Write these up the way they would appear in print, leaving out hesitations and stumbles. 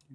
It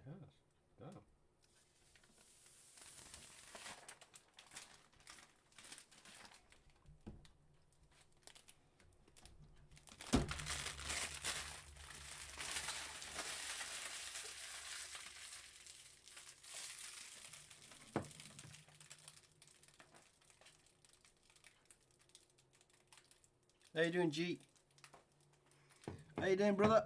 has. Damn. How you doing, G? How you doing, brother?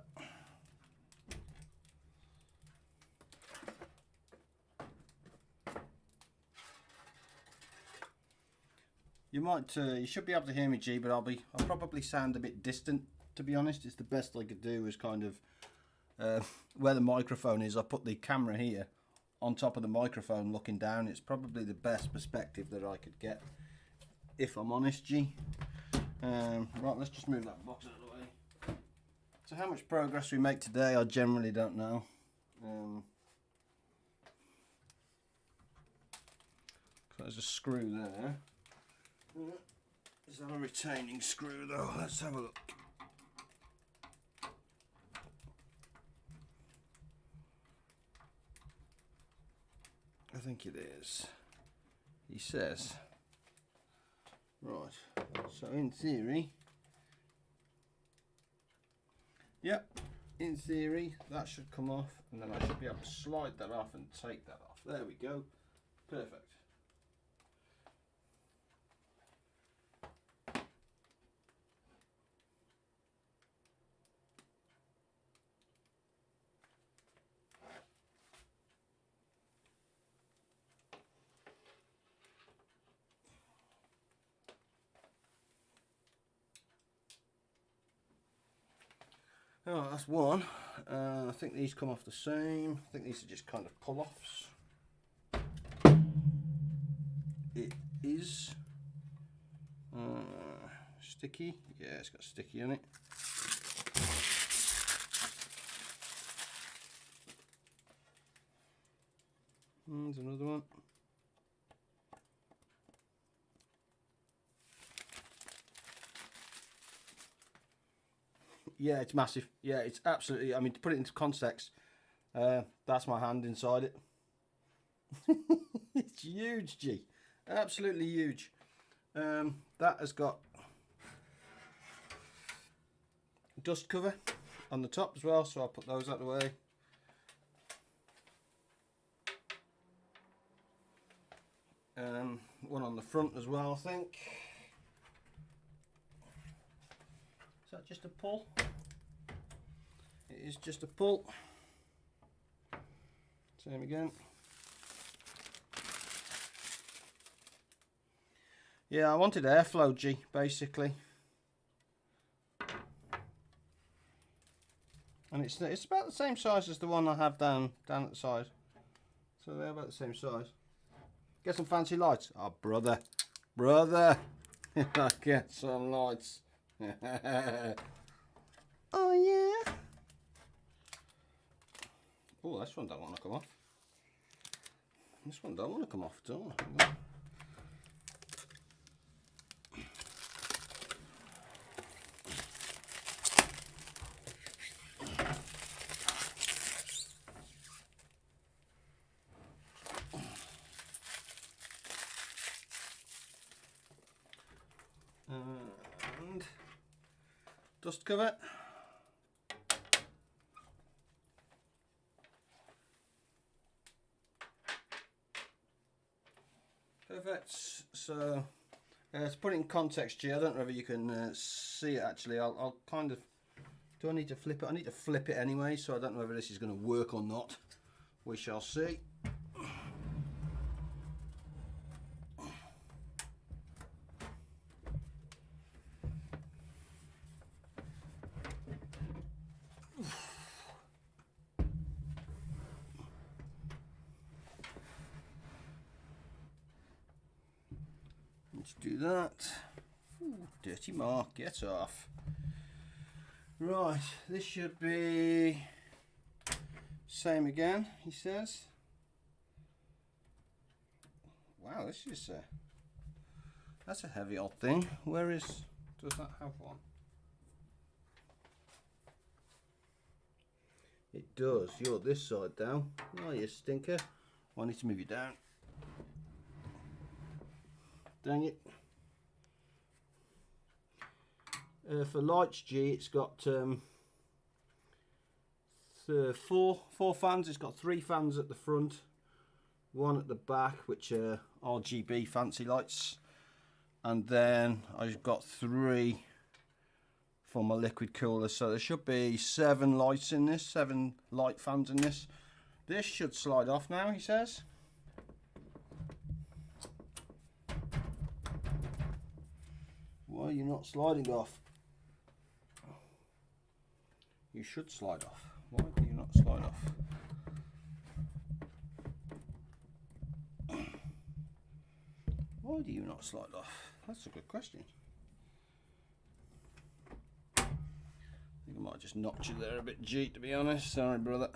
You might, you should be able to hear me, G, but I'll probably sound a bit distant, to be honest. It's the best I could do is kind of where the microphone is. I put the camera here on top of the microphone looking down. It's probably the best perspective that I could get, if I'm honest, G. Right, let's just move that box out of the way. So how much progress we make today, I generally don't know. There's a screw there. Is that a retaining screw though? Let's have a look. I think it is. He says. Right, so in theory, yep, in theory that should come off, and then I should be able to slide that off and take that off. There we go, perfect. Oh, that's one. I think these come off the same. I think these are just kind of pull-offs. It is sticky. Yeah, it's got sticky on it. There's another one. Yeah, it's massive. Yeah, it's absolutely, I mean, to put it into context, that's my hand inside it. It's huge, G. Absolutely huge. That has got dust cover on the top as well, so I'll put those out of the way. One on the front as well, I think. Is that just a pull? It is just a pull. Same again. Yeah, I wanted airflow, G, basically. And it's about the same size as the one I have down at the side. So they're about the same size. Get some fancy lights. Oh, brother. Brother. Get some lights. Oh, yeah. Oh, this one don't want to come off. This one don't want to come off at all. And dust cover. Perfect. So to put it in context here, I don't know whether you can see it actually. I'll kind of, do I need to flip it? I need to flip it anyway, so I don't know whether this is going to work or not. We shall see. Let's do that. Ooh, dirty mark, get off. Right, this should be same again, he says. Wow, this is that's a heavy old thing. Does that have one? It does. You're this side down. Oh, you stinker. I need to move you down. Dang it. For lights G, it's got four fans. It's got 3 fans at the front, 1 at the back, which are RGB fancy lights, and then I've got 3 for my liquid cooler. So there should be 7 lights in this, 7 light fans in this. This should slide off now, he says. Why are you not sliding off? You should slide off. Why do you not slide off? Why do you not slide off? That's a good question. I think I might have just knocked you there a bit, G, to be honest. Sorry, brother.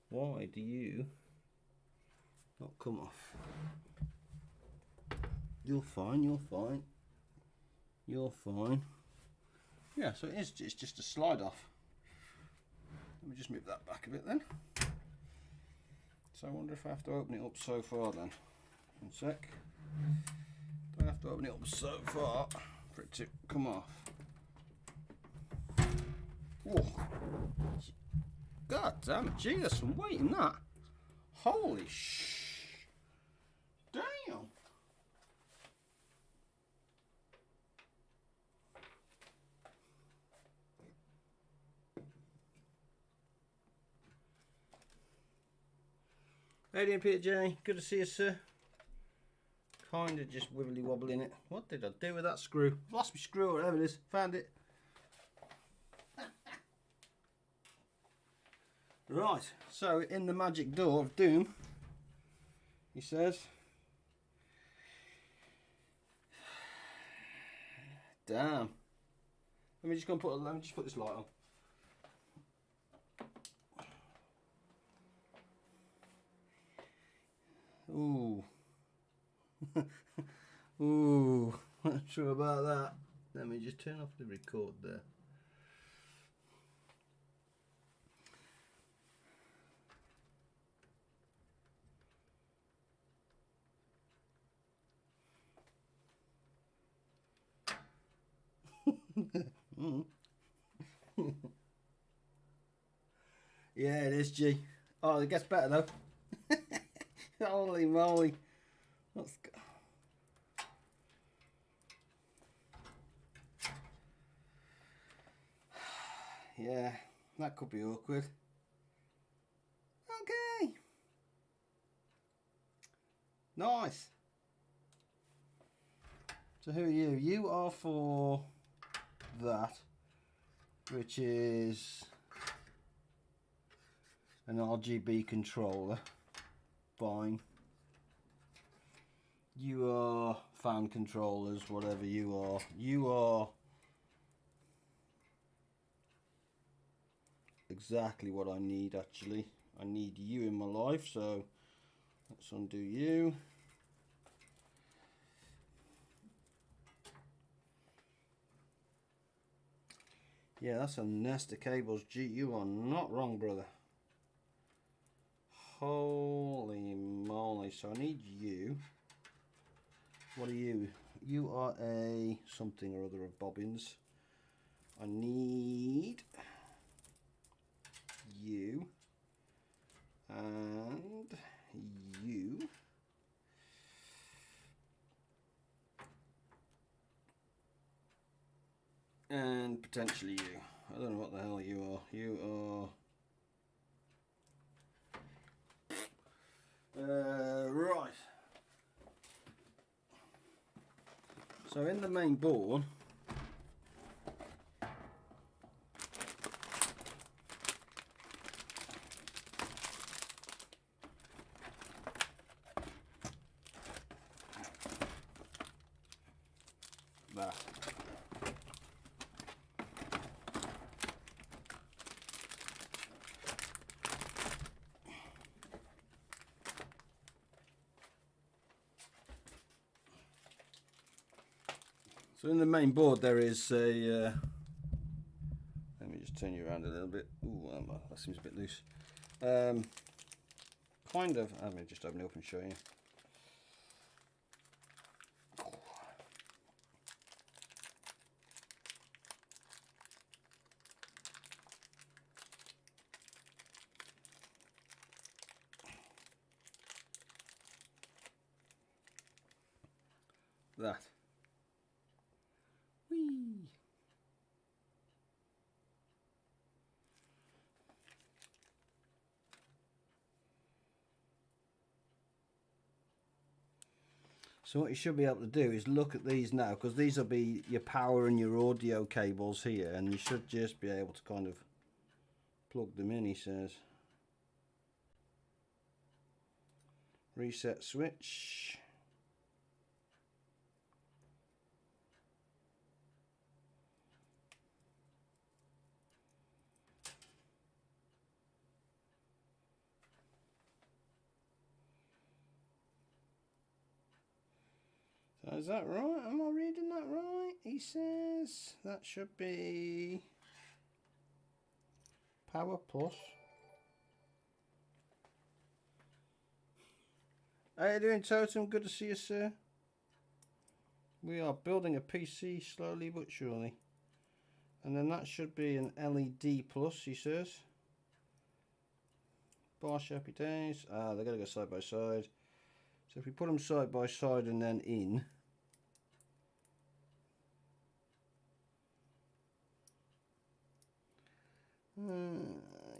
Why do you not come off? You're fine, you're fine. You're fine. Yeah, so it's just a slide off. Let me just move that back a bit then. So I wonder if I have to open it up so far then. One sec. Do I have to open it up so far for it to come off? Whoa. God damn it, gee, there's some weight in that. Holy damn. How you doing, Peter J? Good to see you, sir. Kind of just wibbly wobbling it. What did I do with that screw? Lost my screw, whatever it is. Found it. Right, so in the magic door of doom, he says, damn. Let me just put this light on. Ooh. Ooh, not sure about that. Let me just turn off the record there. Yeah, it is, G. Oh, it gets better though. Holy moly. Let's go. Yeah, that could be awkward. Okay. Nice. So who are you? You are for that, which is an RGB controller. fine. You are fan controllers, whatever you are. You are exactly what I need, actually. I need you in my life, so let's undo you. Yeah, that's a nest of cables. Gee, you are not wrong, brother. Holy moly. So I need you. What are you? You are a something or other of bobbins. I need you and you. And potentially you. I don't know what the hell you are. You are... right. So in the main board, that. So in the main board there is a, let me just turn you around a little bit. Ooh, that seems a bit loose. Kind of, let me just open it up and show you. That. Whee! So what you should be able to do is look at these now, because these will be your power and your audio cables here, and you should just be able to kind of plug them in, he says. Reset switch. So is that right? Am I reading that right? He says that should be Power Plus. How you doing, Totem? Good to see you, sir. We are building a PC slowly but surely. And then that should be an LED plus, he says. Bosh, happy days. Ah, they're going to go side by side. So if we put them side by side and then in.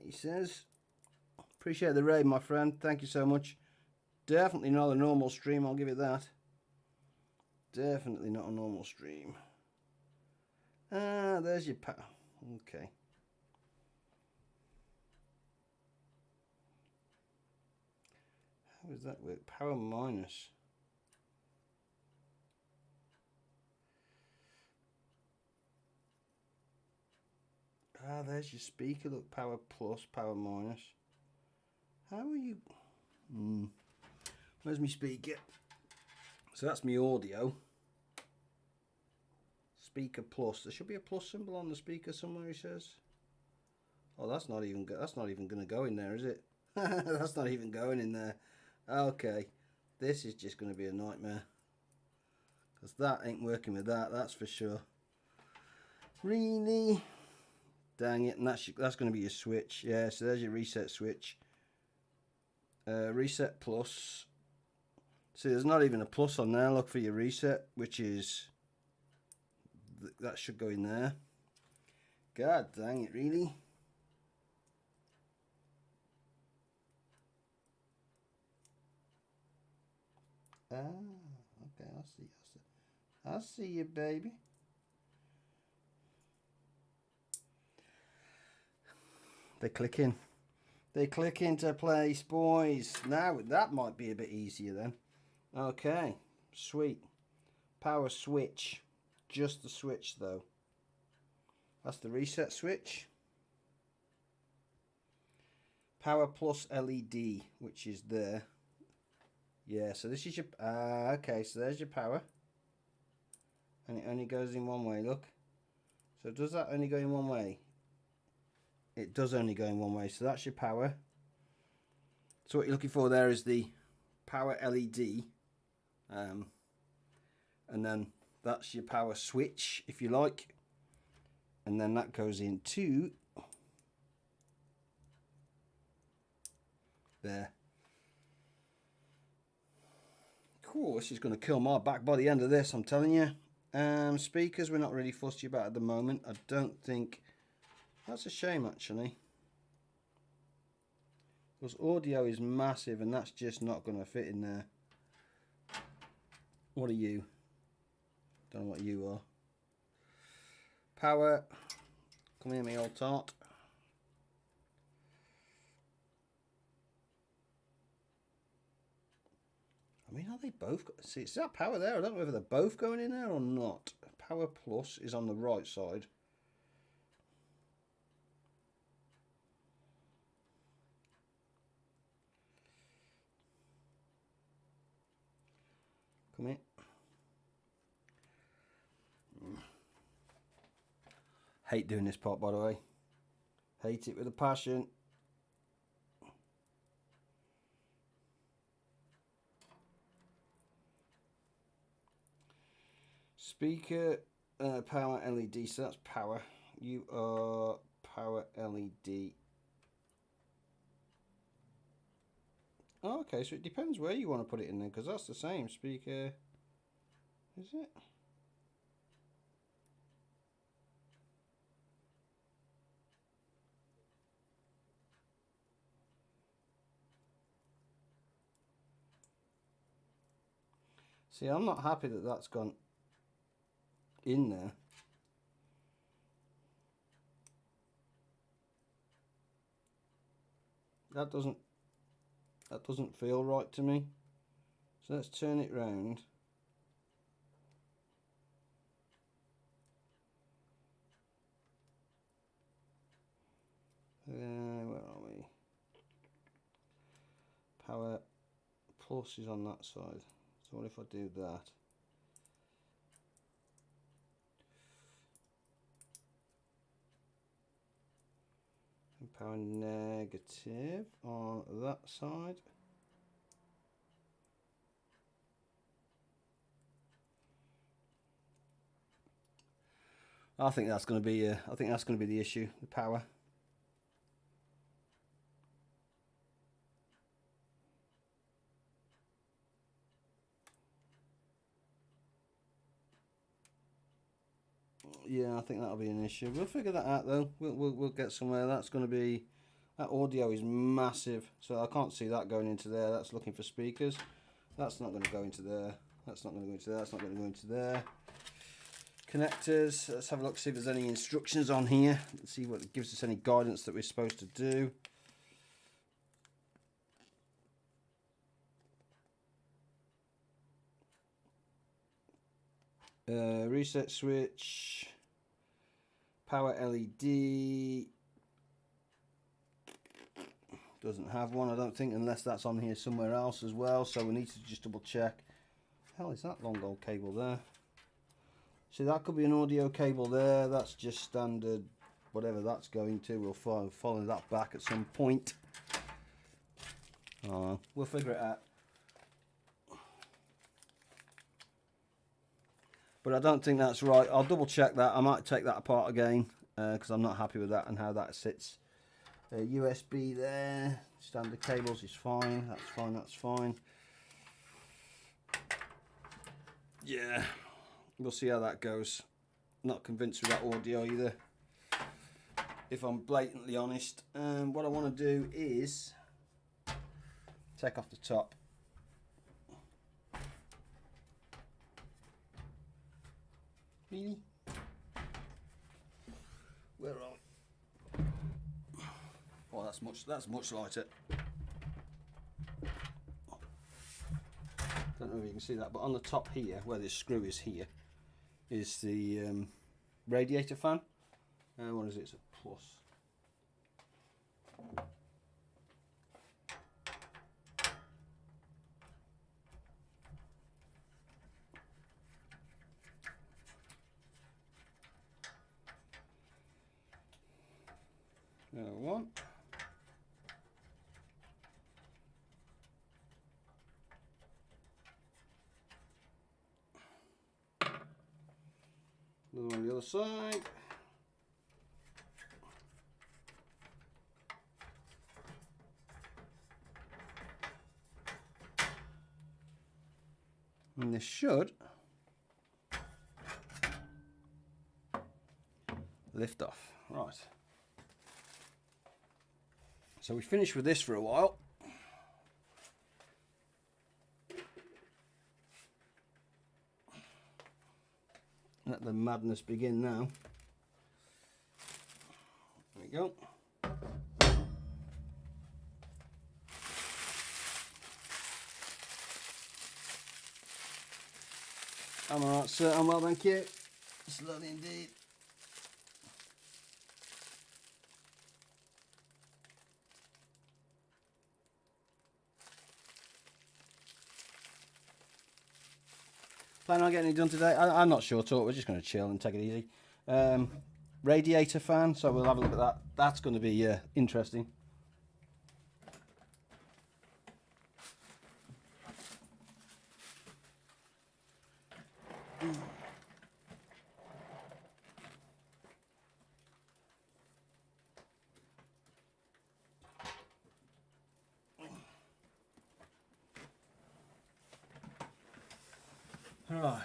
He says, appreciate the raid, my friend. Thank you so much. Definitely not a normal stream, I'll give it that. Definitely not a normal stream. Ah, there's your power. Okay. How does that work? Power minus. Ah, there's your speaker. Look, power plus, power minus. How are you? Where's my speaker? So that's my audio. Speaker plus. There should be a plus symbol on the speaker somewhere, he says. Oh, that's not even going to go in there, is it? That's not even going in there. Okay. This is just going to be a nightmare. Because that ain't working with that, that's for sure. Really? Dang it. And that's going to be your switch. Yeah, so there's your reset switch. Reset plus. See, there's not even a plus on there. Look for your reset, which is... that should go in there. God dang it, really? Ah, okay, I see you, baby. They click in. They click into place, boys. Now that might be a bit easier then. Okay, sweet. Power switch. Just the switch though. That's the reset switch. Power plus LED, which is there. Yeah, so this is your... okay, so there's your power. And it only goes in one way, look. So does that only go in one way? It does only go in one way, so that's your power. So what you're looking for there is the power LED. And then that's your power switch, if you like. And then that goes into... there. Cool, this is going to kill my back by the end of this, I'm telling you. Speakers we're not really fussy about at the moment. I don't think... that's a shame, actually. Because audio is massive and that's just not going to fit in there. What are you? Don't know what you are. Power. Come here, me old tart. I mean, are they both... see, is that power there? I don't know whether they're both going in there or not. Power plus is on the right side. Come here. Hate doing this part, by the way. Hate it with a passion. Speaker, power LED, so that's power. You are power LED. Oh, okay, so it depends where you want to put it in there, because that's the same speaker. Is it? See, I'm not happy that that's gone in there. That doesn't feel right to me. So let's turn it round. Where are we? Power plus is on that side. So what if I do that? And power negative on that side. I think that's going to be the issue, the power. Yeah, I think that'll be an issue. We'll figure that out though. We'll get somewhere. That's going to be... that audio is massive, so I can't see that going into there. That's looking for speakers. That's not going to go into there. That's not going to go into there. That's not going to go into there. Connectors. Let's have a look, see if there's any instructions on here. Let's see what gives us any guidance that we're supposed to do. Reset switch. Power LED. Doesn't have one, I don't think, unless that's on here somewhere else as well. So we need to just double check. Hell, is that long old cable there? See, that could be an audio cable there. That's just standard, whatever that's going to. We'll follow that back at some point. We'll figure it out. But I don't think that's right. I'll double check that. I might take that apart again because I'm not happy with that and how that sits. USB there. Standard cables is fine. That's fine. That's fine. Yeah. We'll see how that goes. Not convinced with that audio either, if I'm blatantly honest. What I want to do is take off the top. Really? Where are we? Oh, that's much lighter. Don't know if you can see that, but on the top here, where this screw is here, is the radiator fan. What is it? It's a plus. One. Another one on the other side. And this should lift off. Right. So we finished with this for a while. Let the madness begin now. There we go. I'm alright, sir. I'm well, thank you. Slowly indeed. Planning on getting it done today? I'm not sure, Talk. We're just going to chill and take it easy. Radiator fan, so we'll have a look at that. That's going to be interesting. Right.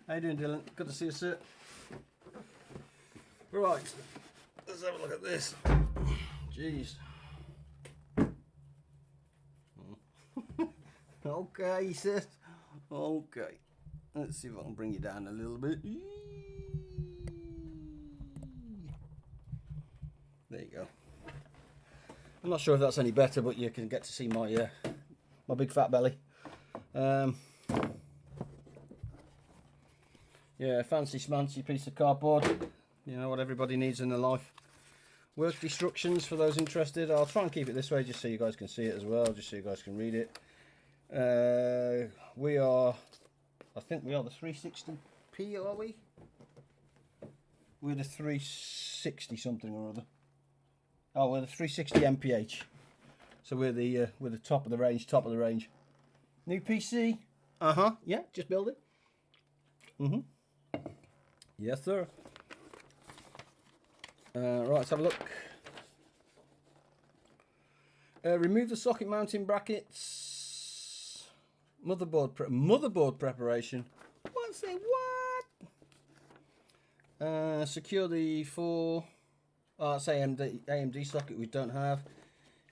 How you doing, Dylan? Good to see you, sir. Right, let's have a look at this. Jeez. Okay, he says. Okay. Let's see if I can bring you down a little bit. There you go. I'm not sure if that's any better, but you can get to see my my big fat belly. Yeah, fancy schmancy piece of cardboard. You know what everybody needs in their life. Work instructions for those interested. I'll try and keep it this way just so you guys can see it as well, just so you guys can read it. We are, I think we are the 360p, are we? We're the 360 something or other. Oh, we're the 360 mph. So we're the top of the range, New PC. Yeah, just build it. Yes, sir. Right, let's have a look. Remove the socket mounting brackets. Motherboard preparation. What? Say what? Secure the say AMD socket we don't have.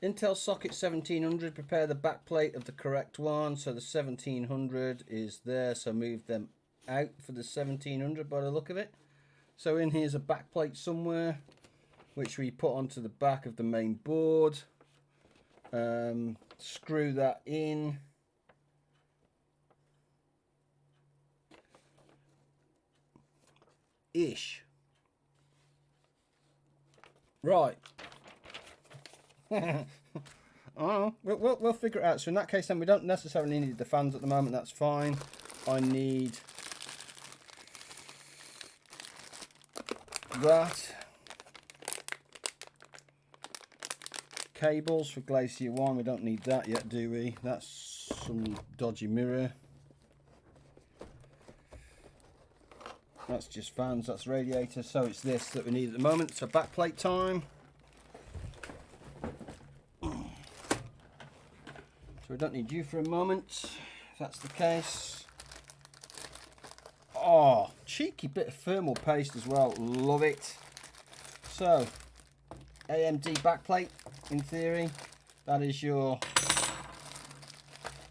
Intel socket 1700. Prepare the back plate of the correct one. So the 1700 is there. So move them out for the 1700 by the look of it. So in here's a back plate somewhere, which we put onto the back of the main board. Screw that in. Ish. Right. Oh, we'll figure it out. So in that case, then we don't necessarily need the fans at the moment. That's fine. I need that cables for Glacier 1. We don't need that yet, do we? That's some dodgy mirror. That's just fans, that's radiator. So it's this that we need at the moment. So backplate time. So we don't need you for a moment, if that's the case. Oh, cheeky bit of thermal paste as well. Love it. So, AMD backplate, in theory. That is your...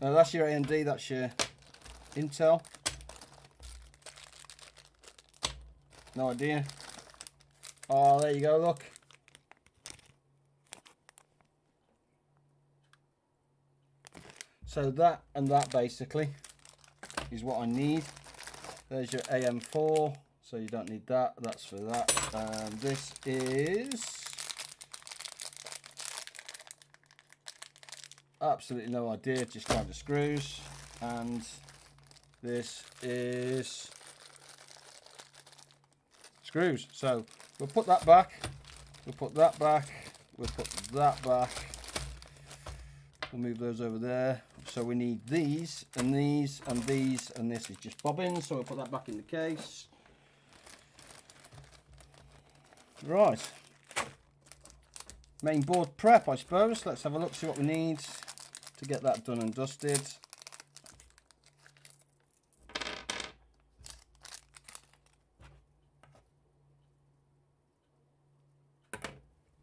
No, that's your AMD, that's your Intel. No idea. Oh, there you go, look. So that and that basically is what I need. There's your AM4, so you don't need that. That's for that. This is absolutely no idea, just kind of screws. And this is screws. So we'll put that back. We'll put that back. We'll put that back. We'll move those over there. So we need these and these and these, and this is just bobbins. So we'll put that back in the case. Right. Main board prep, I suppose. Let's have a look, see what we need to get that done and dusted.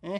Eh?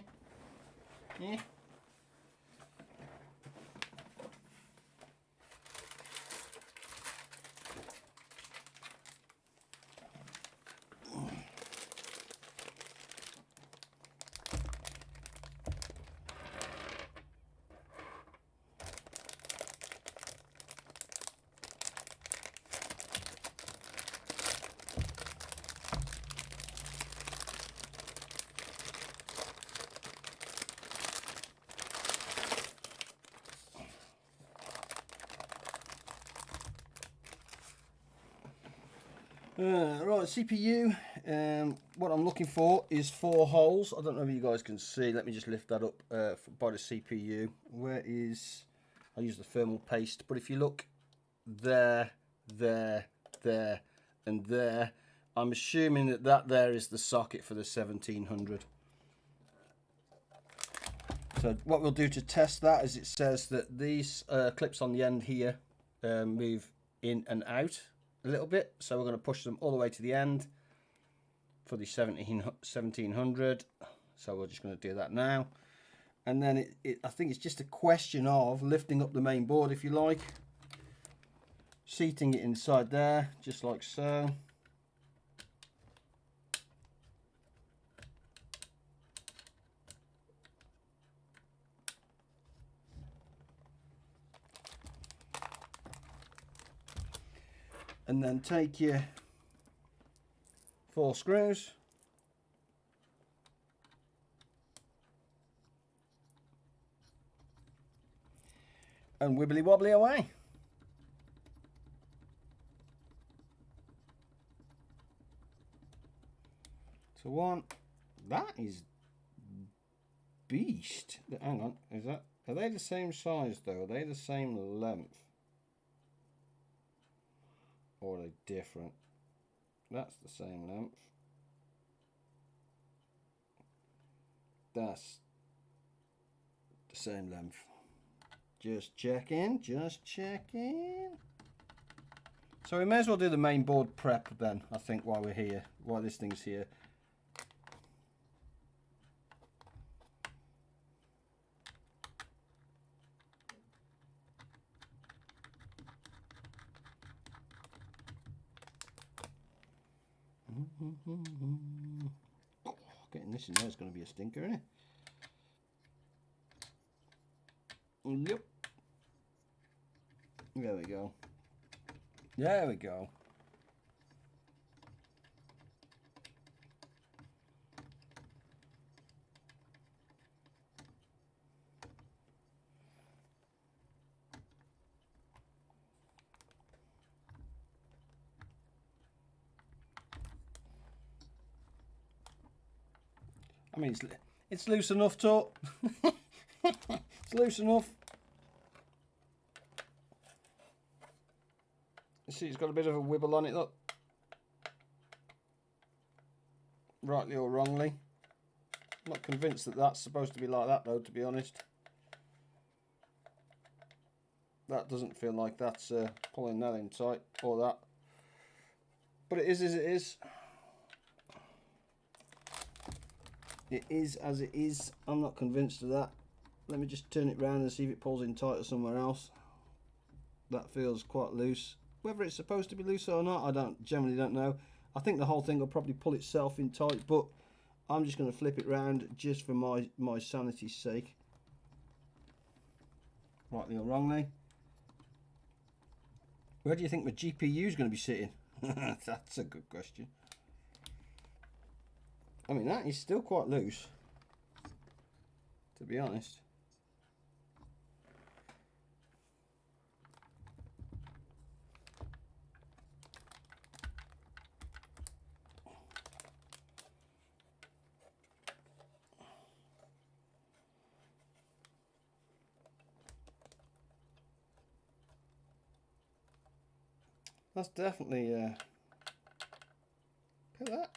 Right, CPU, what I'm looking for is 4 holes. I don't know if you guys can see. Let me just lift that up by the CPU. Where is... I use the thermal paste, but if you look there, there, there, and there, I'm assuming that that there is the socket for the 1700. So what we'll do to test that is it says that these clips on the end here move in and out a little bit, so we're going to push them all the way to the end for the 1700. So we're just going to do that now, and then I think it's just a question of lifting up the main board, if you like, seating it inside there just like so. And then take your 4 screws, and wibbly wobbly away. So one, that is beast. Hang on, are they the same size though? Are they the same length? Or are they different? That's the same length. That's the same length. Just checking, just checking. So we may as well do the main board prep then, I think, while we're here, while this thing's here. Oh, getting this in there is going to be a stinker, isn't it? Yep. There we go. There we go. I mean, it's loose enough to. It's loose enough. You see it's got a bit of a wibble on it, look. Rightly or wrongly. I'm not convinced that that's supposed to be like that though, to be honest. That doesn't feel like that's pulling that in tight, or that. But it is as it is. It is as it is. I'm not convinced of that. Let me just turn it round and see if it pulls in tighter somewhere else. That feels quite loose. Whether it's supposed to be loose or not, I generally don't know. I think the whole thing will probably pull itself in tight, but I'm just going to flip it round just for my sanity's sake. Rightly or wrongly. Where do you think my GPU is going to be sitting? That's a good question. I mean, that is still quite loose, to be honest. That's definitely look at that.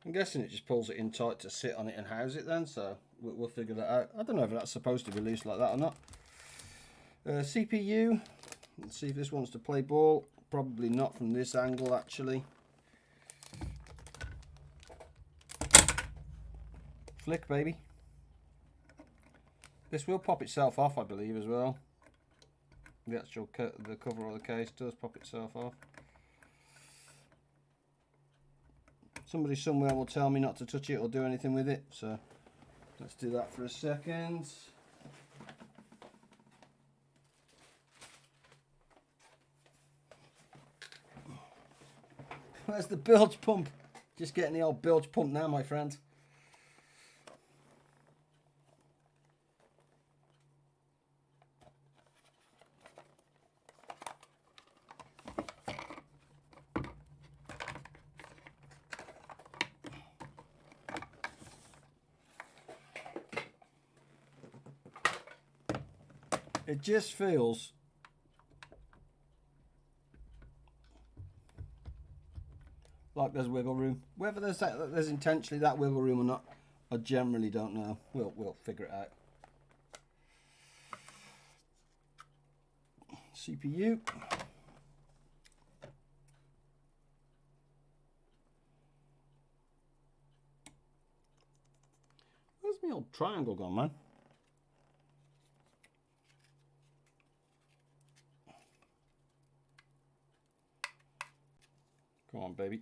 I'm guessing it just pulls it in tight to sit on it and house it then, so we'll figure that out. I don't know if that's supposed to be loose like that or not. CPU, let's see if this wants to play ball. Probably not from this angle actually. Flick, baby. This will pop itself off, I believe, as well. The actual the cover of the case does pop itself off. Somebody somewhere will tell me not to touch it or do anything with it, so let's do that for a second. Where's the bilge pump? Just getting the old bilge pump now, my friend. It just feels like there's wiggle room. Whether there's intentionally that wiggle room or not, I generally don't know. We'll figure it out. CPU. Where's my old triangle gone, man? Come on, baby.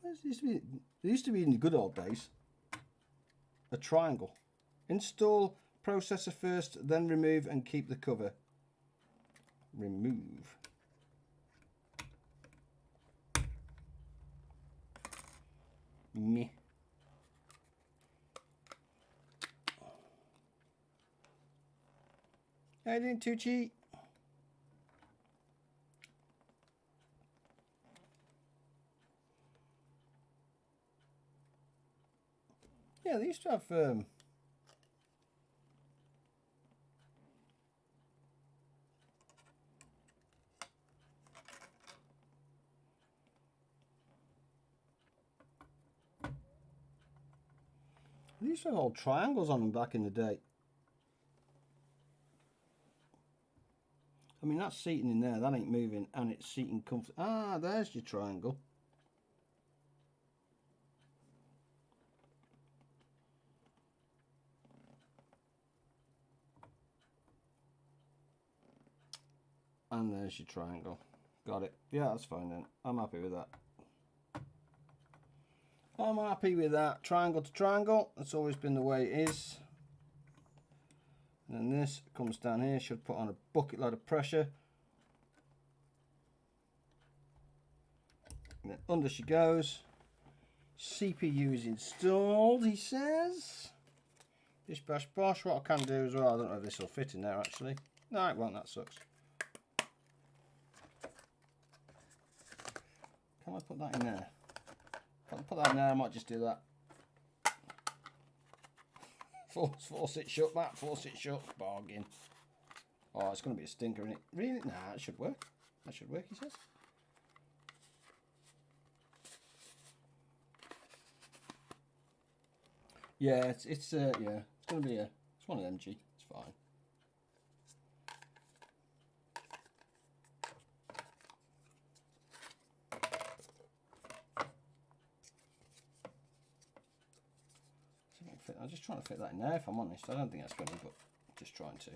There used to be in the good old days a triangle. Install processor first, then remove and keep the cover. Remove. Meh. I didn't too cheat. Yeah, they used to have they used to have all triangles on them back in the day. I mean, that's seating in there, that ain't moving, and it's seating comfort. Ah, there's your triangle. And there's your triangle. Got it. Yeah, that's fine then. I'm happy with that. I'm happy with that. Triangle to triangle. That's always been the way it is. And then this comes down here. Should put on a bucket load of pressure. And then under she goes. CPU is installed, he says. Bish bash bosh. What I can do as well, I don't know if this will fit in there actually. No, it won't, that sucks. Can I put that in there? If I put that in there, I might just do that. Force it shut, Matt. Force it shut. Bargain. Oh, it's going to be a stinker, isn't it? Really? Nah, it should work. That should work, he says. Yeah, it's going to be it's one of them, G. It's fine. I'm just trying to fit that in there, if I'm honest. I don't think that's going to, but just trying to.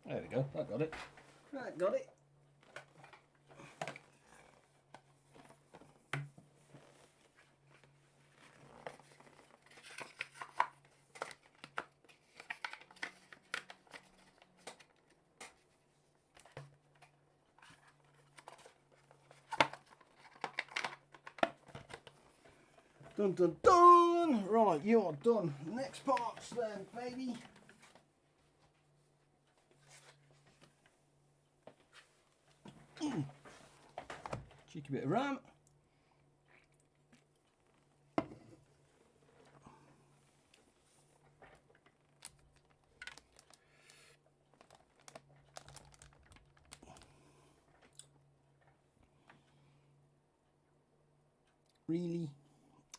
There we go. I got it. Right, got it. Dun dun dun! Right, you are done. Next parts then, baby. Cheeky bit of RAM. Really?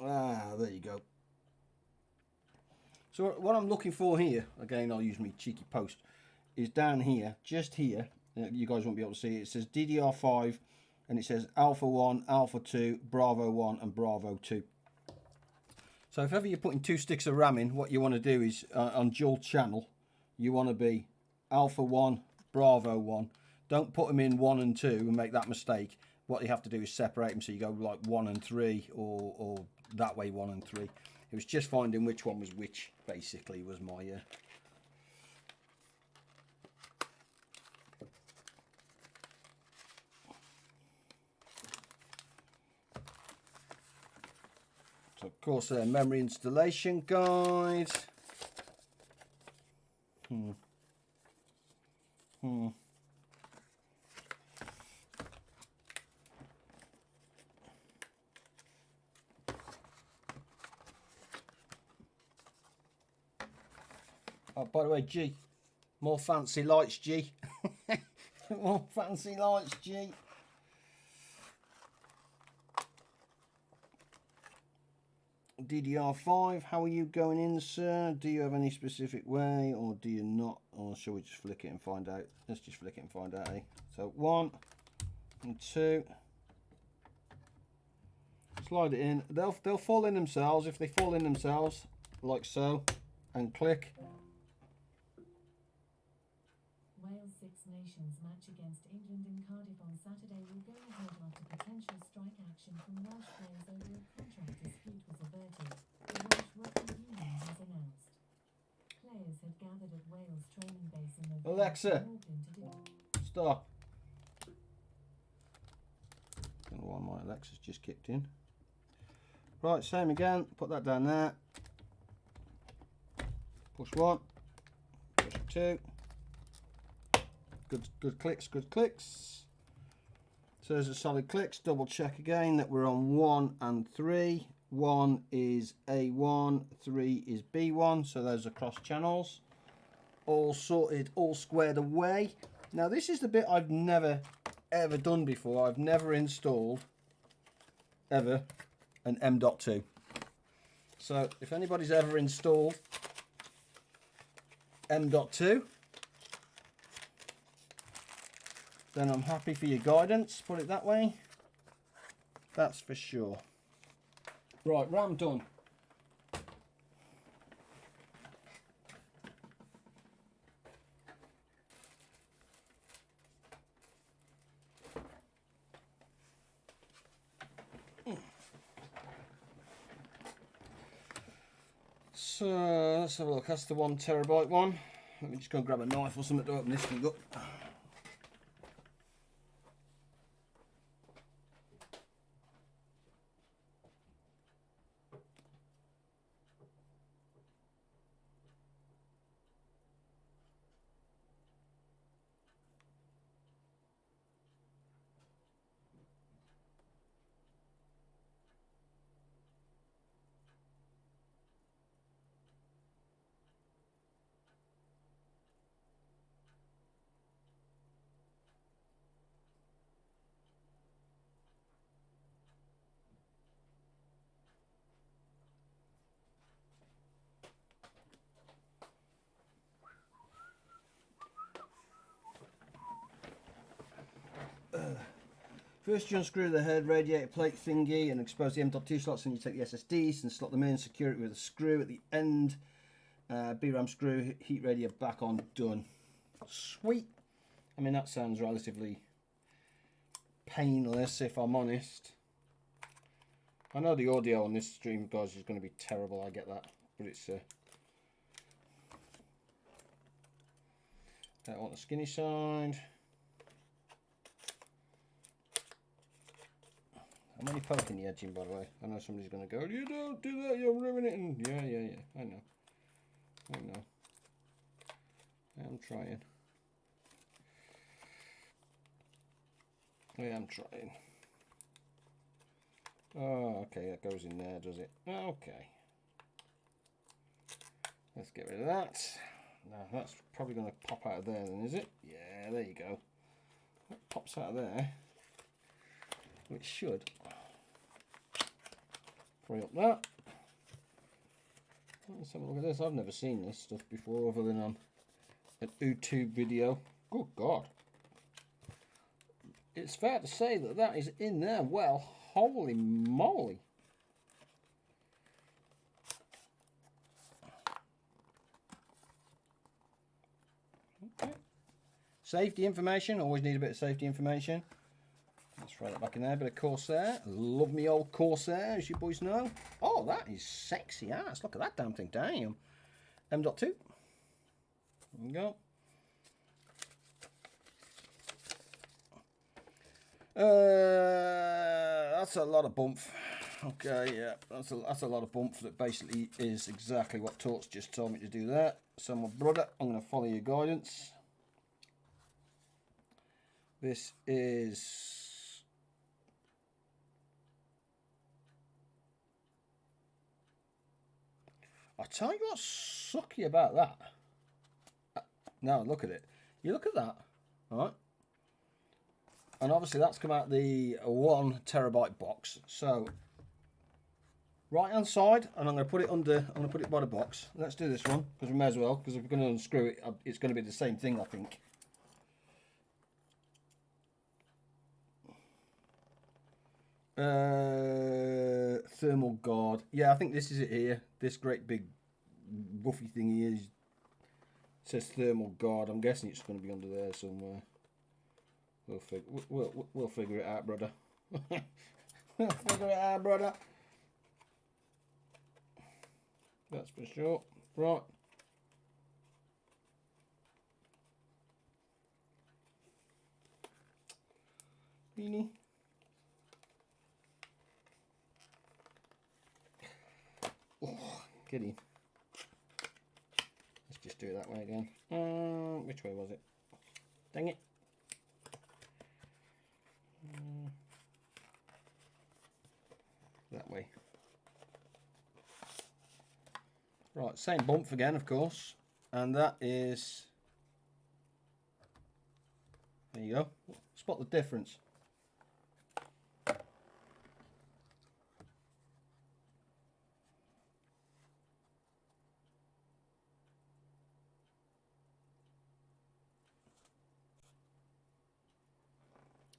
Ah, there you go. So what I'm looking for here, again I'll use my cheeky post, is down here, just here, you guys won't be able to see it, it says DDR5 and it says Alpha 1, Alpha 2, Bravo 1 and Bravo 2. So if ever you're putting 2 sticks of RAM in, what you want to do is, on dual channel, you want to be Alpha 1, Bravo 1. Don't put them in 1 and 2 and make that mistake. What you have to do is separate them, so you go like 1 and 3 or that way 1 and 3. It was just finding which one was which, basically, was my so of course memory installation guide. Oh, by the way, G, more fancy lights, G. More fancy lights, G. DDR5, how are you going in, sir? Do you have any specific way, or do you not? Or shall we just flick it and find out? Let's just flick it and find out, eh? So 1 and 2. Slide it in. They'll fall in themselves. If they fall in themselves, like so, and click. Wales Six Nations match against England in Cardiff on Saturday will go ahead after potential strike action from Welsh players over a contract dispute was averted, the Welsh Rugby Union has announced. Players had gathered at Wales training base in the Alexa, stop. I don't know why my Alexa's just kicked in. Right, same again. Put that down there. Push 1. Push 2. Good clicks, good clicks. So there's a solid clicks. Double check again that we're on 1 and 3. 1 is A1, 3 is B1. So those are cross channels. All sorted, all squared away. Now this is the bit I've never ever done before. I've never installed ever an M.2. So if anybody's ever installed M.2, then I'm happy for your guidance, put it that way. That's for sure. Right, RAM done. So let's have a look. That's the 1 terabyte one. Let me just go and grab a knife or something to open this thing up. First you unscrew the head radiator plate thingy and expose the M.2 slots, and you take the SSDs and slot them in, secure it with a screw at the end. BRAM screw, heat radiator back on, done. Sweet. I mean, that sounds relatively painless, if I'm honest. I know the audio on this stream, guys, is going to be terrible, I get that, but it's on the skinny side. How many poking the edging, by the way? I know somebody's going to go, you don't do that, you're ruining it. And yeah, I know. I'm trying. I am trying. Oh, okay, that goes in there, does it? Okay. Let's get rid of that. Now, that's probably going to pop out of there then, is it? Yeah, there you go. That pops out of there. Which should free up that. Let's have a look at this. I've never seen this stuff before other than on an YouTube video. Good God. It's fair to say that that is in there. Well, holy moly. Okay. Safety information. Always need a bit of safety information. Let's throw that back in there. Bit of Corsair. Love me old Corsair, as you boys know. Oh, that is sexy ass. Look at that damn thing. Damn. M.2. There we go. That's a lot of bump. Okay, yeah, that's a lot of bump that basically is exactly what Torts just told me to do there. So my brother, I'm going to follow your guidance. This is... I'll tell you what's sucky about that. Now look at it. You look at that, alright? And obviously that's come out the 1 terabyte box. So right hand side, and I'm going to put it under. I'm going to put it by the box. Let's do this one because we may as well. Because if we're going to unscrew it, it's going to be the same thing, I think. Thermal guard. Yeah, I think this is it here. This great big buffy thing here says thermal guard. I'm guessing it's going to be under there somewhere. We'll figure it out, brother. We'll figure it out, brother. That's for sure. Right. Really? Oh, get in. Let's just do it that way again. Which way was it? Dang it. That way. Right, same bump again, of course. And that is... There you go. Spot the difference.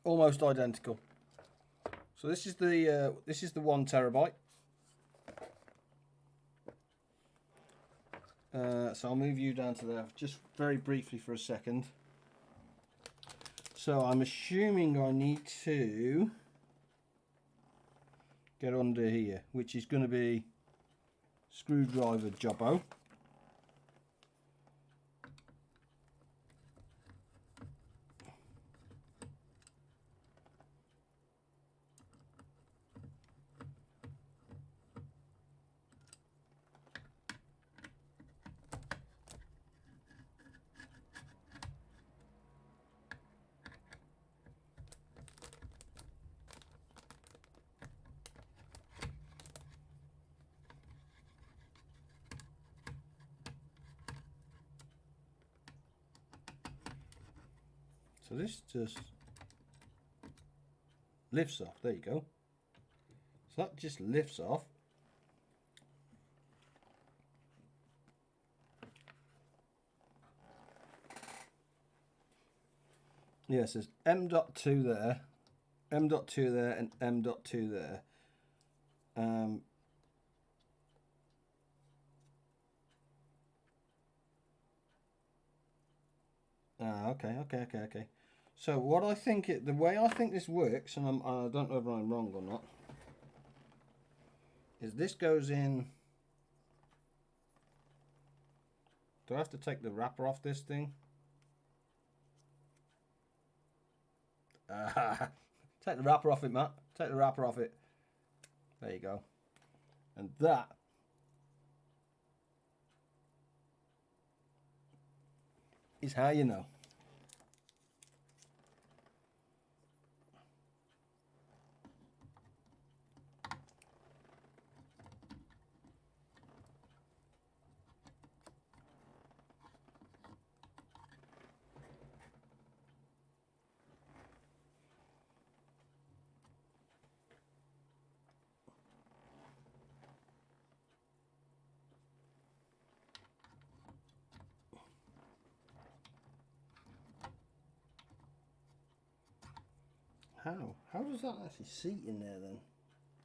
Almost identical. So this is the 1 terabyte. So I'll move you down to there just very briefly for a second. So I'm assuming I need to get under here, which is going to be screwdriver jobbo. So this just lifts off. There you go. So that just lifts off. Yeah, it says M.2 there M.2 there and M.2 there. Okay. So what I think the way I think this works, and I don't know if I'm wrong or not, is this goes in. Do I have to take the wrapper off this thing? Take the wrapper off it, Matt. Take the wrapper off it. There you go. And that is how you know. How does that actually seat in there then?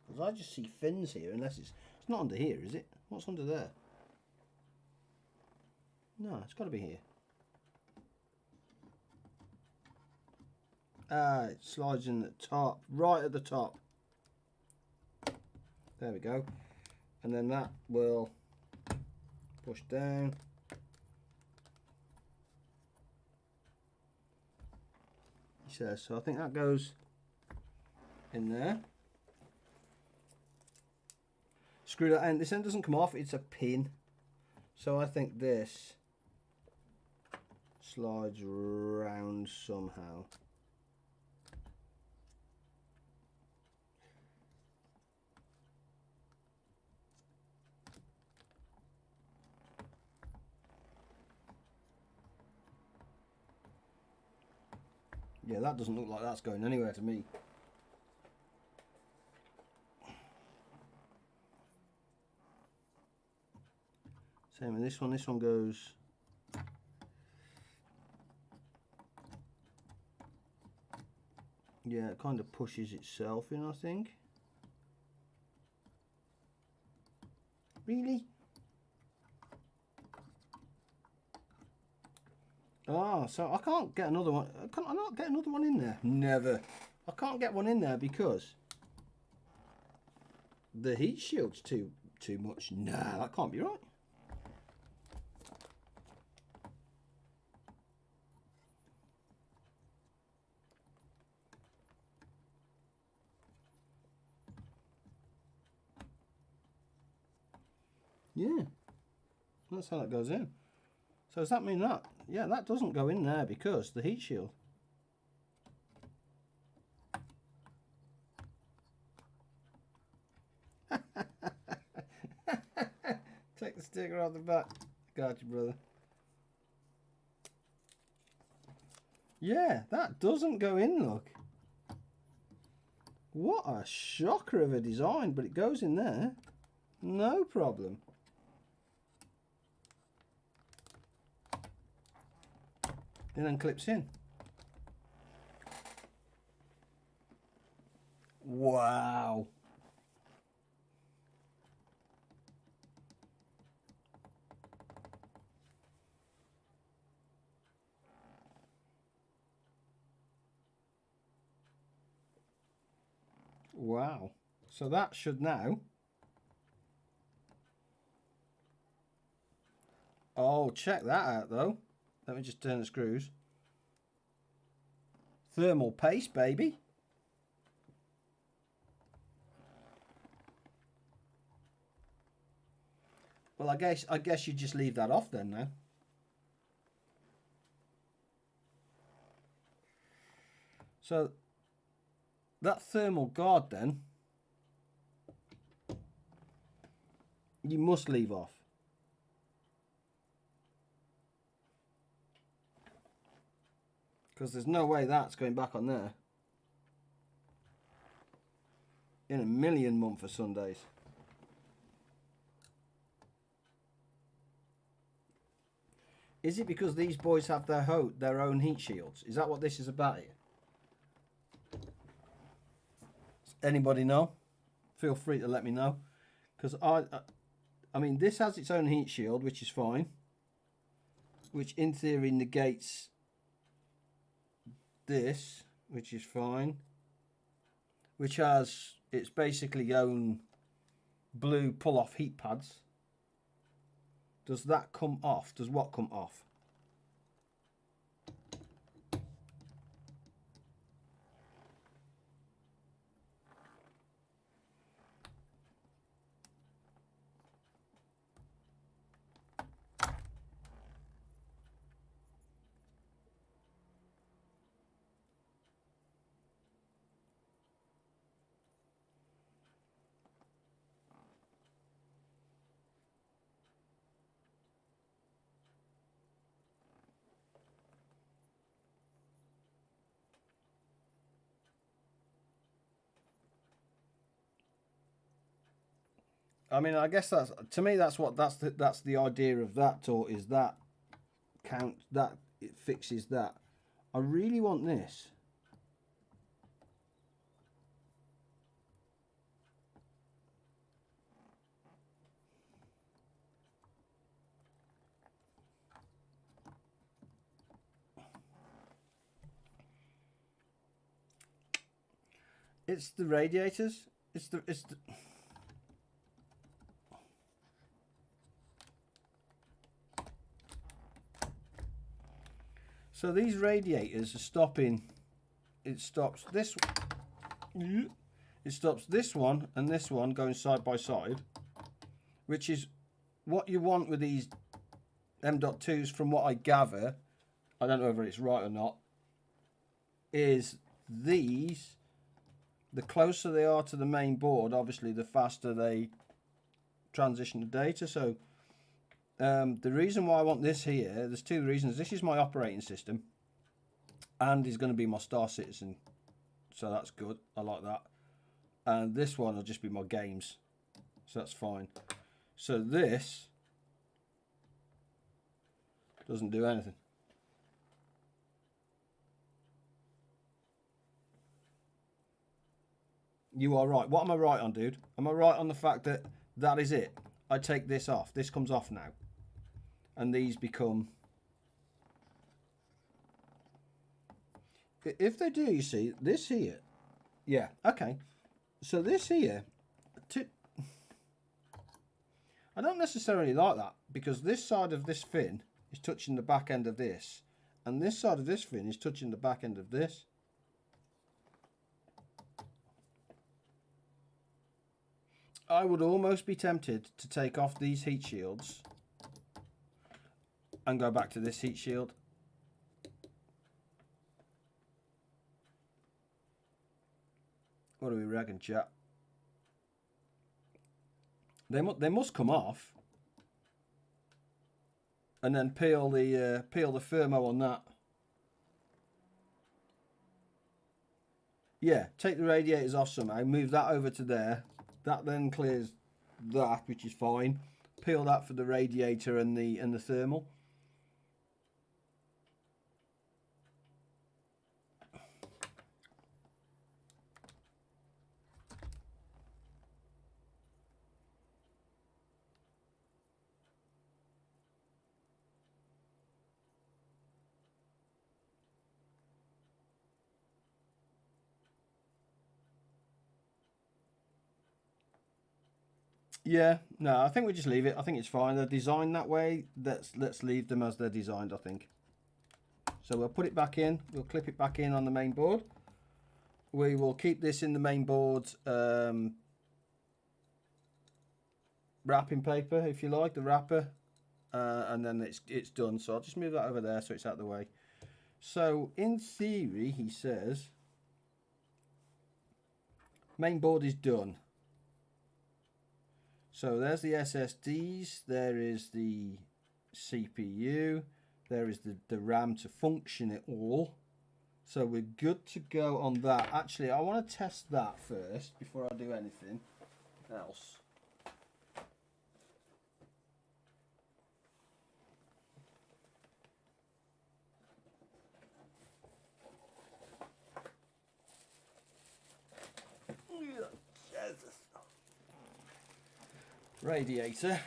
Because I just see fins here, unless it's not under here, is it? What's under there? No, it's got to be here. Ah, it slides in the top, right at the top. There we go. And then that will push down. He says, so I think that goes in there. Screw that end. This end doesn't come off, it's a pin. So I think this slides round somehow. Yeah, that doesn't look like that's going anywhere to me. Same with this one. This one goes. Yeah, it kind of pushes itself in, I think. Really? Ah, so I can't get another one. Can I not get another one in there? Never. I can't get one in there because the heat shield's too much. Nah, that can't be right. Yeah, that's how that goes in. So does that mean that? Yeah, that doesn't go in there because the heat shield. Take the sticker off the back. Got you, brother. Yeah, that doesn't go in, look. What a shocker of a design, but it goes in there. No problem. It then clips in. Wow. Wow. So that should now. Oh, check that out though. Let me just turn the screws. Thermal paste, baby. Well, I guess you just leave that off then now. So that thermal guard then you must leave off. Because there's no way that's going back on there. In a million month for Sundays. Is it because these boys have their own heat shields? Is that what this is about here? Anybody know? Feel free to let me know. Because I mean, this has its own heat shield, which is fine. Which in theory negates this, which is fine. Which has its basically own blue pull-off heat pads. Does that come off? Does what come off? I mean, I guess that's, to me, that's the idea of that, or is that count that it fixes that. I really want this. It's the radiators. It's the So these radiators are stopping. It stops this. It stops this one and this one going side by side, which is what you want with these M.2s, from what I gather. I don't know whether it's right or not. Is these, the closer they are to the main board, obviously the faster they transition the data. So the reason why I want this here, there's two reasons. This is my operating system and is going to be my Star Citizen, so that's good. I like that. And this one will just be my games, so that's fine. So this doesn't do anything. You are right. What am I right on, dude? Am I right on the fact that that is it? I take this off. This comes off now. And these become... If they do, you see, this here... Yeah, okay. So this here... I don't necessarily like that, because this side of this fin is touching the back end of this. And this side of this fin is touching the back end of this. I would almost be tempted to take off these heat shields and go back to this heat shield. What do we reckon, chat? They must come off, and then peel the thermo on that. Yeah, take the radiators off somehow. Move that over to there. That then clears that, which is fine. Peel that for the radiator and the thermal. Yeah, no, I think we just leave it. I think it's fine. They're designed that way. Let's leave them as they're designed, I think. So we'll put it back in. We'll clip it back in on the main board. We will keep this in the main board wrapping paper, if you like, the wrapper, and then it's done. So I'll just move that over there so it's out of the way. So in theory, he says, main board is done. So there's the SSDs, there is the CPU, there is the RAM to function it all. So we're good to go on that. Actually, I want to test that first before I do anything else. radiator.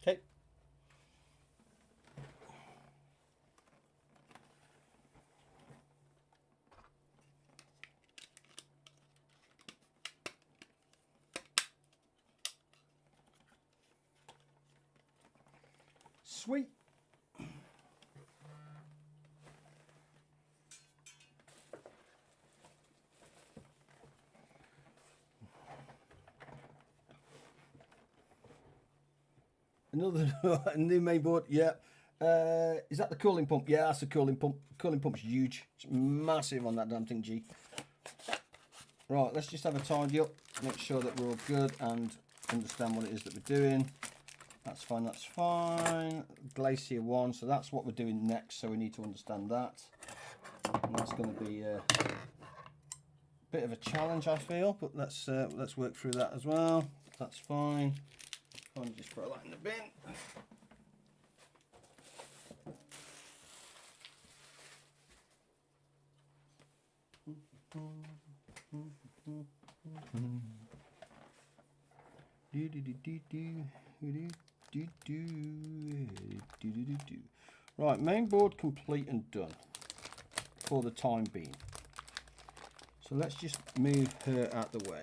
Okay. Sweet. Another new main board, yeah. Is that the cooling pump? Yeah, that's the cooling pump. Cooling pump's huge. It's massive on that damn thing, G. Right, let's just have a tidy up, make sure that we're all good and understand what it is that we're doing. That's fine, that's fine. Glacier 1, so that's what we're doing next, so we need to understand that. And that's going to be a bit of a challenge, I feel, but let's work through that as well. That's fine. I'll just throw that in the bin. Right, main board complete and done for the time being. So let's just move her out the way.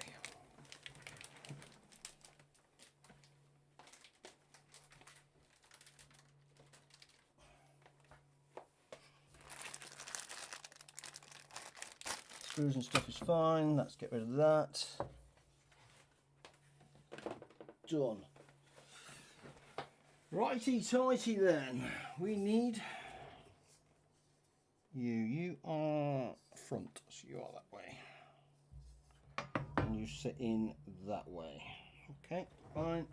Screws and stuff is fine. Let's get rid of that. Done. Righty tighty then. We need you. You are front, so you are that way. And you sit in that way. Okay, fine.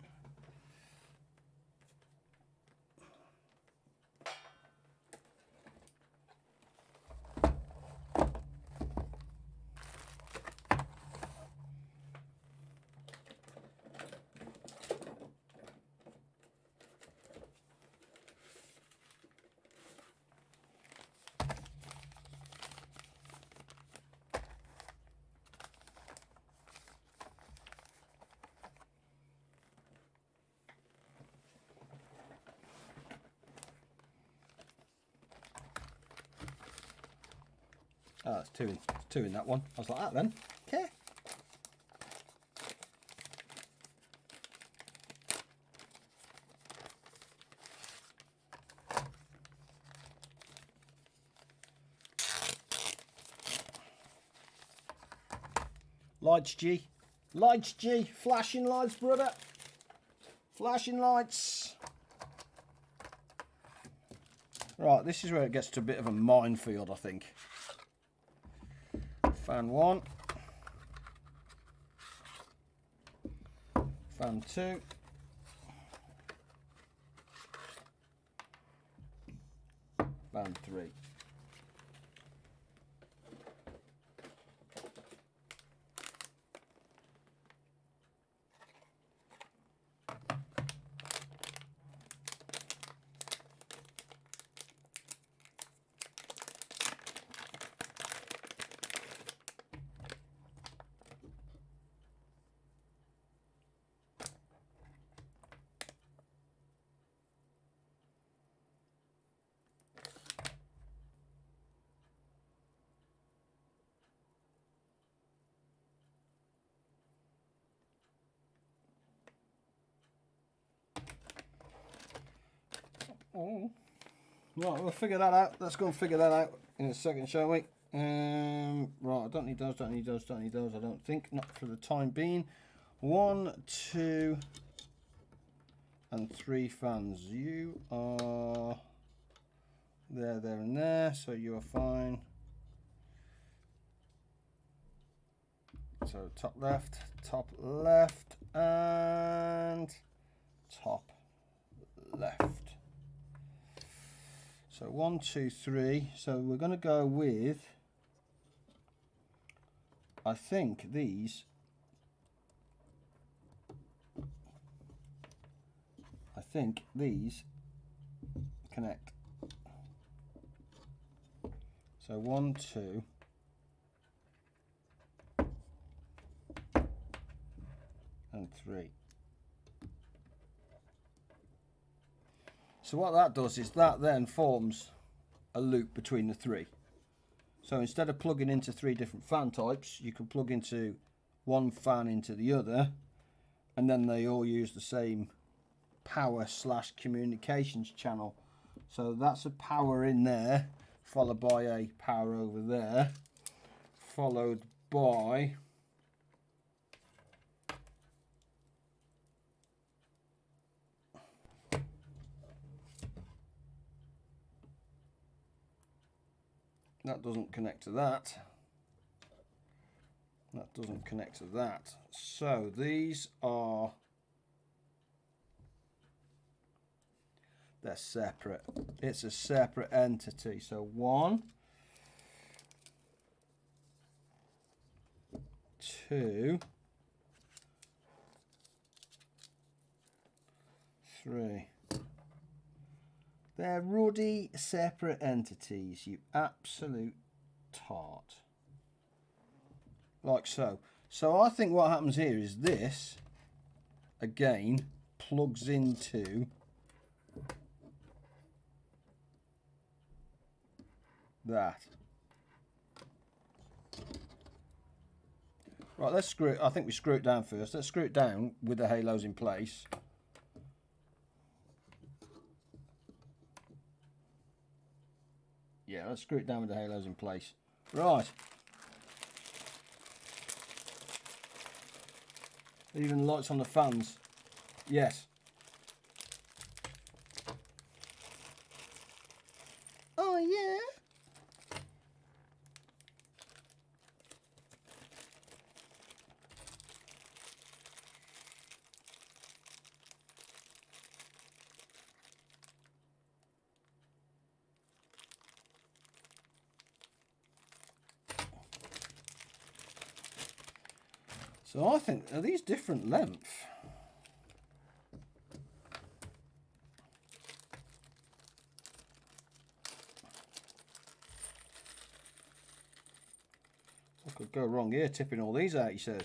Oh, it's two in that one. I was like that then. Okay. Lights, G. Lights, G. Flashing lights, brother. Flashing lights. Right, this is where it gets to a bit of a minefield, I think. Fan 1. Fan 2. Fan 3. Oh. Right, we'll figure that out. Let's go and figure that out in a second, shall we? Right, I don't need those, don't need those, don't need those, I don't think. Not for the time being. 1, 2, and 3 fans. You are there, there, and there, so you are fine. So top left, and top left. So 1, 2, 3. So we're going to go with, I think these, connect. So 1, 2. And 3. So what that does is that then forms a loop between the 3. So instead of plugging into 3 different fan types, you can plug into one fan into the other, and then they all use the same power / communications channel. So that's a power in there, followed by a power over there, followed by that doesn't connect to that. That doesn't connect to that. So these are, they're separate. It's a separate entity. So 1, 2, 3. They're ruddy separate entities, you absolute tart. Like so. So I think what happens here is this, again, plugs into that. Right, let's screw it. I think we screw it down first. Let's screw it down with the halos in place. Yeah, let's screw it down with the halos in place. Right. Even lights on the fans. Yes. Oh, yeah. So I think, are these different length? I could go wrong here, tipping all these out, he says.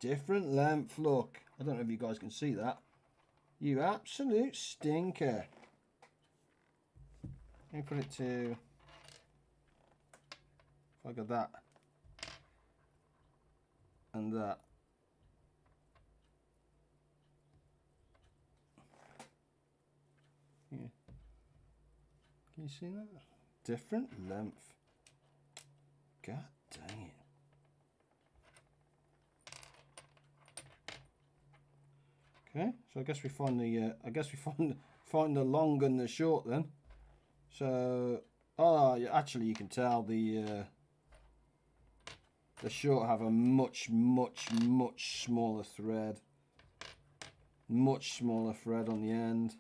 Different length, look. I don't know if you guys can see that. You absolute stinker. Let me put it to, if I got that and that. Yeah. Can you see that? Different length. God dang it. Okay, so I guess we find the find the long and the short then. So, oh, actually you can tell the short have a much smaller thread. Much smaller thread on the end.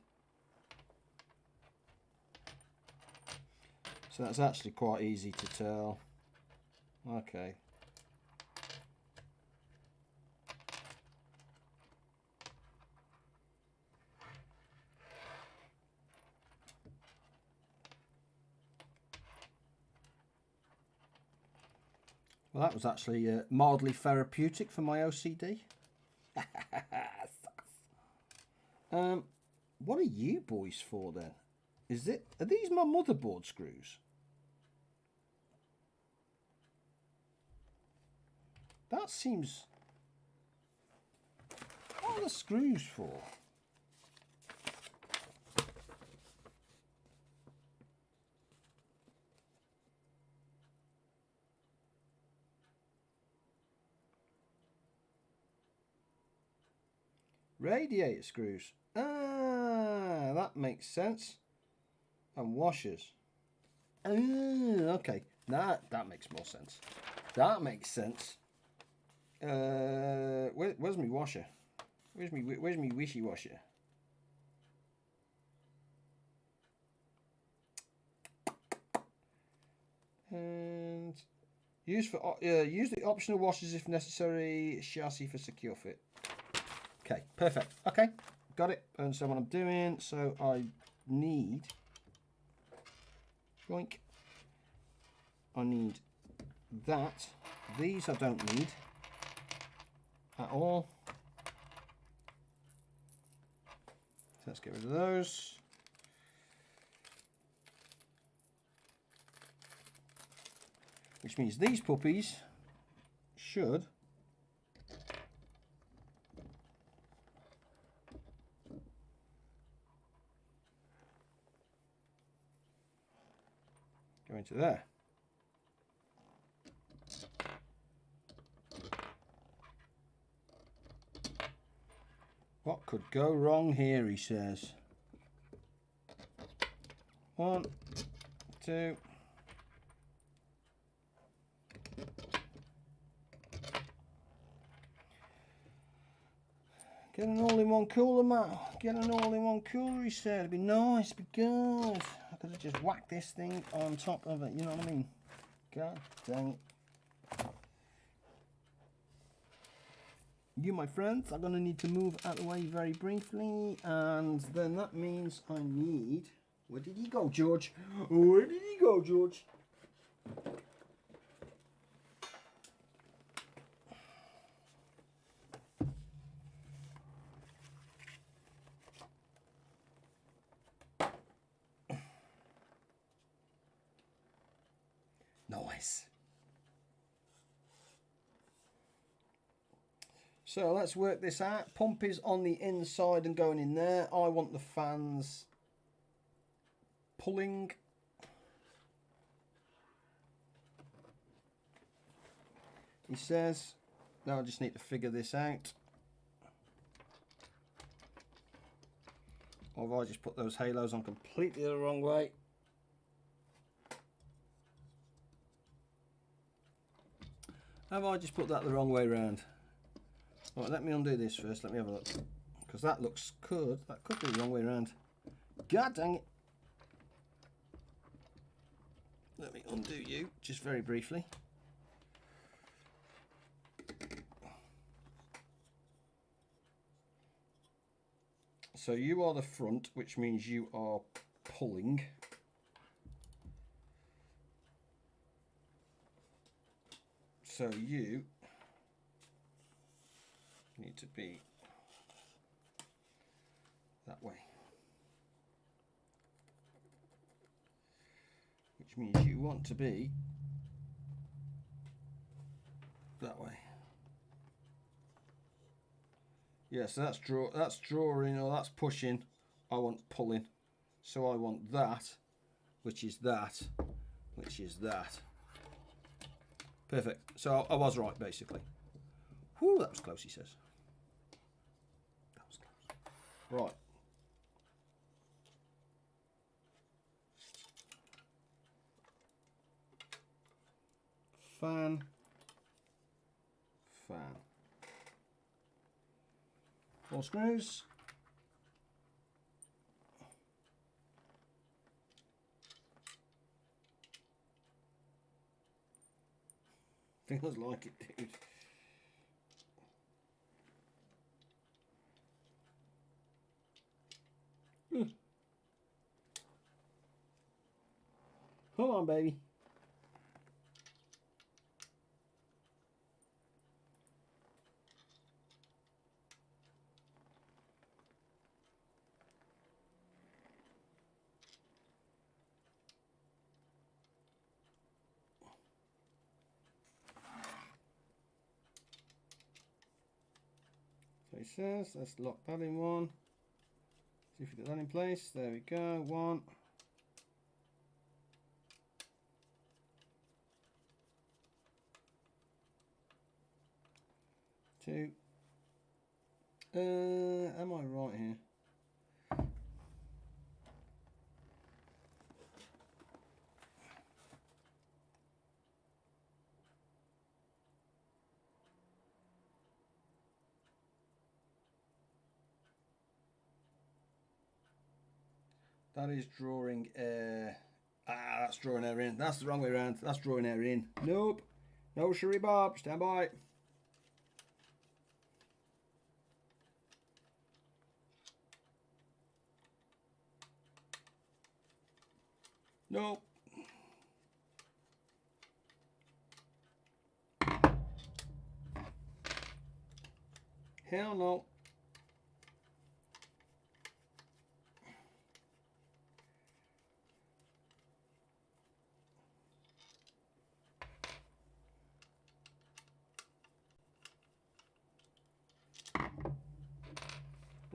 So that's actually quite easy to tell. Okay. Well, that was actually mildly therapeutic for my OCD. What are you boys for then? Are these my motherboard screws? That seems are the screws for? Radiator screws. Ah, that makes sense. And washers. Ah, okay. That makes more sense. That makes sense. Where's my washer? Where's me wishy washer? And use the optional washers if necessary. Chassis for secure fit. Okay, perfect. Okay, got it. And so what I'm doing, so I need, boink. I need that. These I don't need at all. So let's get rid of those. Which means these puppies should go into there. What could go wrong here, he says. 1, 2. Get an all-in-one cooler, Matt. Get an all-in-one cooler, he said. It'd be nice, it'd be good. I could have just whacked this thing on top of it, you know what I mean? God dang it. You, my friends, are going to need to move out of the way very briefly. And then that means I need... Where did he go, George? Where did he go, George? Nice. So let's work this out. Pump is on the inside and going in there. I want the fans pulling. He says, now I just need to figure this out. Or have I just put those halos on completely the wrong way? Have I just put that the wrong way round? Right, let me undo this first. Let me have a look. Because that looks good. That could be the wrong way around. God dang it. Let me undo you just very briefly. So you are the front, which means you are pulling. So you need to be that way. Which means you want to be that way. Yeah, so that's drawing or that's pushing. I want pulling. So I want that, which is that, which is that. Perfect. So I was right, basically. Whew, that was close, he says. That was close. Right. Fan. Fan. 4 screws. Feels like it, dude. Hold on, baby. So he says. Let's lock that in one. See if we get that in place. There we go. 1. Two. Am I right here? That is drawing air. That's drawing air in. That's the wrong way around. That's drawing air in. Nope. No, Sherry Bob. Stand by. Nope. Hell no.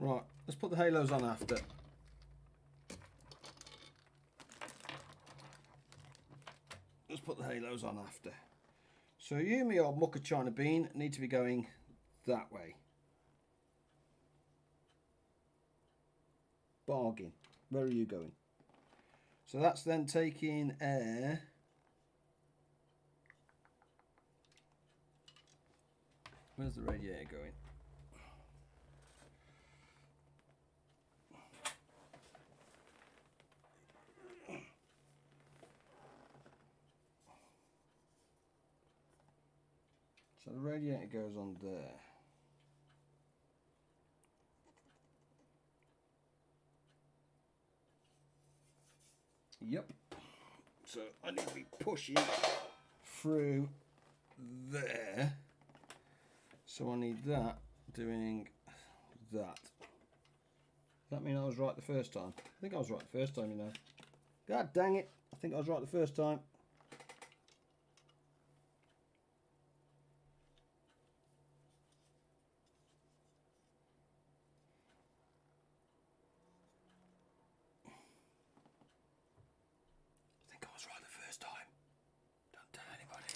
Right, let's put the halos on after. Let's put the halos on after. So you, me old mucker China bean, need to be going that way. Bargain. Where are you going? So that's then taking air. Where's the radiator going? So the radiator goes on there. Yep. So I need to be pushing through there. So I need that doing that. Does that mean I was right the first time? I think I was right the first time, you know. God dang it. I think I was right the first time. Don't tell anybody.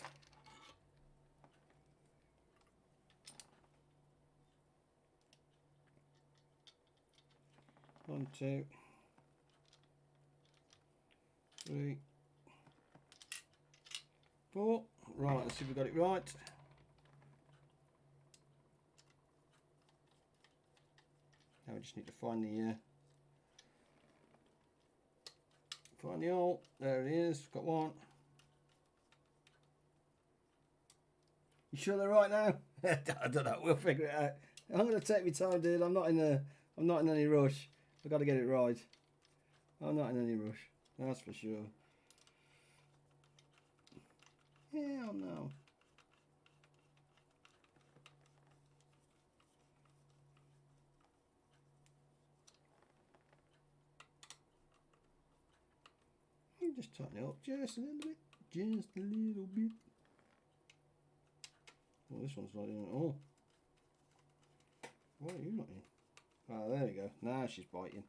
One, 2, 3, 4. Right, let's see if we got it right. Now we just need to find the hole. There it is. Got one. You sure they're right now? I don't know. We'll figure it out. I'm gonna take my time, dude. I'm not in any rush. I've got to get it right. I'm not in any rush. That's for sure. Hell no. You just tighten it up just a little bit. Just a little bit. Well, this one's not in at all. Why are you not in? Oh, there we go. Now she's biting.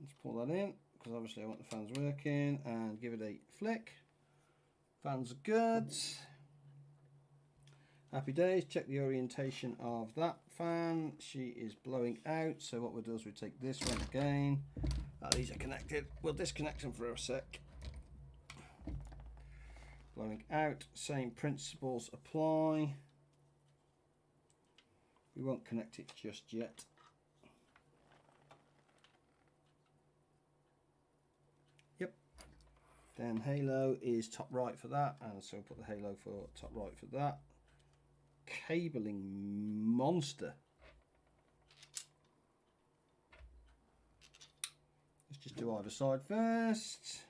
Let's pull that in, because obviously I want the fans working, and give it a flick. Fans are good. Happy days. Check the orientation of that fan. She is blowing out, so what we'll do is we take this one again. These are connected. We'll disconnect them for a sec. Blowing out, same principles apply. We won't connect it just yet. Yep. Then halo is top right for that, and so we'll put the halo for top right for that. Cabling monster. Let's just do either side first.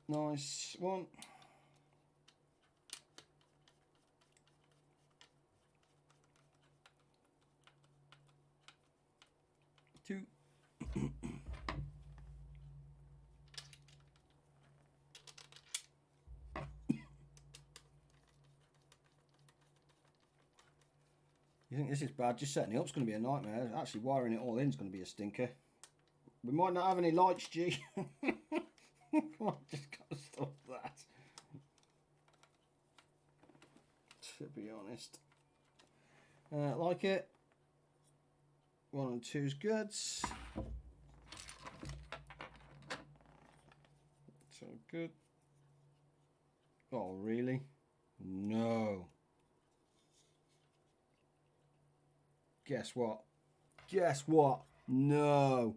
Nice one. 2. You think this is bad? Just setting it up is going to be a nightmare. Actually wiring it all in is going to be a stinker. We might not have any lights, G. Come on, just gotta stop that. To be honest. Like it. 1 and 2's good. So good. Oh, really? No. Guess what? Guess what? No.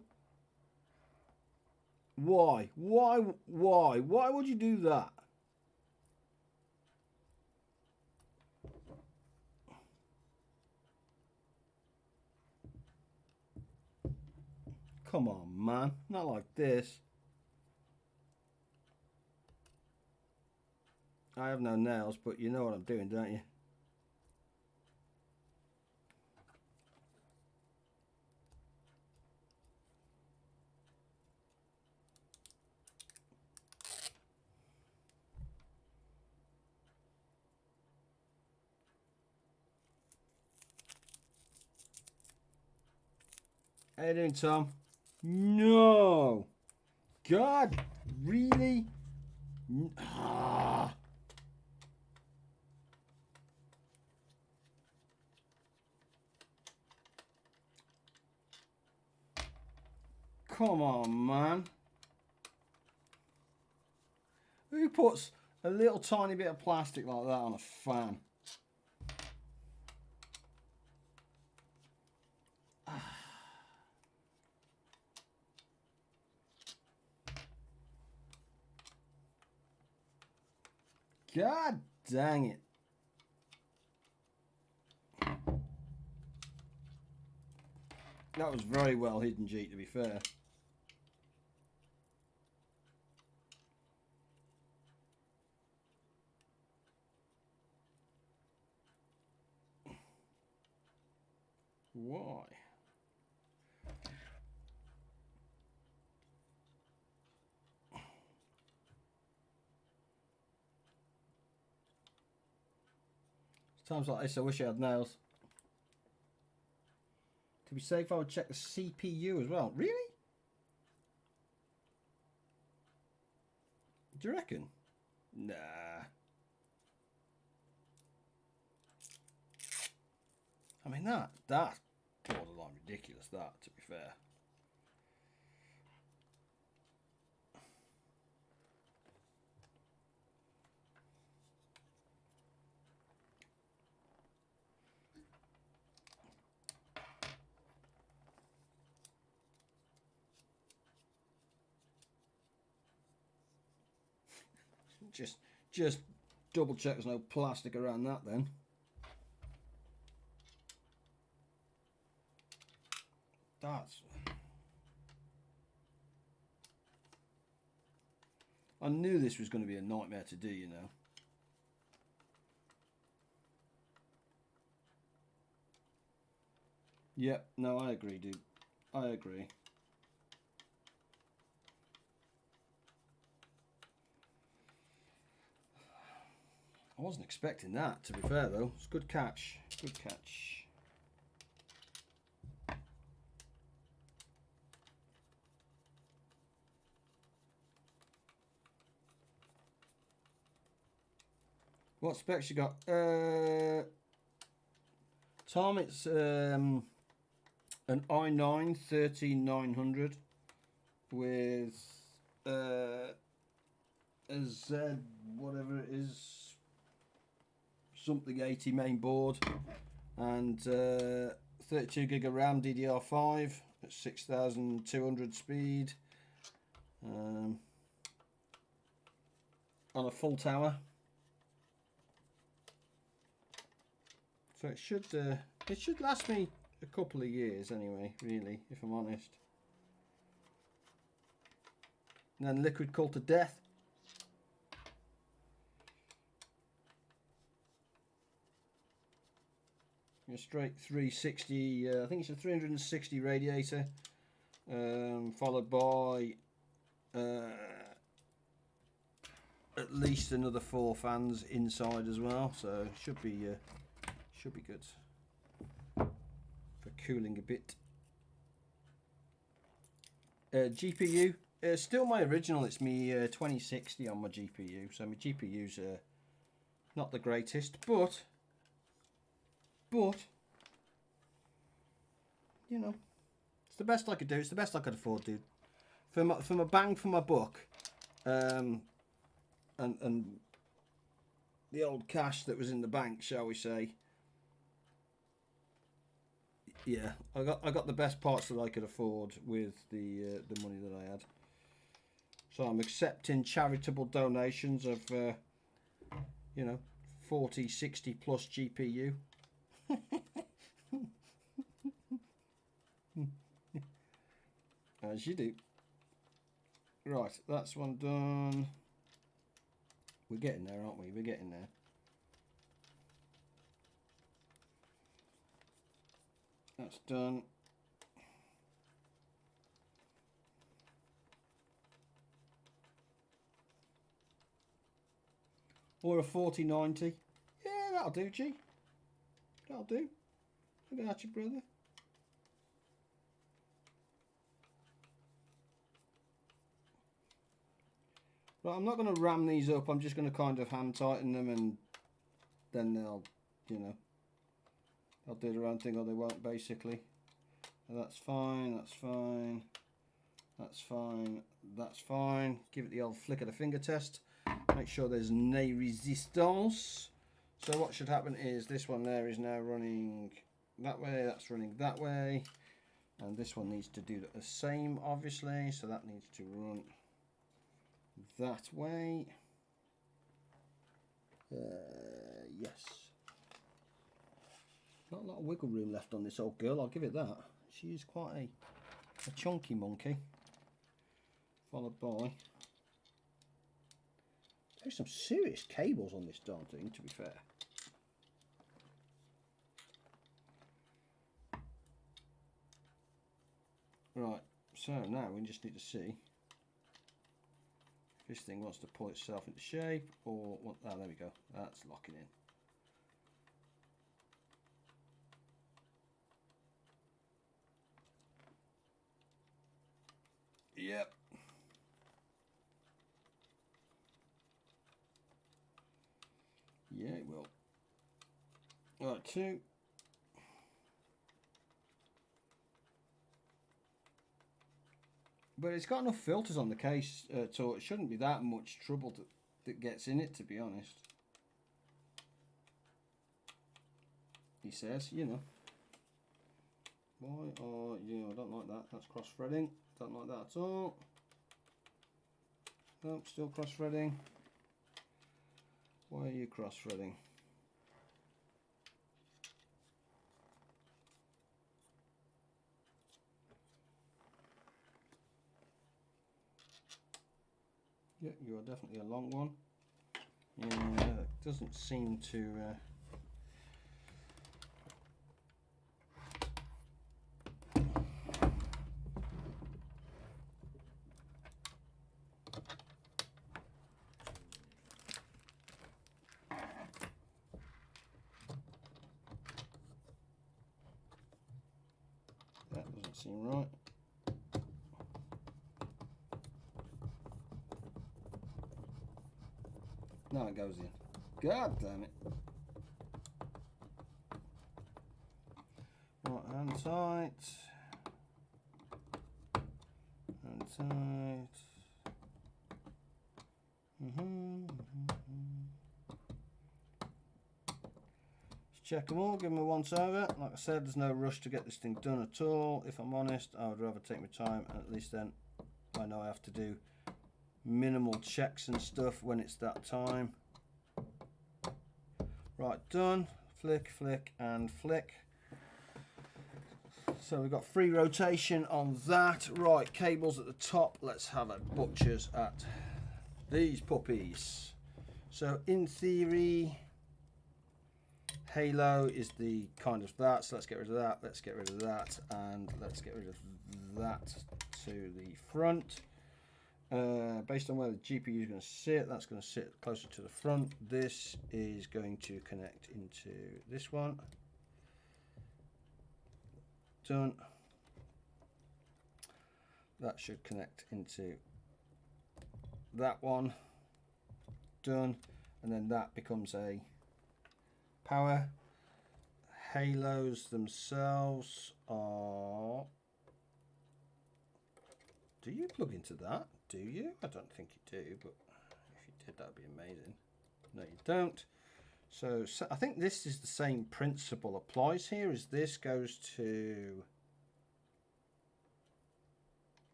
Why? Why? Why? Why would you do that? Come on, man. Not like this. I have no nails, but you know what I'm doing, don't you? How you doing, Tom? No. God, really? Ah. Come on, man. Who puts a little tiny bit of plastic like that on a fan? God dang it. That was very well hidden, G, to be fair. Why? Times like this, I wish I had nails. To be safe, I would check the CPU as well. Really? Do you reckon? Nah. I mean, that's borderline ridiculous, that, to be fair. Just double check there's no plastic around that then. That's... I knew this was going to be a nightmare to do, you know. Yep, no, I agree, dude. I agree. I wasn't expecting that, to be fair, though. It's a good catch. Good catch. What specs you got? Tom, it's an i9 13900 with a Z, whatever it is, something 80 main board, and 32 gig of RAM DDR5 at 6200 speed, on a full tower. So it should last me a couple of years anyway, really, if I'm honest. And then liquid cooled to death. A straight 360, I think it's a 360 radiator, followed by at least another 4 fans inside as well, so should be good for cooling a bit. GPU, still my original. It's me 2060 on my GPU, so my GPU's not the greatest, but you know, it's the best I could do. It's the best I could afford, dude. For my bang for my buck, and the old cash that was in the bank, shall we say? Yeah, I got the best parts that I could afford with the money that I had. So I'm accepting charitable donations of you know, 40, 60 plus GPU. As you do. Right, that's one done. We're getting there, aren't we? We're getting there. That's done. Or a 4090. Yeah, that'll do, G. That'll do. Look at you, brother. Right, I'm not going to ram these up. I'm just going to kind of hand tighten them, and then they'll, you know, they'll do their own thing, or they won't, basically. So that's fine. That's fine. That's fine. That's fine. Give it the old flick of the finger test. Make sure there's no resistance. So what should happen is this one there is now running that way. That's running that way. And this one needs to do the same, obviously. So that needs to run that way. Yes. Not a lot of wiggle room left on this old girl, I'll give it that. She is quite a chunky monkey. Followed by... There's some serious cables on this darn thing, to be fair. Right, so now we just need to see if this thing wants to pull itself into shape, or what. Oh, there we go. That's locking in. Yep. Yeah, it will. Right, 2. But it's got enough filters on the case, so it shouldn't be that much trouble that gets in it, to be honest. He says, you know. Why are you? I don't like that. That's cross-threading. Don't like that at all. Nope, still cross-threading. Why are you cross-threading? Yeah, you are definitely a long one. Yeah, it doesn't seem to... That doesn't seem right. No, it goes in. God damn it. Right, hand tight. Hand tight. Let's check them all, give them a once over. Like I said, there's no rush to get this thing done at all. If I'm honest, I would rather take my time, and at least then I know I have to do minimal checks and stuff when it's that time. Right, done. Flick, flick, and flick. So we've got free rotation on that. Right, cables at the top. Let's have a butcher's at these puppies. So in theory, Halo is the kind of that. So let's get rid of that. Let's get rid of that, and let's get rid of that to the front. Based on where the GPU is going to sit, that's going to sit closer to the front. This is going to connect into this one. Done. That should connect into that one. Done. And then that becomes a power. Halos themselves are... Do you plug into that? Do you? I don't think you do, but if you did, that would be amazing. No, you don't. So I think this is the same principle applies here as this goes to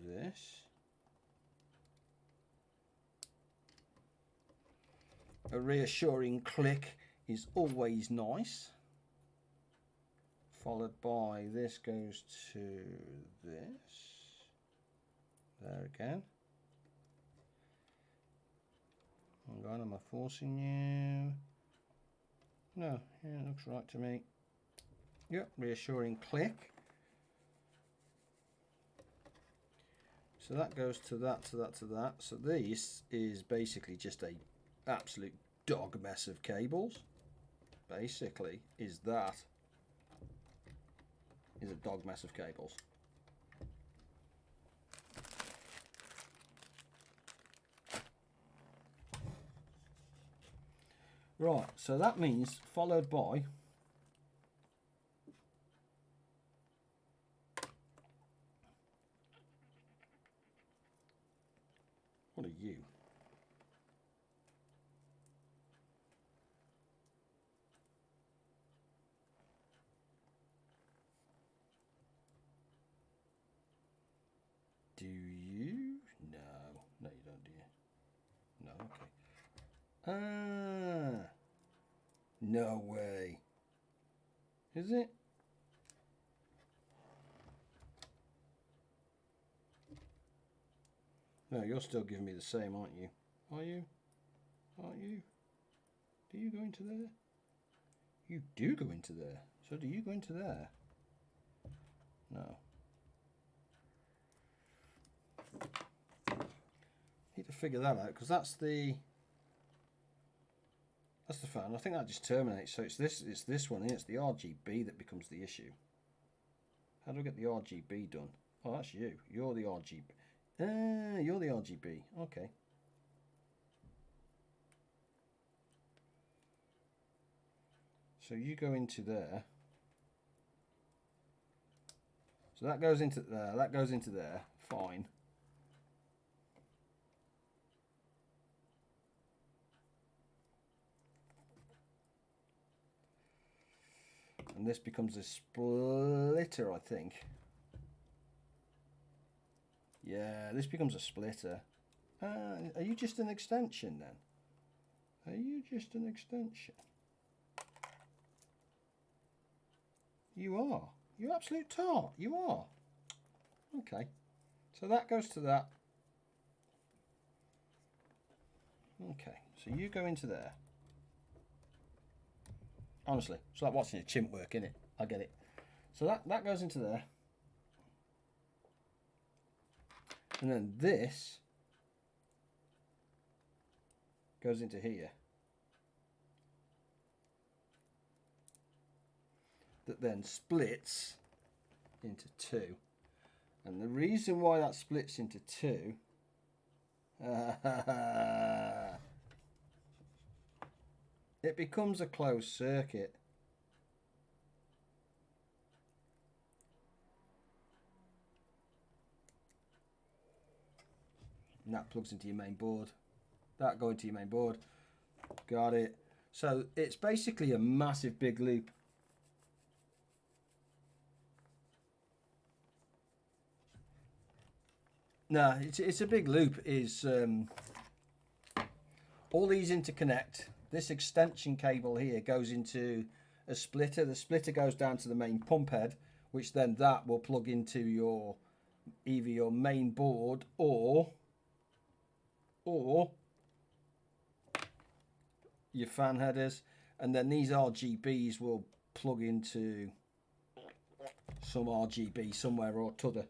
this. A reassuring click is always nice. Followed by this goes to this. There again. Hang on, am I forcing you? No, yeah, it looks right to me. Yep, reassuring click. So that goes to that, to that, to that. So this is basically just a absolute dog mess of cables. Basically, is a dog mess of cables. Right, so that means followed by what are you? Do you? No. No, you don't, do you? No, okay. Ah. No way. Is it? No, you're still giving me the same, aren't you? Are you? Aren't you? Do you go into there? You do go into there. So do you go into there? No. Need to figure that out because that's the fan. I think that just terminates. So it's this one here. It's the RGB that becomes the issue. How do I get the RGB done? Oh, that's you. You're the RGB. You're the RGB. Okay. So you go into there. So that goes into there. That goes into there. Fine. And this becomes a splitter, I think. Yeah, this becomes a splitter. Are you just an extension then? Are you just an extension? You are. You absolute tart. You are. Okay. So that goes to that. Okay. So you go into there. Honestly, it's like watching a chimp work, innit? I get it. So that goes into there. And then this goes into here. That then splits into two. And the reason why that splits into two it becomes a closed circuit. And that plugs into your main board. That going to your main board. Got it. So it's basically a massive big loop. No, it's a big loop. Is all these interconnect. This extension cable here goes into a splitter. The splitter goes down to the main pump head, which then that will plug into your either your main board or your fan headers, and then these RGBs will plug into some RGB somewhere or t'other.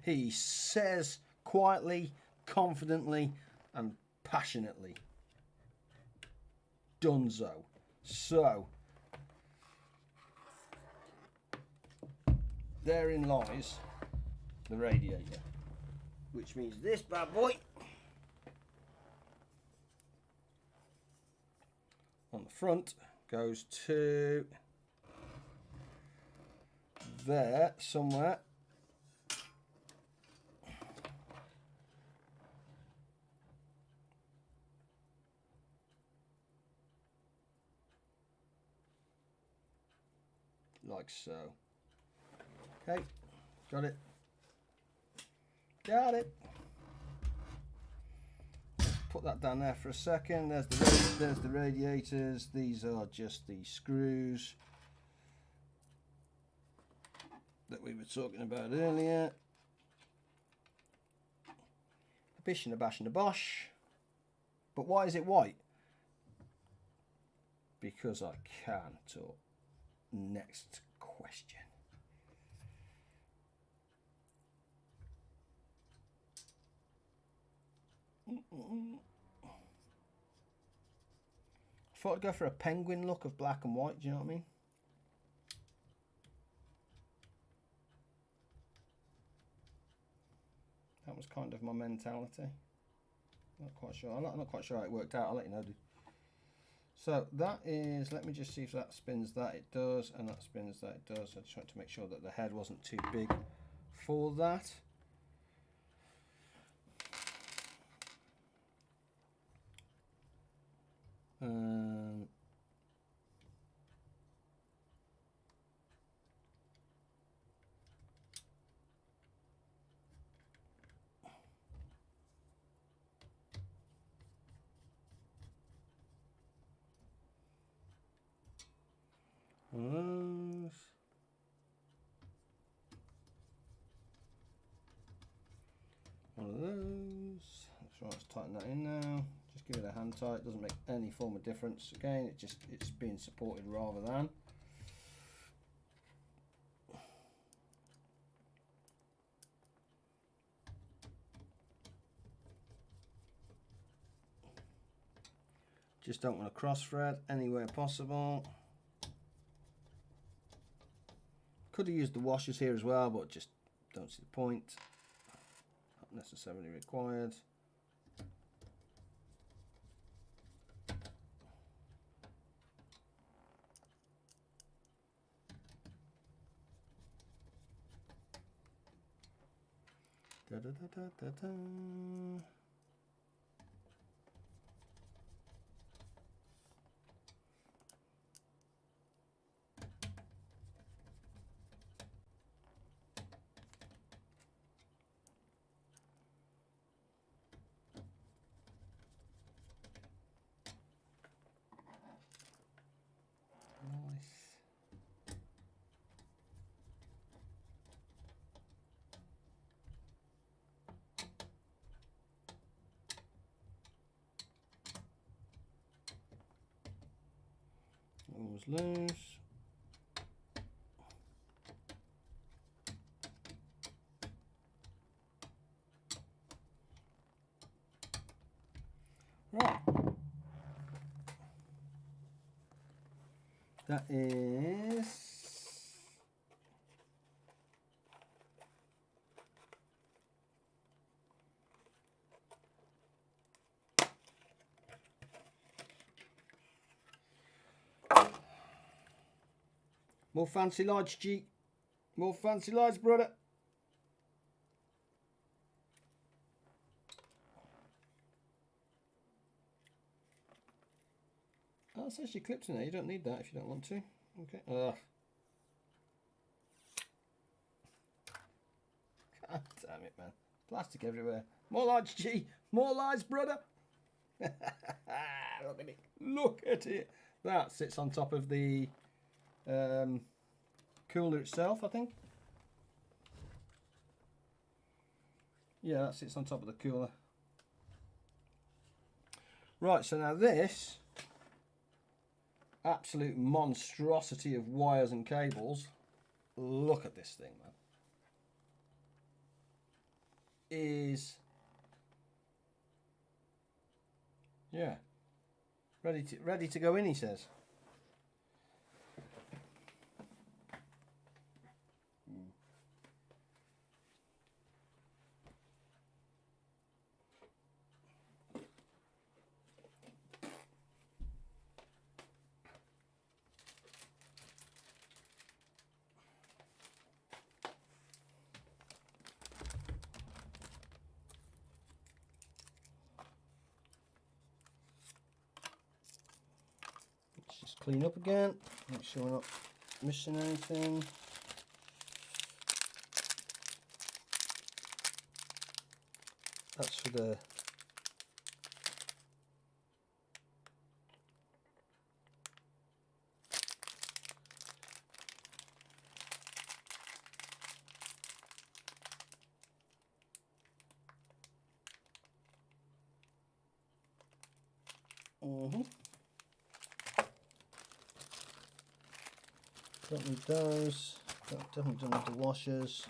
he says quietly, confidently, and passionately. Dunzo. So, therein lies the radiator, which means this bad boy on the front goes to there somewhere. Like so. Okay, got it. Got it. Put that down there for a second. There's the radiators. These are just the screws that we were talking about earlier. A bish and a bash and a bosh. But why is it white? Because I can talk. Next question. I thought I'd go for a penguin look of black and white, do you know what I mean? That was kind of my mentality. Not quite sure. I'm not quite sure how it worked out. I'll let you know, dude. So that is, let me just see if that spins that, it does, and that spins that, it does. I just wanted to make sure that the head wasn't too big for that. One of those. That's right, let's tighten that in now. Just give it a hand tight, doesn't make any form of difference. Again, it's being supported rather than. Just don't want to cross thread anywhere possible. Could have used the washers here as well, but just don't see the point. Not necessarily required. Da, da, da, da, da, da. Always loose. Right. That is more fancy lights, G. More fancy lights, brother. Oh, it's actually clipped in there. You don't need that if you don't want to. Okay. God damn it, man. Plastic everywhere. More lights, G. More lights, brother. Look at it. Look at it. That sits on top of the cooler itself, I think. Yeah, that sits on top of the cooler. Right, so now this absolute monstrosity of wires and cables. Look at this thing, man. is, yeah, ready to go in, he says. Let's just clean up again, make sure we're not missing anything. That's for the don't need those. Definitely don't need the washers.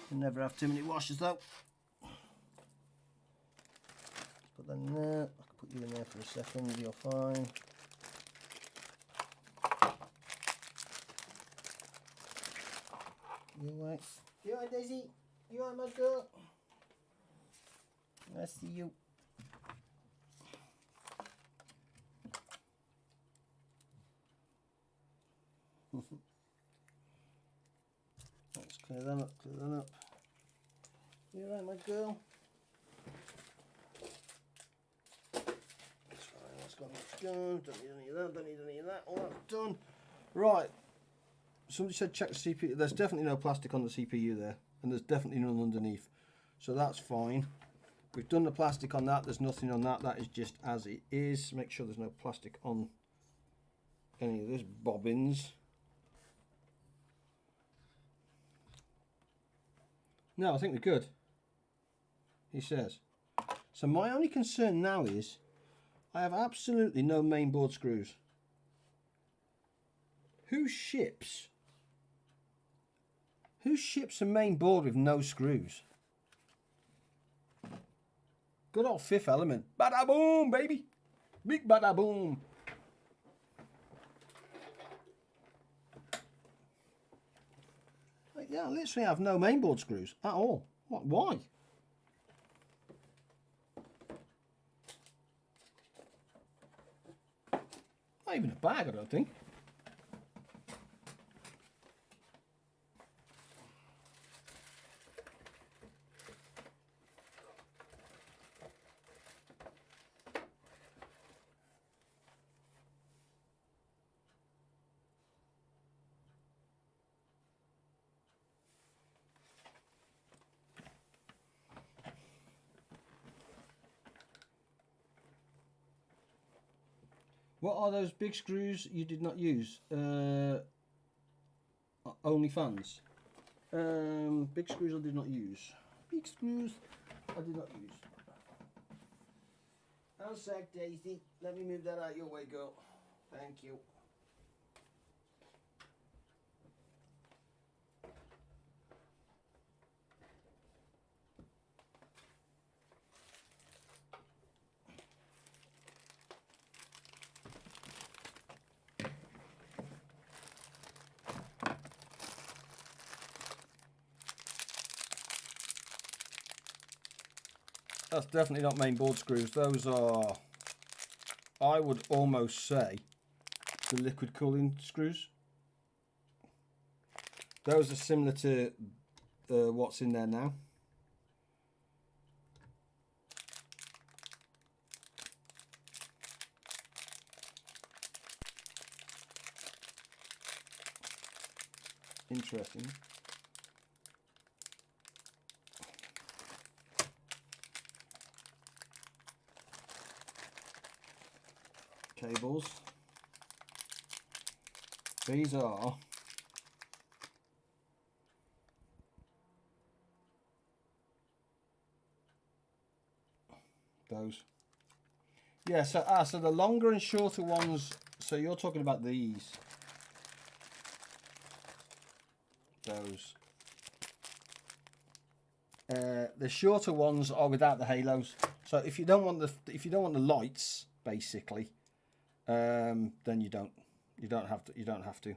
Never have too many washers though. Put that in there. I can put you in there for a second. You're fine. You alright? You alright, Daisy? You alright, my girl? I see you. Let's clear that up, clear that up. You alright, my girl? That's fine, that's got much done. Don't need any of that, don't need any of that. All that's done. Right. Somebody said check the CPU. There's definitely no plastic on the CPU there, and there's definitely none underneath. So that's fine. We've done the plastic on that, there's nothing on that. That is just as it is. Make sure there's no plastic on any of this bobbins. No, I think we're good, he says. So my only concern now is I have absolutely no main board screws. Who ships a main board with no screws? Good old Fifth Element. Bada boom, baby. Big bada boom. Yeah, I literally have no mainboard screws at all. What? Why? Not even a bag, I don't think. What are those big screws you did not use? Only fans. Big screws I did not use. Big screws I did not use. One sec, Daisy. Let me move that out your way, girl. Thank you. That's definitely not main board screws. Those are, I would almost say, the liquid cooling screws. Those are similar to what's in there now. Interesting. Cables. These are those. Yeah, so so the longer and shorter ones, so you're talking about these. Those. The shorter ones are without the halos. So if you don't want the lights, basically, then you don't have to.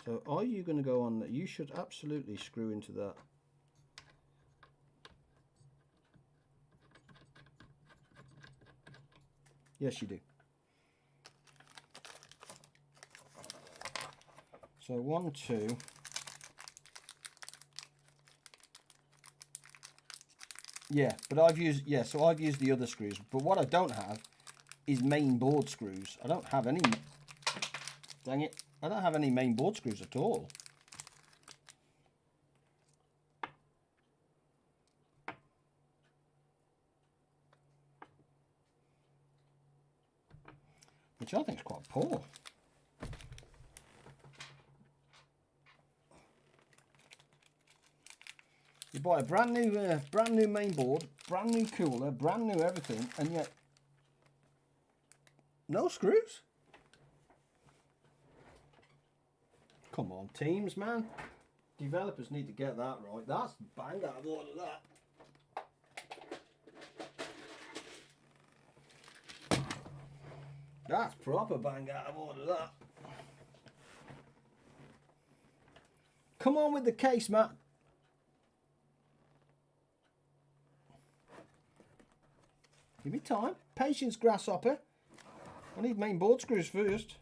So are you going to go on? You should absolutely screw into that. Yes, you do. So 1, 2. Yeah, but I've used the other screws. But what I don't have is main board screws. I don't have any. Dang it! I don't have any main board screws at all. Which I think is quite poor. You buy a brand new main board, brand new cooler, brand new everything, and yet no screws. Come on, teams, man. Developers need to get that right. That's bang out of order, that. That's proper bang out of order, that. Come on with the case, Matt. Give me time. Patience, grasshopper. I need main board screws first.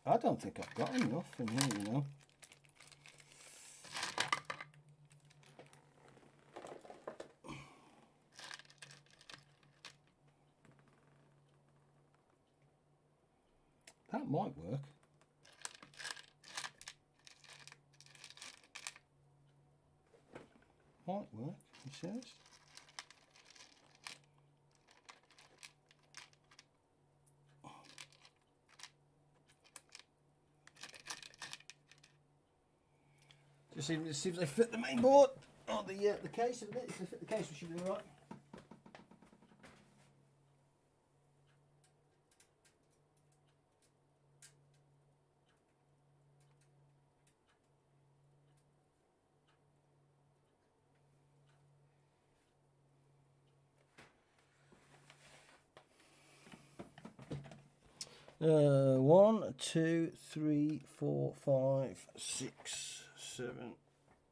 I don't think I've got enough in here, you know. That might work. Might work, he says. Just see if they fit the main board or the case of it. If they fit the case, we should be all right. One, 2, 3, 4, 5, 6, 7,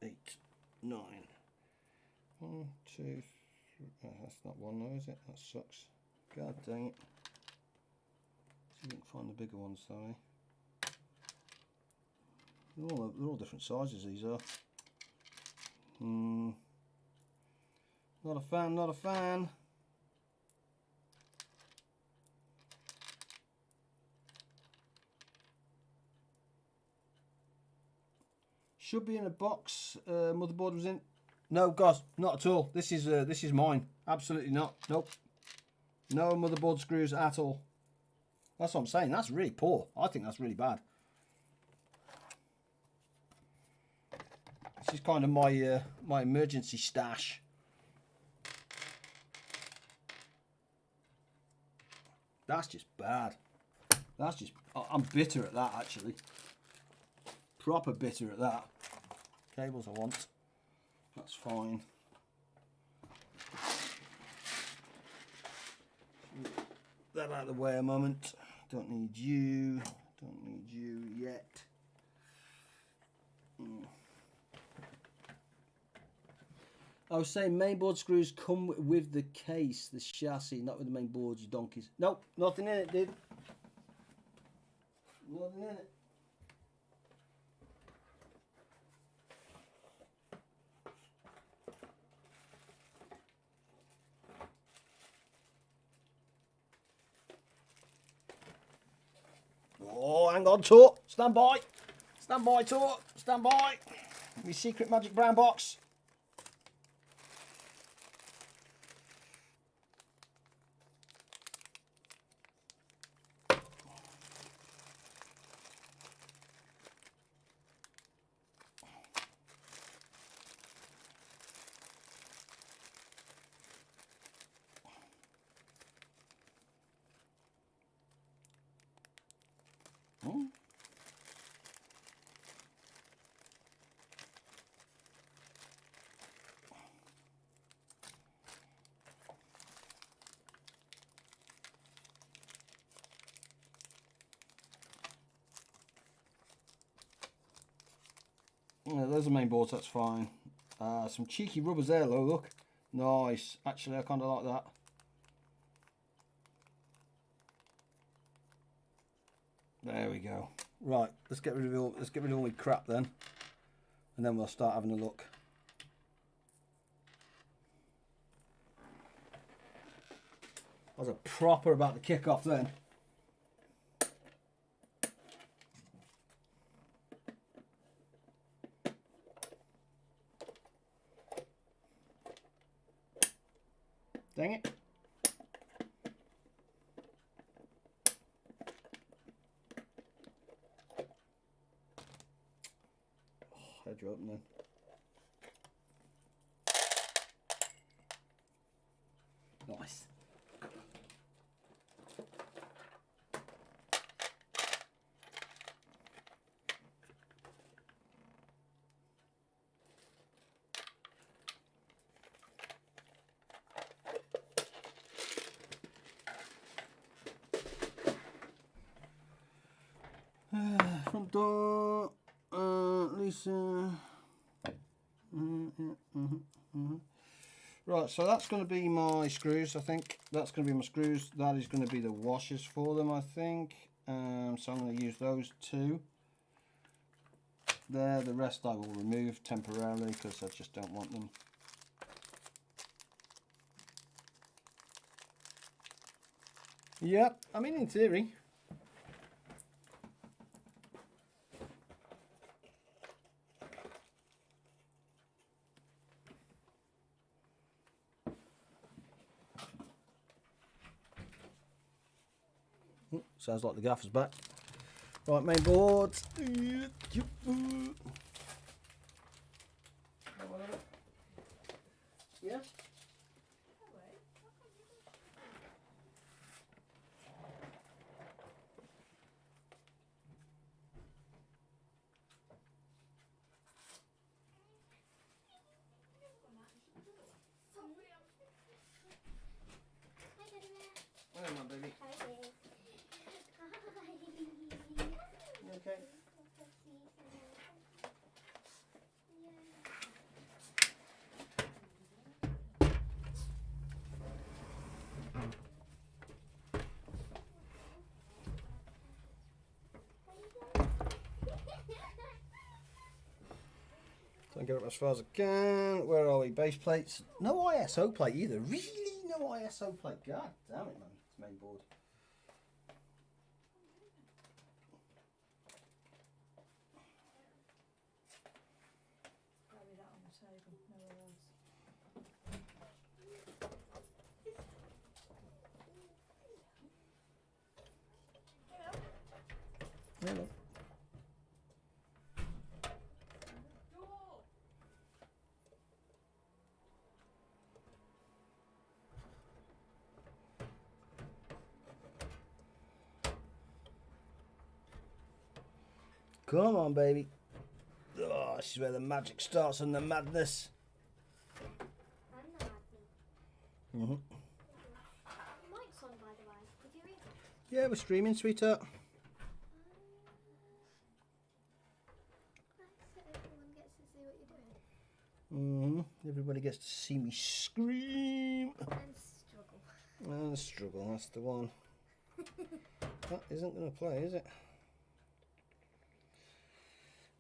8, 9. 1, 2, 3. Oh, that's not one though, is it? That sucks. God dang it. See if we can find the bigger ones, sorry. They're all different sizes, these are. Not a fan, not a fan. Should be in a box. Motherboard was in. No, guys, not at all. This is mine. Absolutely not. Nope. No motherboard screws at all. That's what I'm saying. That's really poor. I think that's really bad. This is kind of my my emergency stash. That's just bad. That's just. I'm bitter at that, actually. Proper bitter at that. Cables I want. That's fine. That out of the way a moment. Don't need you. Don't need you yet. I was saying mainboard screws come with the case, the chassis, not with the main board, you donkeys. Nope, nothing in it, dude. Nothing in it. Oh, hang on, Tor. Stand by. Stand by, Tor. Stand by. My secret magic brown box. Hmm? Yeah, those are main boards, that's fine. Some cheeky rubbers there, though, look. Nice. Actually, I kind of like that. There we go. Right, let's get rid of all my crap then, and then we'll start having a look. I was a proper about to kick off then. Dang it. Oh, head you open then. Nice. Front door, Lisa. Right, so that's going to be my screws, I think. That's going to be my screws. That is going to be the washers for them, I think. So I'm going to use those two. There, the rest I will remove temporarily because I just don't want them. Yep, I mean in theory. Sounds like the gaffer's back. Right, main board. Yeah. Come on, baby. Okay. So I get up as far as I can. Where are we? Base plates. No ISO plate either. Really? No ISO plate. God damn it, man. It's main board. Carry that on the table, nowhere else. Hello. Come on, baby. Oh, this is where the magic starts and the madness. I'm not happy. Mm-hmm. Mike's on, by the way. Did you read it? Yeah, we're streaming, sweetheart. So everyone gets to see what you're doing. Mm-hmm. Everybody gets to see me scream. And struggle. And struggle, that's the one. That isn't going to play, is it?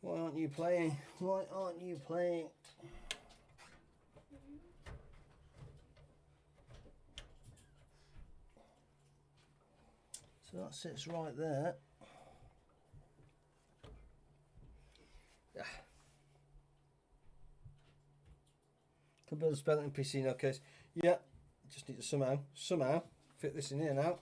Why aren't you playing? Why aren't you playing? So that sits right there. Yeah. Can build a spelling PC now, case. Yeah. Just need to somehow fit this in here now.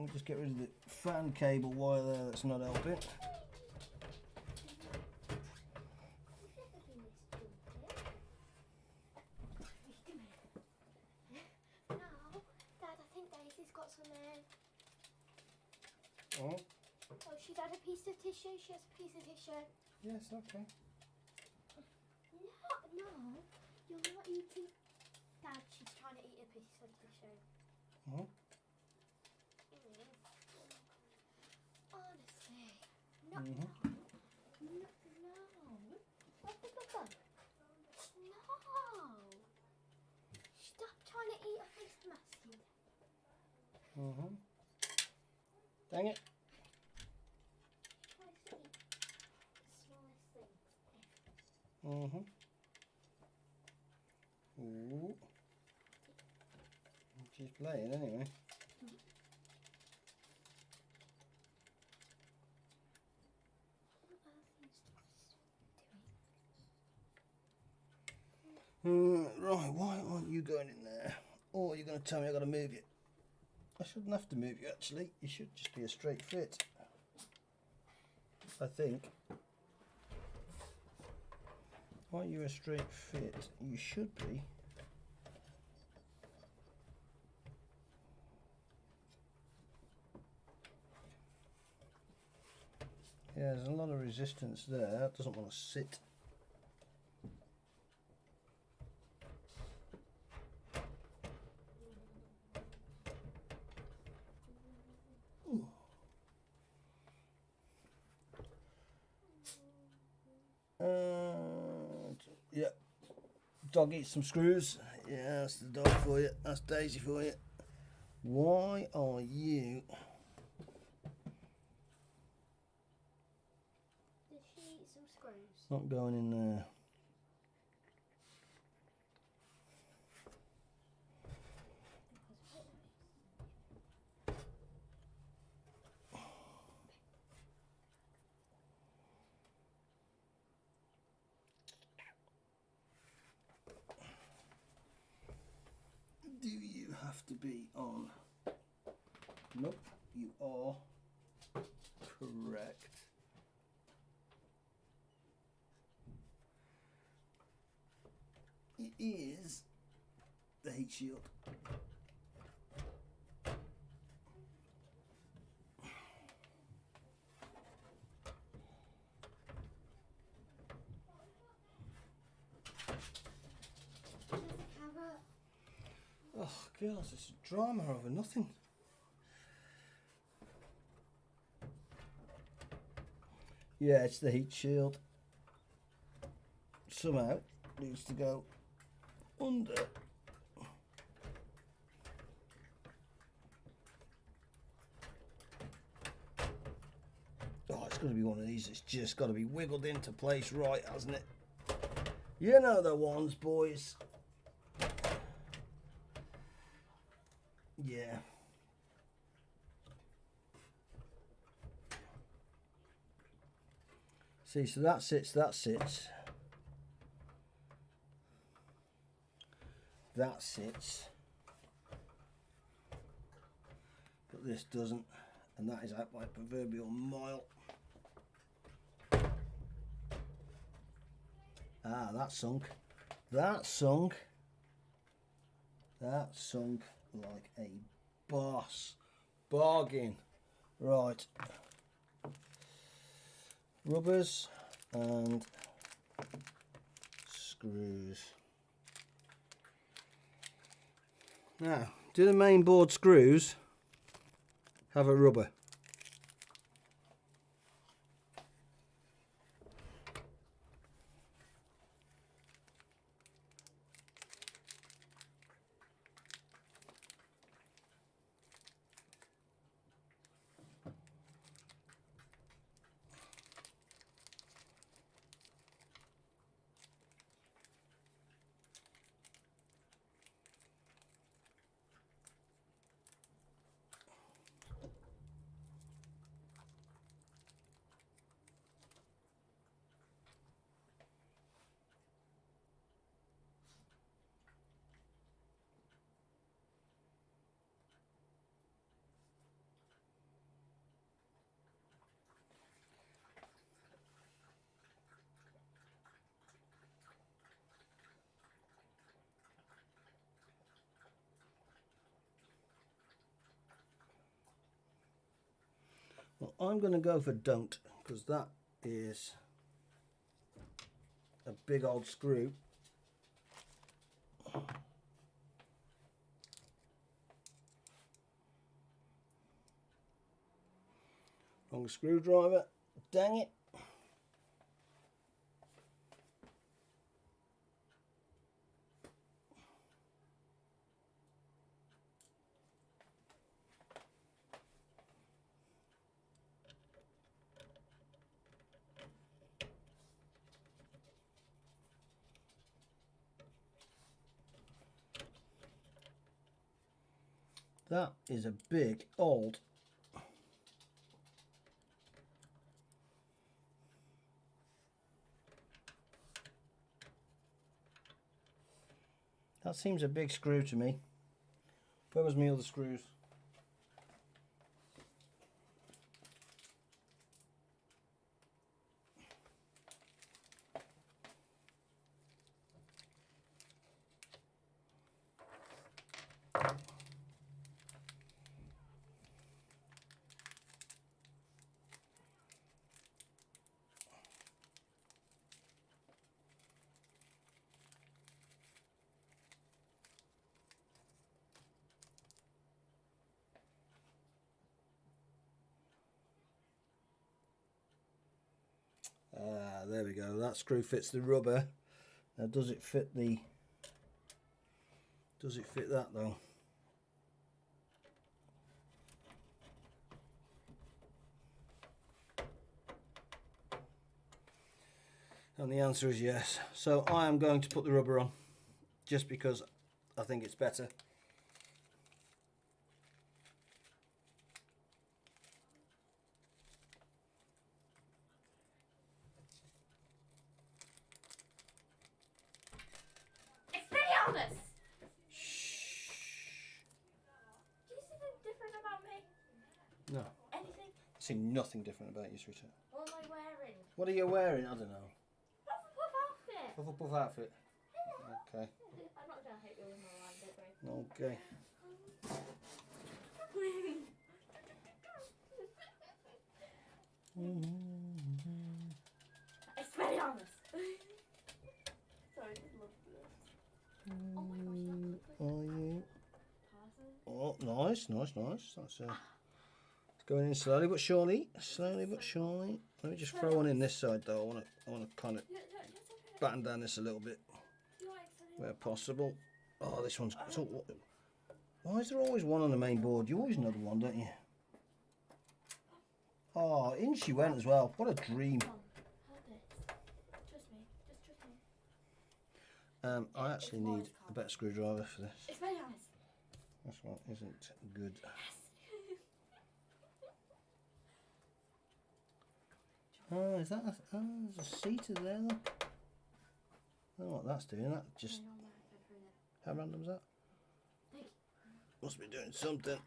I'll just get rid of the fan cable wire there, that's not helping. Mummy. Oh, Oh, she's had a piece of tissue. She has a piece of tissue. yes, okay. No, you're not eating. Dad, she's trying to eat a piece of tissue. Oh, Honestly. No, Mhm. no. No. Stop trying to eat a face mask. mhm. Dang it. Tries to eat the smallest things. Mhm. Ooh. She's playing anyway. What else are you supposed Right, why aren't you going in there? Or you're going to tell me I've got to move you? I shouldn't have to move you actually. You should just be a straight fit. I think. Aren't you a straight fit? You should be. Yeah, there's a lot of resistance there. That doesn't want to sit. Yeah. Dog eats some screws. Yeah, that's the dog for you. That's Daisy for you. Why are you... Did she eat some screws? not going in there? Do you have to be on? Nope, you are correct. It is the heat shield. Oh, girls, it's a drama over nothing. Yeah, it's the heat shield. Somehow needs to go under. Oh, it's going to be one of these. It's just got to be wiggled into place right, hasn't it? You know the ones, boys. Yeah. See, so that sits, that sits. That sits. But this doesn't. And that is out by a proverbial mile. Ah, that sunk. That sunk. That sunk like a boss. Bargain. Right. Rubbers and screws. Now, do the main board screws have a rubber? I'm going to go for don't, because that is a big old screw. Wrong screwdriver. Dang it. That is a big old that seems a big screw to me. Where was my other screws? There we go. That screw fits the rubber. Now, does it fit the? Does it fit that though? And the answer is yes. So I am going to put the rubber on, just because I think it's better. Expelliarmus! Do you see anything different about me? No, Anything? I see nothing different about you, sweetheart. What am I wearing? What are you wearing? I don't know. Puff outfit! Puff puff outfit. Okay. I'm not gonna hate you with my line, don't worry. Okay. Expelliarmus! Sorry, I just love this. Oh my gosh, that look like Are you? person. Oh, nice, nice, nice. That's it's going in slowly but surely. Slowly but surely. Let me just throw one in this side though. I want to kind of batten down this a little bit where possible. Oh, this one's. So, why is there always one on the main board? You always know the one, don't you? Oh, in she went as well. What a dream. Hold it. Trust me. Just trust me. I actually need a better screwdriver for this. Expelliarmus! This one isn't good. Oh, is that there's a seater there, look. I don't know what that's doing. That just, how random is that? Must be doing something.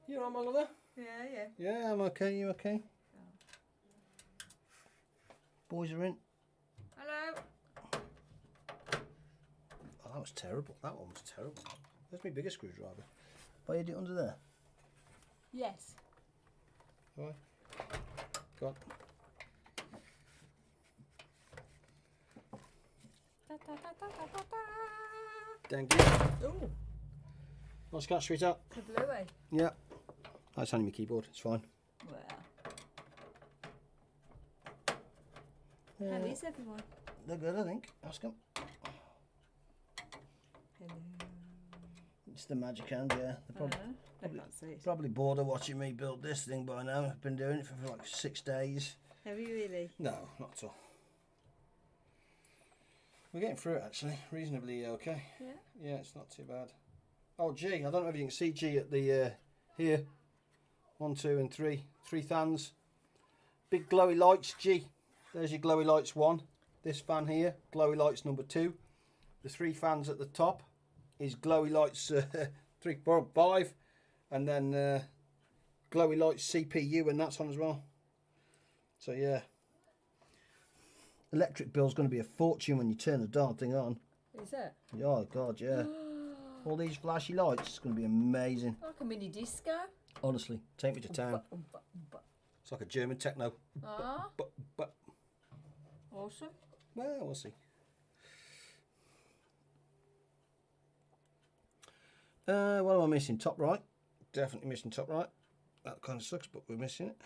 You alright, my mother? Yeah. Yeah, I'm okay. You okay? Boys are in. Hello. Oh, that was terrible. That one was terrible. Where's my bigger screwdriver? Why you do it under there? Yes. Why? Go on. Thank you. Oh, Nice catch, sweetheart. the bluey. Yeah. That's only my keyboard. It's fine. Well, Yeah. how is everyone? They're good, I think. Ask them. Hello. It's the magic hand, yeah. They're I can't see it. probably bored of watching me build this thing by now. I've been doing it for like 6 days. Have you really? No, not at all. We're getting through it actually, reasonably okay. Yeah. Yeah, it's not too bad. Oh, G, I don't know if you can see G at the here. 1, 2, and 3. 3 fans. Big glowy lights, G. There's your glowy lights 1. This fan here, glowy lights number 2. The 3 fans at the top is glowy lights 3, 4, 5, and then glowy lights CPU, and that's on as well. So yeah, electric bill's going to be a fortune when you turn the darn thing on. Is it? Oh God, yeah. All these flashy lights, it's going to be amazing. Like a mini disco. Honestly, take me to town. It's like a German techno. Ah, But awesome. well, we'll see. What am I missing? Top right. Definitely missing top right. That kind of sucks, but we're missing it.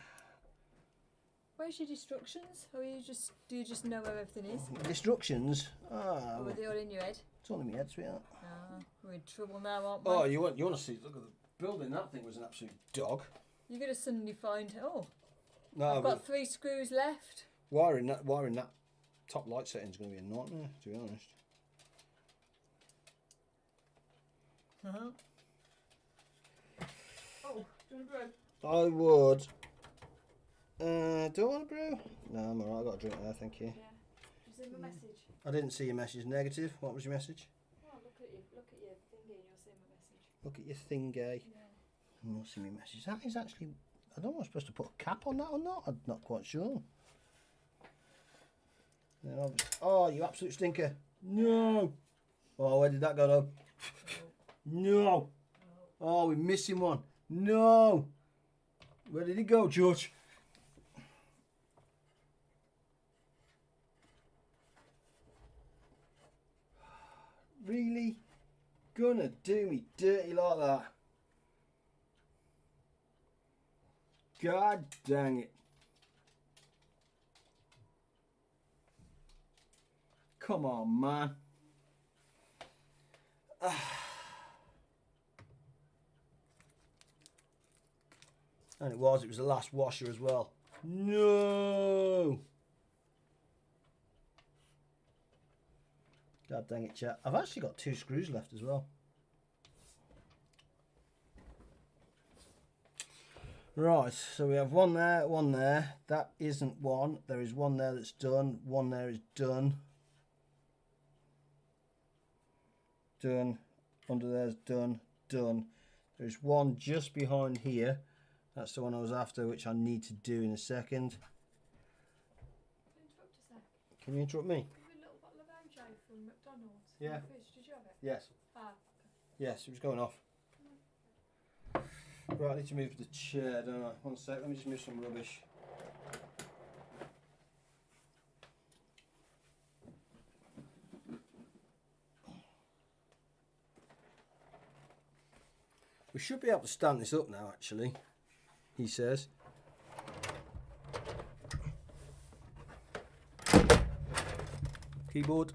Where's your instructions? Or do you just know where everything is? Instructions. Or Ah, are they all in your head? it's on in my head, sweetheart. Ah, we're in trouble now, aren't we? Oh, you want to see? Look at the building. That thing was an absolute dog. You're gonna suddenly find, oh, No, I've got 3 screws left. wiring that top light setting is going to be a nightmare, to be honest. Uh-huh. Oh, do you want a brew? I would. Do I want a brew? No, I'm alright. I got a drink there, thank you. Yeah. Did you see my message? I didn't see your message. Negative. What was your message? Oh, look at your thingy and you'll see my message. Look at your thingy. Yeah. You'll see my message. That is actually. I don't know if I'm supposed to put a cap on that or not. I'm not quite sure. Then oh, you absolute stinker! No. Oh, where did that go though? No. Oh, we're missing one. No. Where did he go, George? Really? Gonna do me dirty like that? God dang it. Come on, man. And it was the last washer as well. No. God dang it, chat. I've actually got 2 screws left as well. Right, so we have one there, one there. That isn't one. There is one there that's done. One there is done. Done. Under there's done. Done. There's one just behind here. That's the one I was after, which I need to do in a second. Can I interrupt a sec? Can you interrupt me? Have you a little bottle of OJ from McDonald's? In Yeah. the fridge? Did you have it? Yes. Ah. Yes, it was going off. Right, I need to move the chair, don't I? One sec, let me just move some rubbish. We should be able to stand this up now, actually, he says. Keyboard.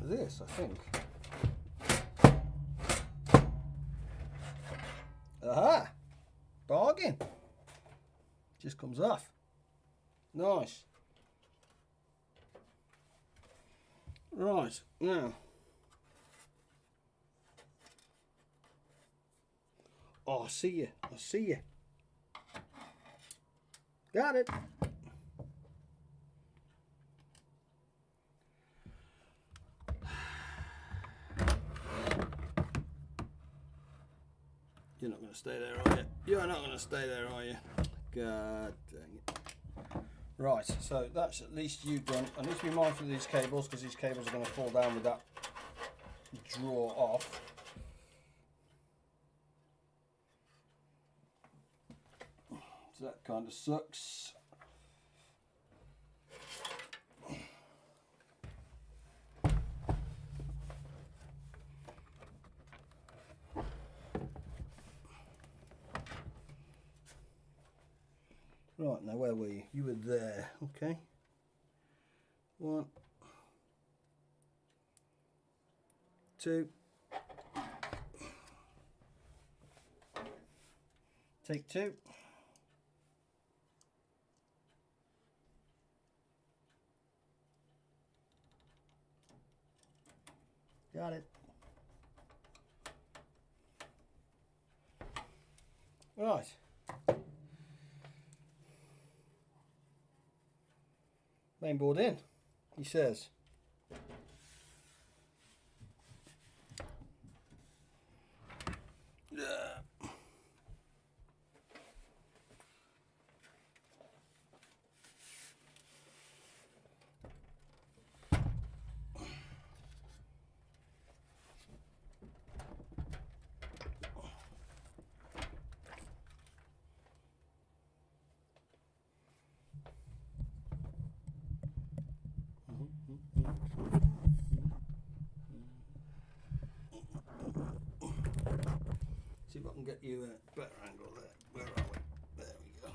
This, I think. Aha! Bargain! Just comes off. Nice. Right, now. Oh, I see you. I see you. Got it. You're not going to stay there, are you? You're not going to stay there, are you? God dang it. Right, so that's at least you done. I need to be mindful of these cables because these cables are going to fall down with that drawer off. So that kind of sucks. Right, now where were you? You were there, okay. 1, 2. Take 2. Got it. Right. Mainboard in, he says. See if I can get you a better angle there. Where are we? There we go.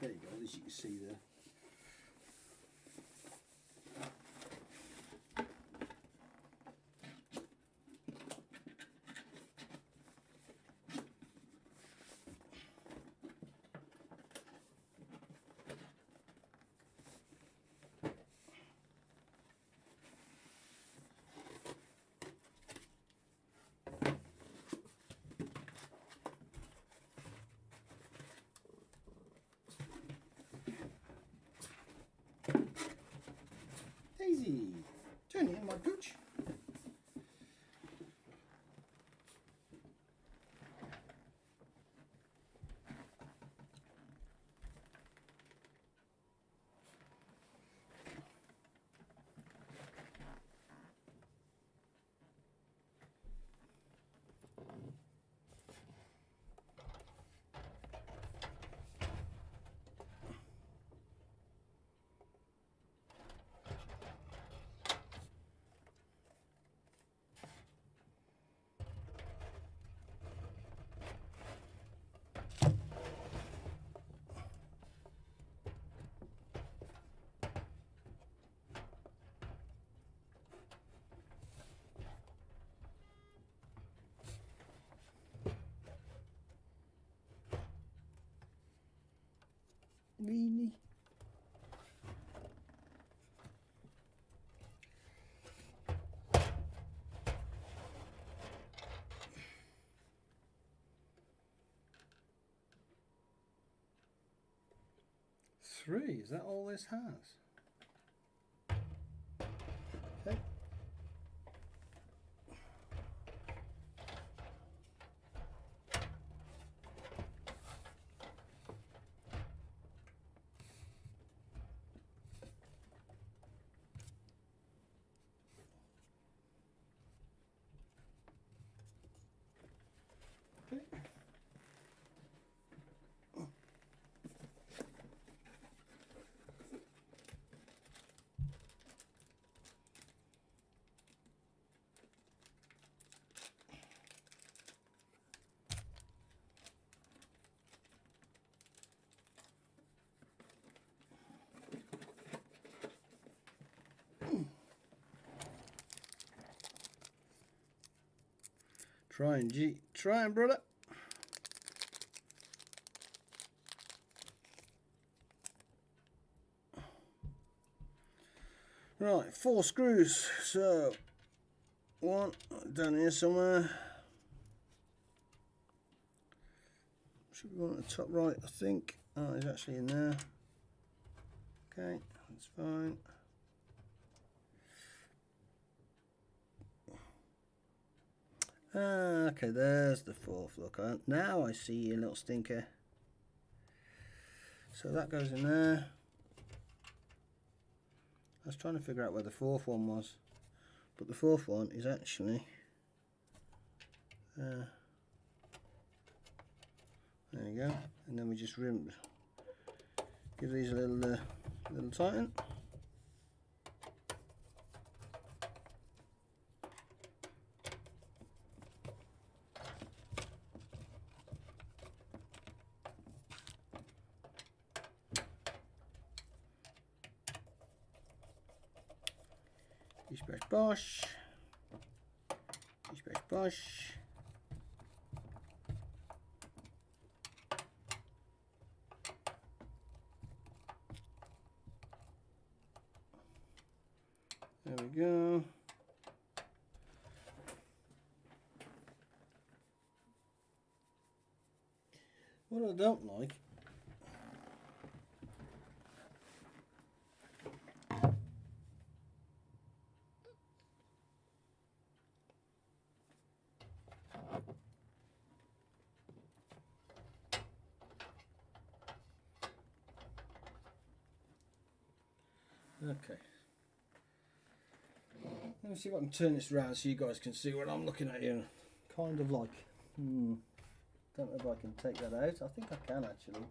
There you go, as you can see there. Daisy, turn in my gooch. Really? Three, is that all this has? Okay. Trying, G. Trying, brother. Right, 4 screws. So, one down here somewhere. Should be one at the top right, I think. Oh, it's actually in there. Okay, that's fine. Okay, there's the 4th. Look, now I see you, little stinker. So that goes in there. I was trying to figure out where the 4th one was, but the 4th one is actually there. There you go, and then we just give these a little tighten. Bish bash bosh. Bish bash bosh. go. What I don't like. Okay. Let me see if I can turn this around so you guys can see what I'm looking at here. Kind of like, don't know if I can take that out. I think I can actually.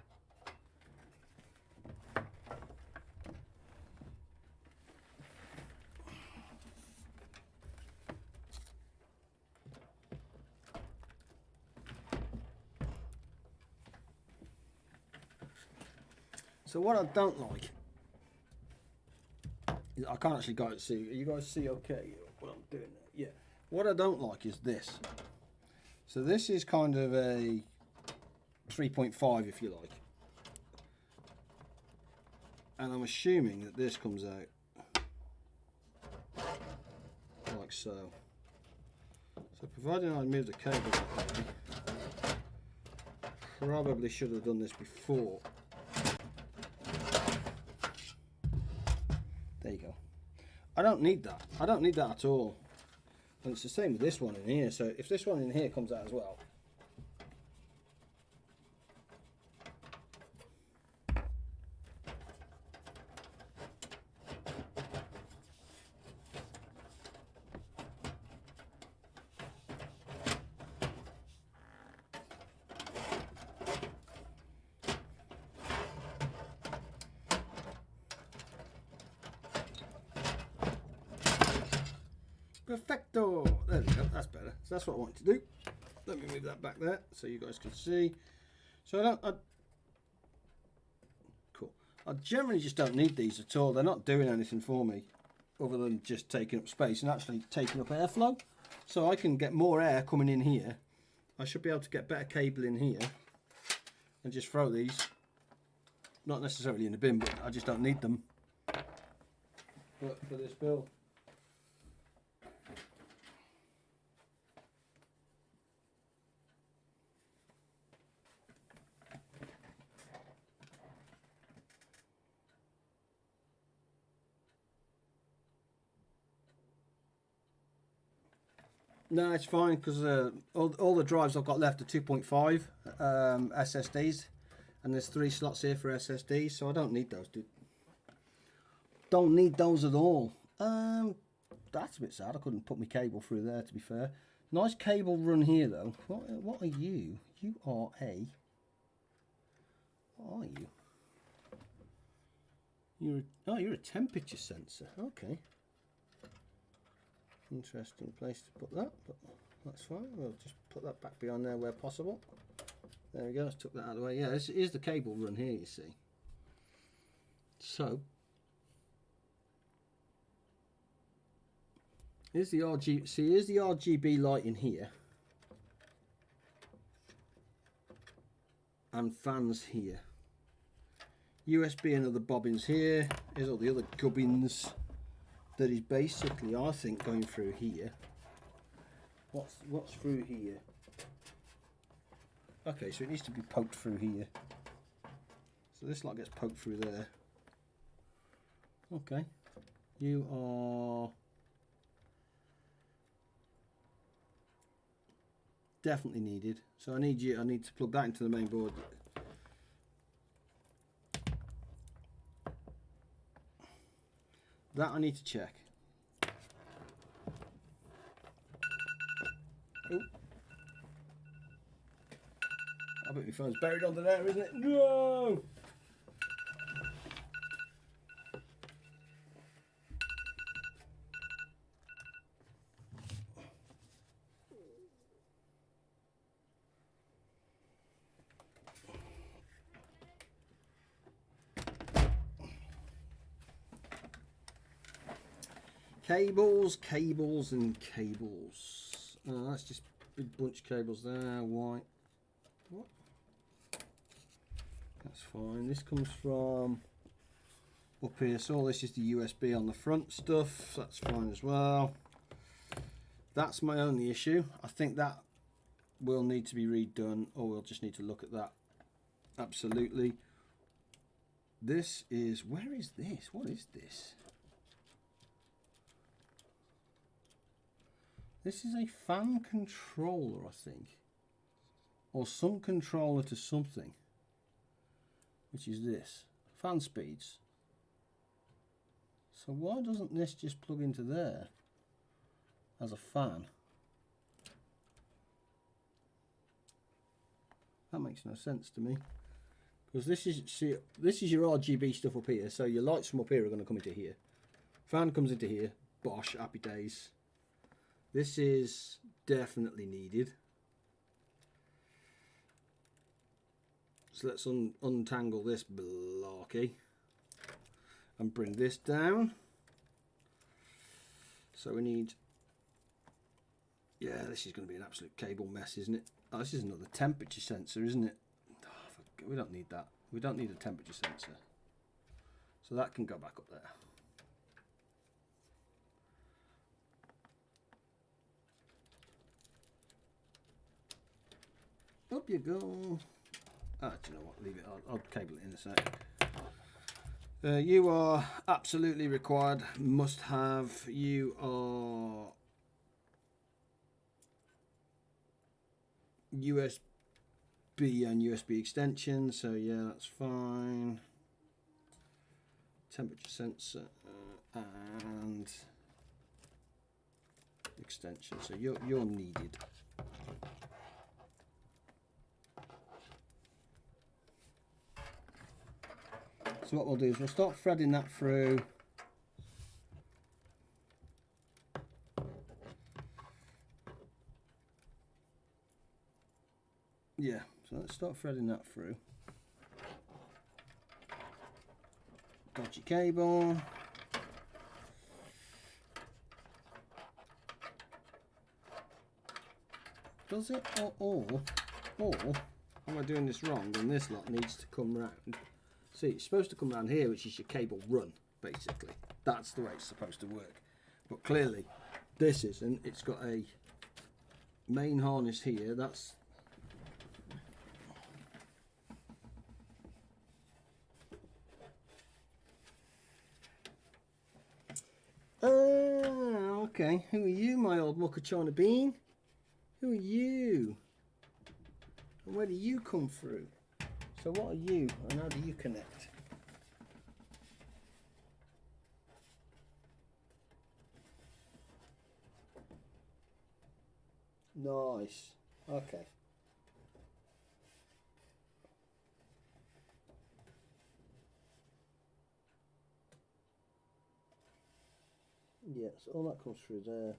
So what I don't like, I can't actually go and see. You guys see okay what I'm doing there? Yeah. What I don't like is this. So this is kind of a 3.5 if you like. And I'm assuming that this comes out like so. So providing I move the cable that way, probably should have done this before. There you go. I don't need that. I don't need that at all. And it's the same with this one in here. So if this one in here comes out as well. Perfecto! There we go, that's better. So that's what I wanted to do. Let me move that back there so you guys can see. So cool. I generally just don't need these at all. They're not doing anything for me other than just taking up space and actually taking up airflow. So I can get more air coming in here. I should be able to get better cable in here and just throw these. Not necessarily in the bin, but I just don't need them for this build. No, it's fine because all the drives I've got left are 2.5 SSDs, and there's 3 slots here for SSDs, so I don't need those, dude. Don't need those at all. That's a bit sad. I couldn't put my cable through there, to be fair. Nice cable run here, though. What are you? You are a... What are you? You're a temperature sensor. Okay. Interesting place to put that, but that's fine. We'll just put that back behind there where possible. There we go. Let's took that out of the way. Yeah, this is the cable run here, you see. So here's the RGB. See, here's the RGB light in here, and fans here. USB and other bobbins here. Here's all the other gubbins. That is basically, I think, going through here. What's through here? Okay, so it needs to be poked through here. So this light gets poked through there. Okay. You are definitely needed. So I need to plug that into the main board. That I need to check. Oh. I bet my phone's buried under there, isn't it? No! Cables and cables. Oh, that's just big bunch of cables there. White. What? That's fine. This comes from up here. So all this is the USB on the front stuff. That's fine as well. That's my only issue. I think that will need to be redone, or we'll just need to look at that. Absolutely. This is, where is this? What is this? This is a fan controller, I think. Or some controller to something. Which is this. Fan speeds. So why doesn't this just plug into there as a fan? That makes no sense to me. Because this is, see, this is your RGB stuff up here. So your lights from up here are going to come into here. Fan comes into here. Bosh, happy days. This is definitely needed. So let's untangle this blocky and bring this down. So we need, yeah, this is going to be an absolute cable mess, isn't it? Oh, this is another temperature sensor, isn't it? Oh, we don't need that. We don't need a temperature sensor. So that can go back up there. Up you go. Ah, do you know what? Leave it. I'll cable it in a sec. You are absolutely required. Must have. You are USB and USB extension. So yeah, that's fine. Temperature sensor and extension. So you're needed. So what we'll do is we'll start threading that through. Yeah, so let's start threading that through. Dodgy cable. Does it? Or am I doing this wrong and this lot needs to come round? See, it's supposed to come around here, which is your cable run, basically. That's the way it's supposed to work. But clearly, this isn't. It's got a main harness here. That's... okay. Who are you, my old mucker China bean? Who are you? And where do you come through? So what are you and how do you connect? Nice. Okay. Yeah, so all that comes through there.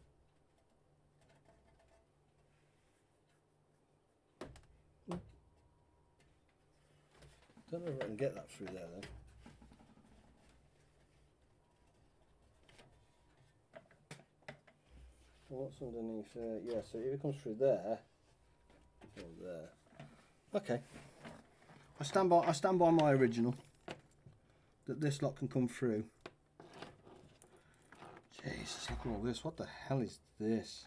Don't know if I can get that through there then. Well, what's underneath there? Yeah, so if it comes through there, or there. Okay. I stand by my original. That this lot can come through. Jesus, look at all this. What the hell is this?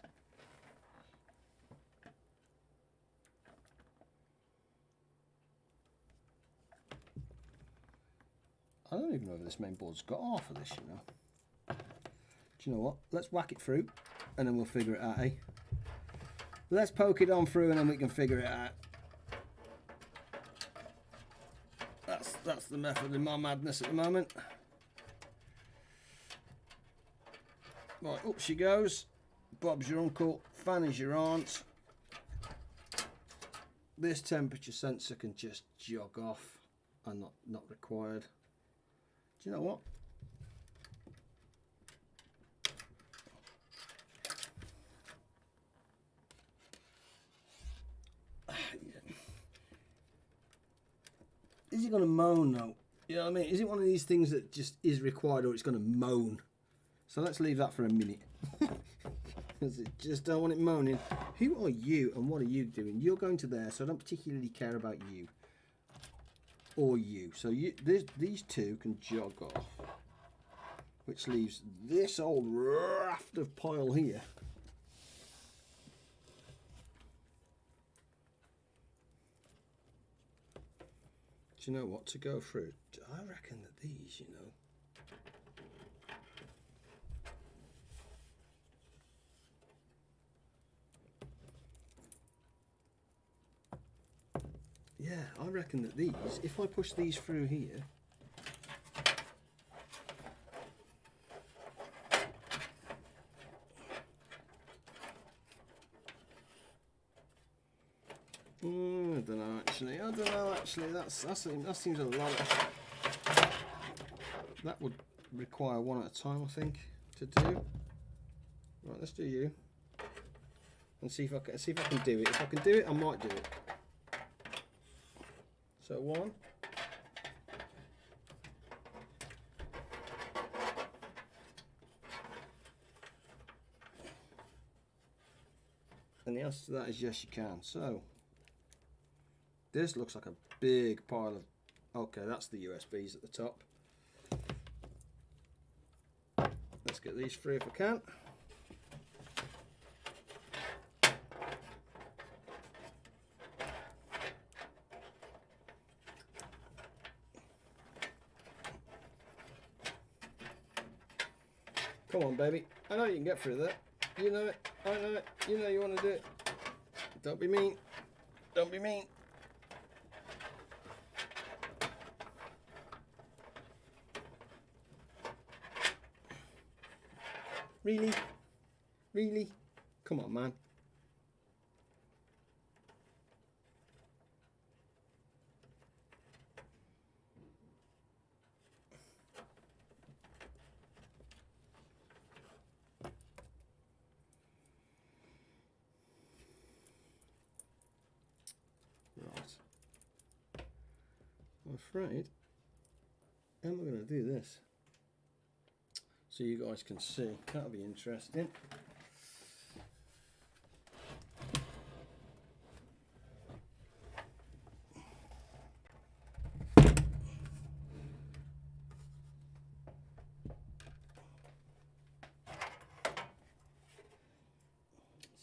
I don't even know if this main board's got half of this, you know. Do you know what? Let's whack it through and then we'll figure it out, eh? Let's poke it on through and then we can figure it out. That's the method in my madness at the moment. Right, up she goes. Bob's your uncle, Fanny's your aunt. This temperature sensor can just jog off and not required. Do you know what? Is it going to moan though? You know what I mean? Is it one of these things that just is required or it's going to moan? So let's leave that for a minute. Because I just don't want it moaning. Who are you and what are you doing? You're going to there, so I don't particularly care about you. or you. So these two can jog off, which leaves this old raft of pile here. Do you know what to go through? I reckon that these, you know. Yeah, I reckon that these, if I push these through here, I don't know actually. That seems a lot. That would require one at a time, I think, to do. Right, let's do you, and see if I can do it. If I can do it, I might do it. So one. And the answer to that is yes, you can. So this looks like a big pile of, okay, that's the USBs at the top. Let's get these through if I can. Come on, baby. I know you can get through that. You know it. I know it. You know you want to do it. Don't be mean. Don't be mean. Really? Really? Come on, man. Right. I'm afraid, how am I going to do this? So you guys can see. That'll be interesting.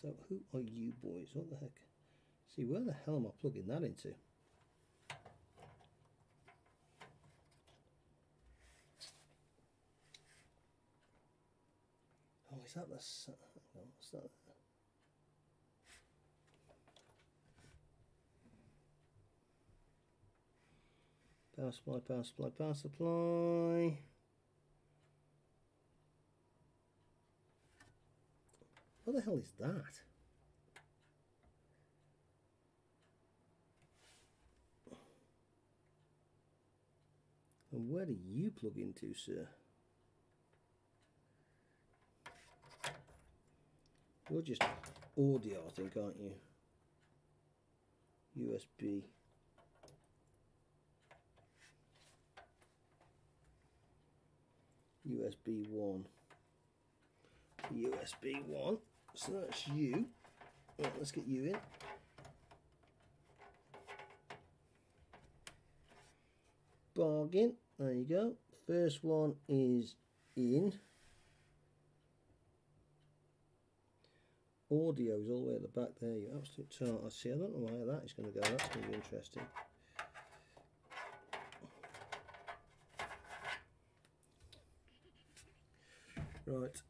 So who are you boys? What the heck? See, where the hell am I plugging that into? Oh, is that the... Hang on, what's that? Power supply, power supply, power supply. What the hell is that? And where do you plug into, sir? You're just audio, I think, aren't you? USB. USB 1. USB 1. So that's you. Right, let's get you in. Bargain. There you go. First one is in. Audio is all the way at the back there. You absolute tart. I see. I don't know how that is going to go. That's going to be interesting. Right.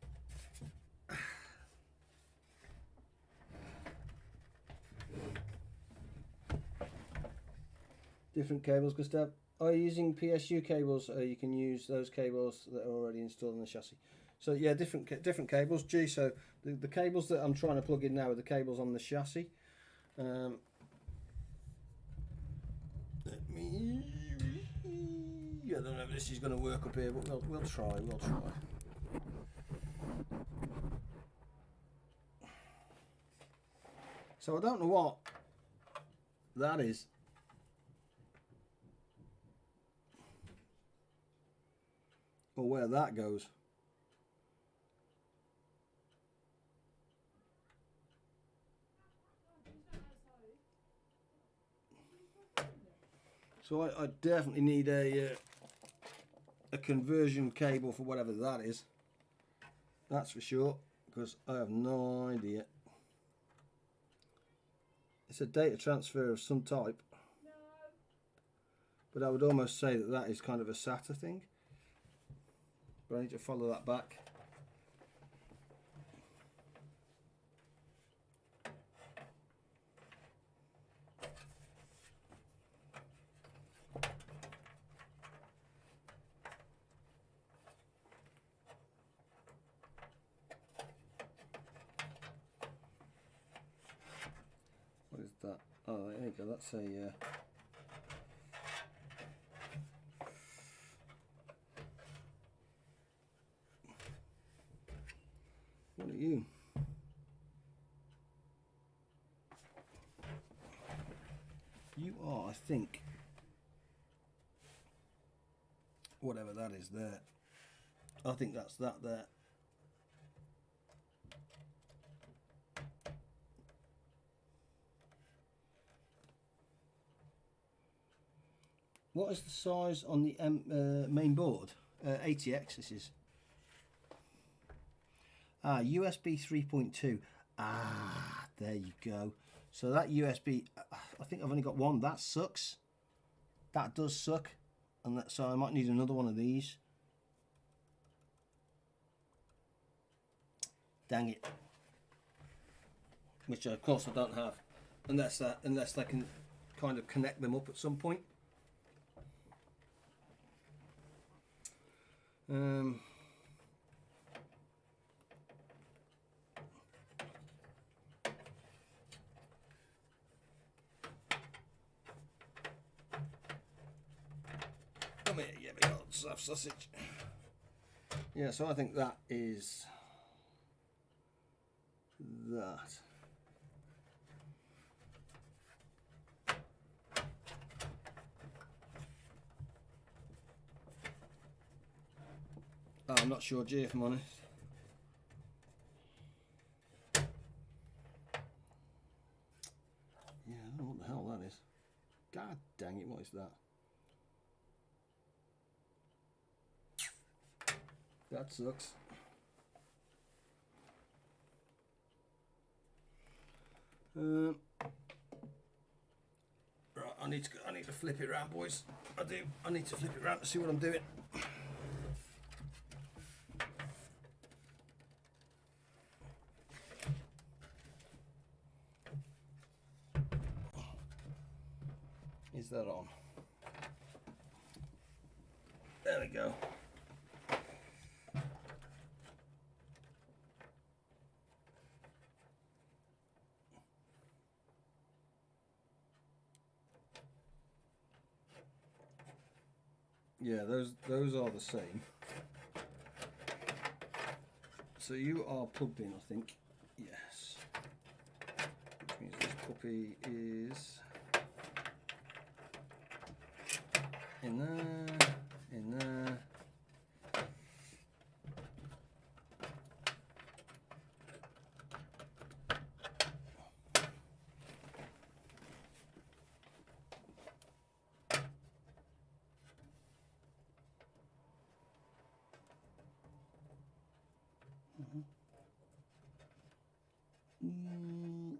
Different cables, Gustav. Are you using PSU cables? You can use those cables that are already installed in the chassis. So yeah, different cables. Gee, so the cables that I'm trying to plug in now are the cables on the chassis. Let me. I don't know if this is going to work up here, but we'll try. We'll try. So I don't know what that is. Or where that goes. So I definitely need a conversion cable for whatever that is. That's for sure, because I have no idea. It's a data transfer of some type. No. But I would almost say that that is kind of a SATA thing. But I need to follow that back. What is that? Oh, there you go. That's a what are you? You are, I think, whatever that is there. I think that's that there. What is the size on the main board? ATX this is. Ah, USB 3.2. Ah, there you go. So that USB, I think I've only got one. That sucks. That does suck. And that, so I might need another one of these. Dang it. Which of course I don't have. Unless I can kind of connect them up at some point. Come here, you big old soft sausage. Yeah, so I think that is that. Oh, I'm not sure, G, if I'm honest. Yeah, I don't know what the hell that is. God dang it, what is that? That sucks. Right, I need to flip it around, boys. I do. I need to flip it around to see what I'm doing. Is that on? There we go. Yeah, those are the same. So you are plugged in, I think. Yes. Which means this puppy is in there, in there.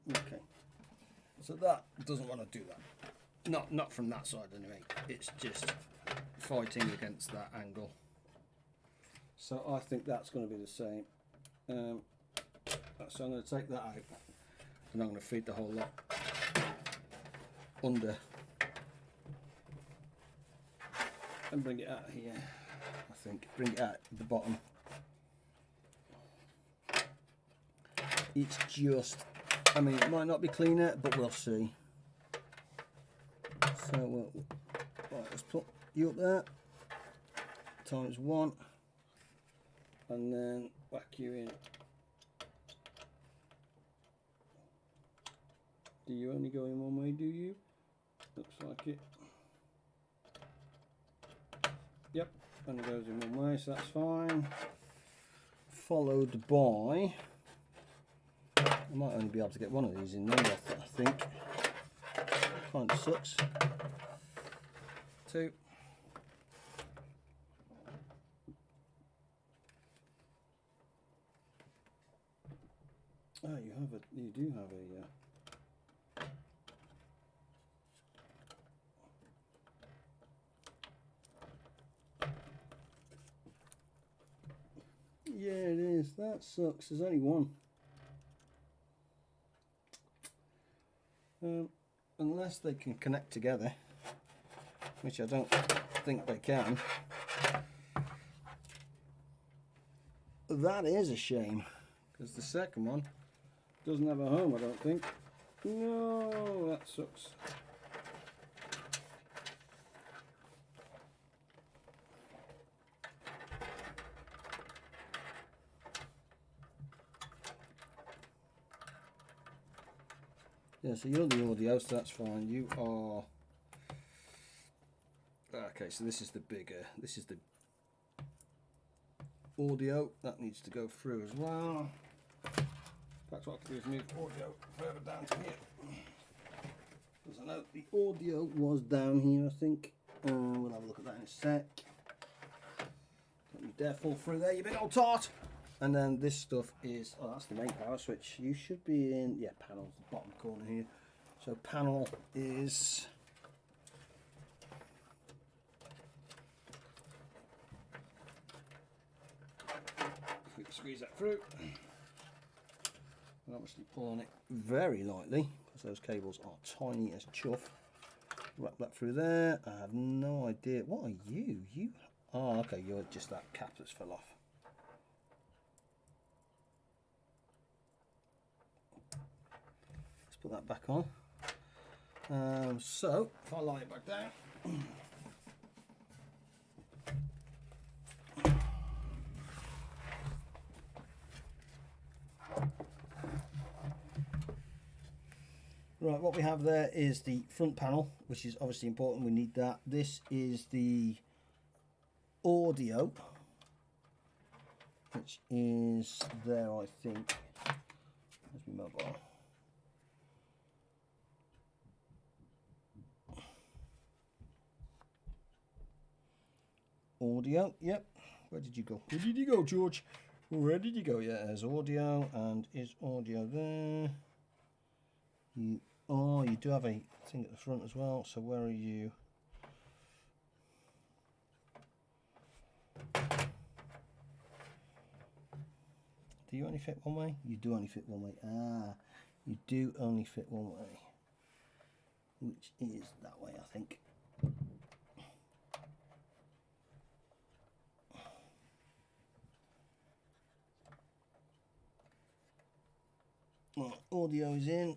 Okay, so that doesn't want to do that. Not from that side anyway. It's just fighting against that angle. So I think that's going to be the same. So I'm going to take that out, and I'm going to feed the whole lot under and bring it out here. I think bring it out at the bottom. It's just, I mean, it might not be cleaner, but we'll see. So, right, let's put you up there, times 1, and then whack you in. Do you only go in one way, do you? Looks like it. Yep, only goes in one way, so that's fine. Followed by, I might only be able to get one of these in there, I think. Kind of sucks. 2. Oh, you do have a. Yeah, it is. That sucks. There's only one. Unless they can connect together, which I don't think they can. That is a shame, because the second one doesn't have a home, I don't think. No, that sucks. Yeah, so you're the audio, so that's fine. You are... Okay, so this is the bigger... This is the audio. That needs to go through as well. That's what I can do is move audio further down to here. Because I know the audio was down here, I think. We'll have a look at that in a sec. Don't you dare fall through there, you big old tart! And then this stuff is, oh, that's the main power switch. You should be in, yeah, panels, the bottom corner here. So panel is, if we can squeeze that through, and obviously pull on it very lightly, because those cables are tiny as chuff. Wrap that through there. I have no idea. What are you? You, oh, okay, you're just that cap that's fell off. Put that back on. So if I lie it back down, right, what we have there is the front panel, which is obviously important. We need that. This is the audio, which is there, I think. There's my mobile. Audio, yep. Where did you go? Where did you go, George? Where did you go? Yeah, there's audio, and is audio there? You, oh, you do have a thing at the front as well. So where are you? Do you only fit one way? You do only fit one way. Ah, you do only fit one way, which is that way, I think. Audio is in.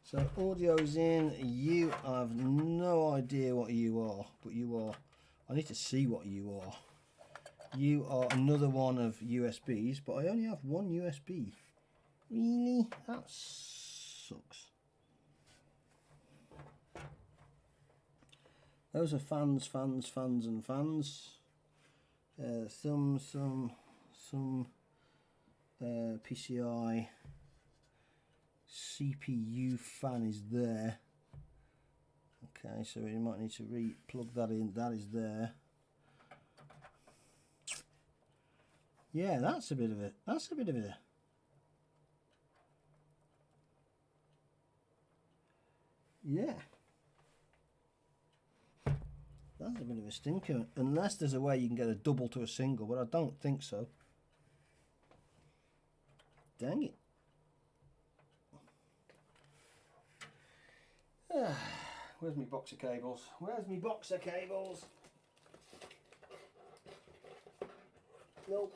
So audio is in. You have no idea what you are, but you are. I need to see what you are. You are another one of USBs, but I only have one USB. Really? That sucks. Those are fans, fans, fans, and fans. Some PCI CPU fan is there. Okay, so we might need to re-plug that in. That is there. Yeah, that's a bit of a. Yeah. That's a bit of a stinker. Unless there's a way you can get a double to a single, but I don't think so. Dang it. Where's my box of cables? Where's my box of cables? Nope.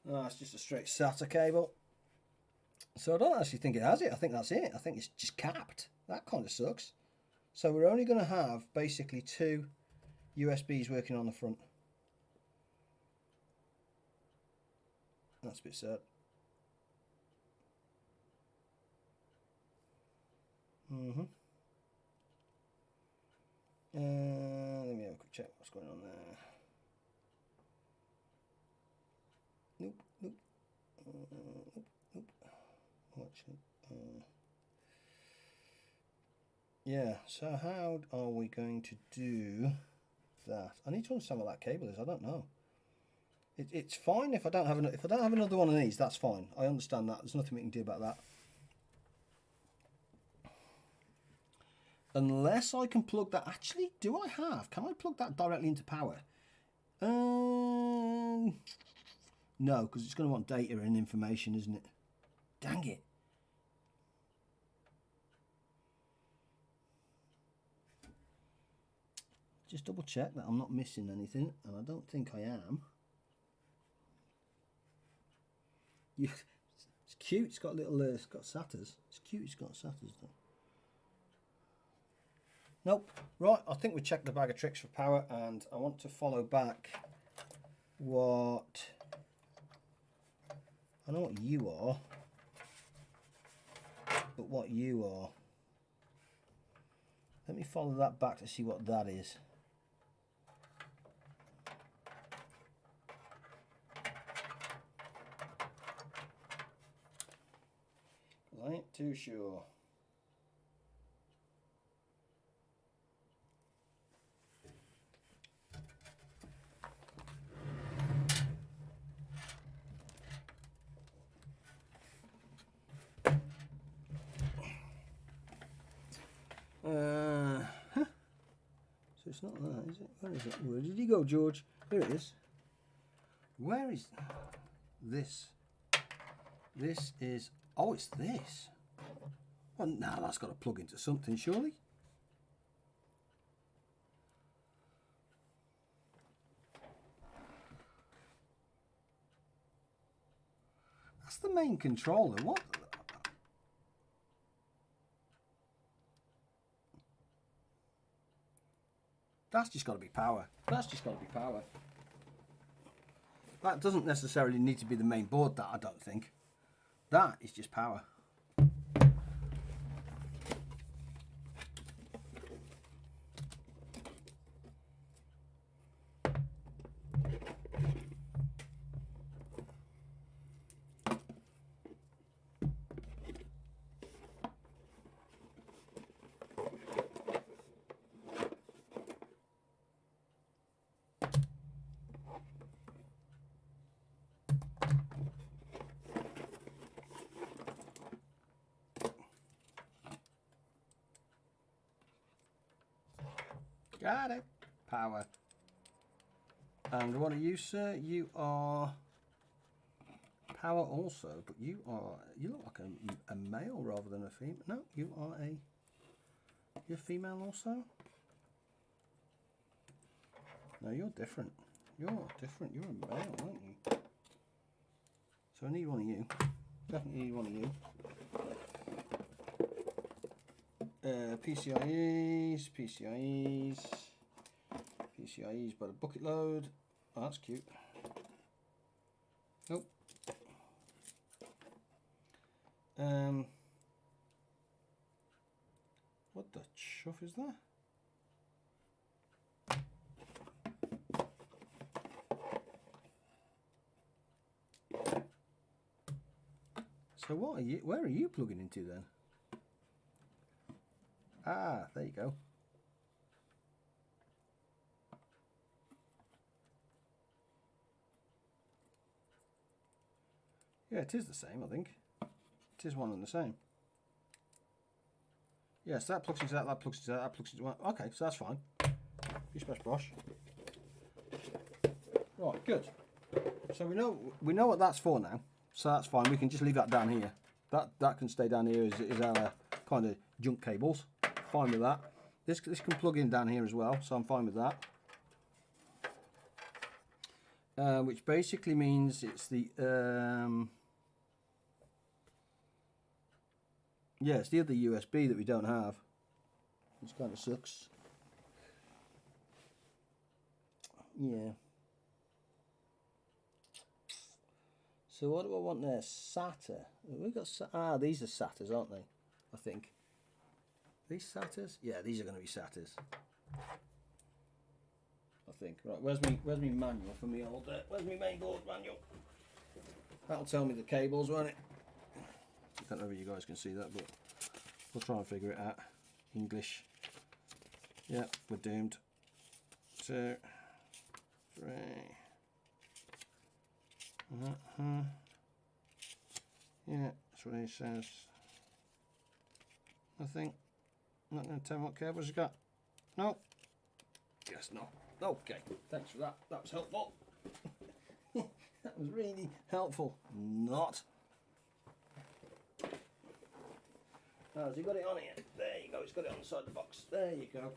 Oh, it's just a straight SATA cable. So I don't actually think it has it. I think that's it. I think it's just capped. That kind of sucks. So we're only going to have basically two USBs working on the front. That's a bit sad. Let me have a quick check what's going on there. Nope, nope. Nope. Oh, actually, yeah, so how are we going to do that? I need to understand what that cable is. I don't know. It's fine if I don't have another one of these. That's fine. I understand that. There's nothing we can do about that. Unless I can plug that. Actually, do I have? Can I plug that directly into power? No, because it's going to want data and information, isn't it? Dang it. Just double check that I'm not missing anything, and I don't think I am. It's cute. It's got little. It's got SATAs. It's cute. It's got SATAs though. Nope. Right. I think we checked the bag of tricks for power, and I want to follow back what. I know what you are, but what you are. Let me follow that back to see what that is. I ain't too sure. So it's not that, is it? Where is it? Where did he go, George? Here it is. Where is this? This is... Oh, it's this. Well, now that's got to plug into something, surely. That's the main controller. What? That's just got to be power. That's just got to be power. That doesn't necessarily need to be the main board, that I don't think. That is just power. Got it. Power. And what are you, sir? You are power also, but you look like a male rather than a female. No, you're female also? No, you're different. You're different. You're a male, aren't you? So I need one of you. Definitely need one of you. PCIEs by the bucket load. Oh, that's cute. Nope. What the chuff is that? So what are you? Where are you plugging into then? Ah, there you go. Yeah, it is the same, I think. It is one and the same. Yes, that plugs into that, that plugs into that, that plugs into that. Okay, so that's fine. Bish bash bosh. Right, good. So we know what that's for now. So that's fine. We can just leave that down here. That can stay down here as our kind of junk cables. Fine with that. This can plug in down here as well, so I'm fine with that. Which basically means it's the yeah, it's the other USB that we don't have, which kind of sucks. Yeah. So what do I want there? SATA. We got these are SATAs, aren't they? I think. These SATAs? Yeah, these are going to be SATAs. I think. Right, where's me manual for me old? Where's my mainboard manual? That'll tell me the cables, won't it? I don't know if you guys can see that, but we'll try and figure it out. English. Yeah, we're doomed. 2, 3. Yeah, that's what he says. Nothing. Not going to tell me what cables you got. No. Guess not. Okay, thanks for that. That was helpful. That was really helpful. Not. Oh, has he got it on here? There you go. He's got it on the side of the box. There you go.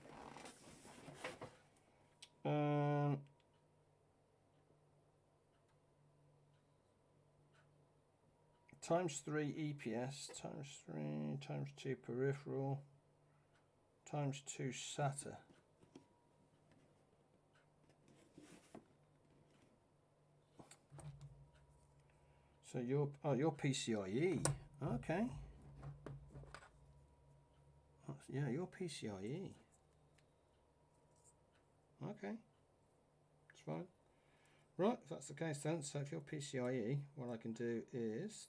Times 3 EPS, times 3, times 2 peripheral, times 2 SATA. So you're PCIe. Okay. Yeah, you're PCIe. Okay. It's fine. Right, if that's the case then, so if you're PCIe, what I can do is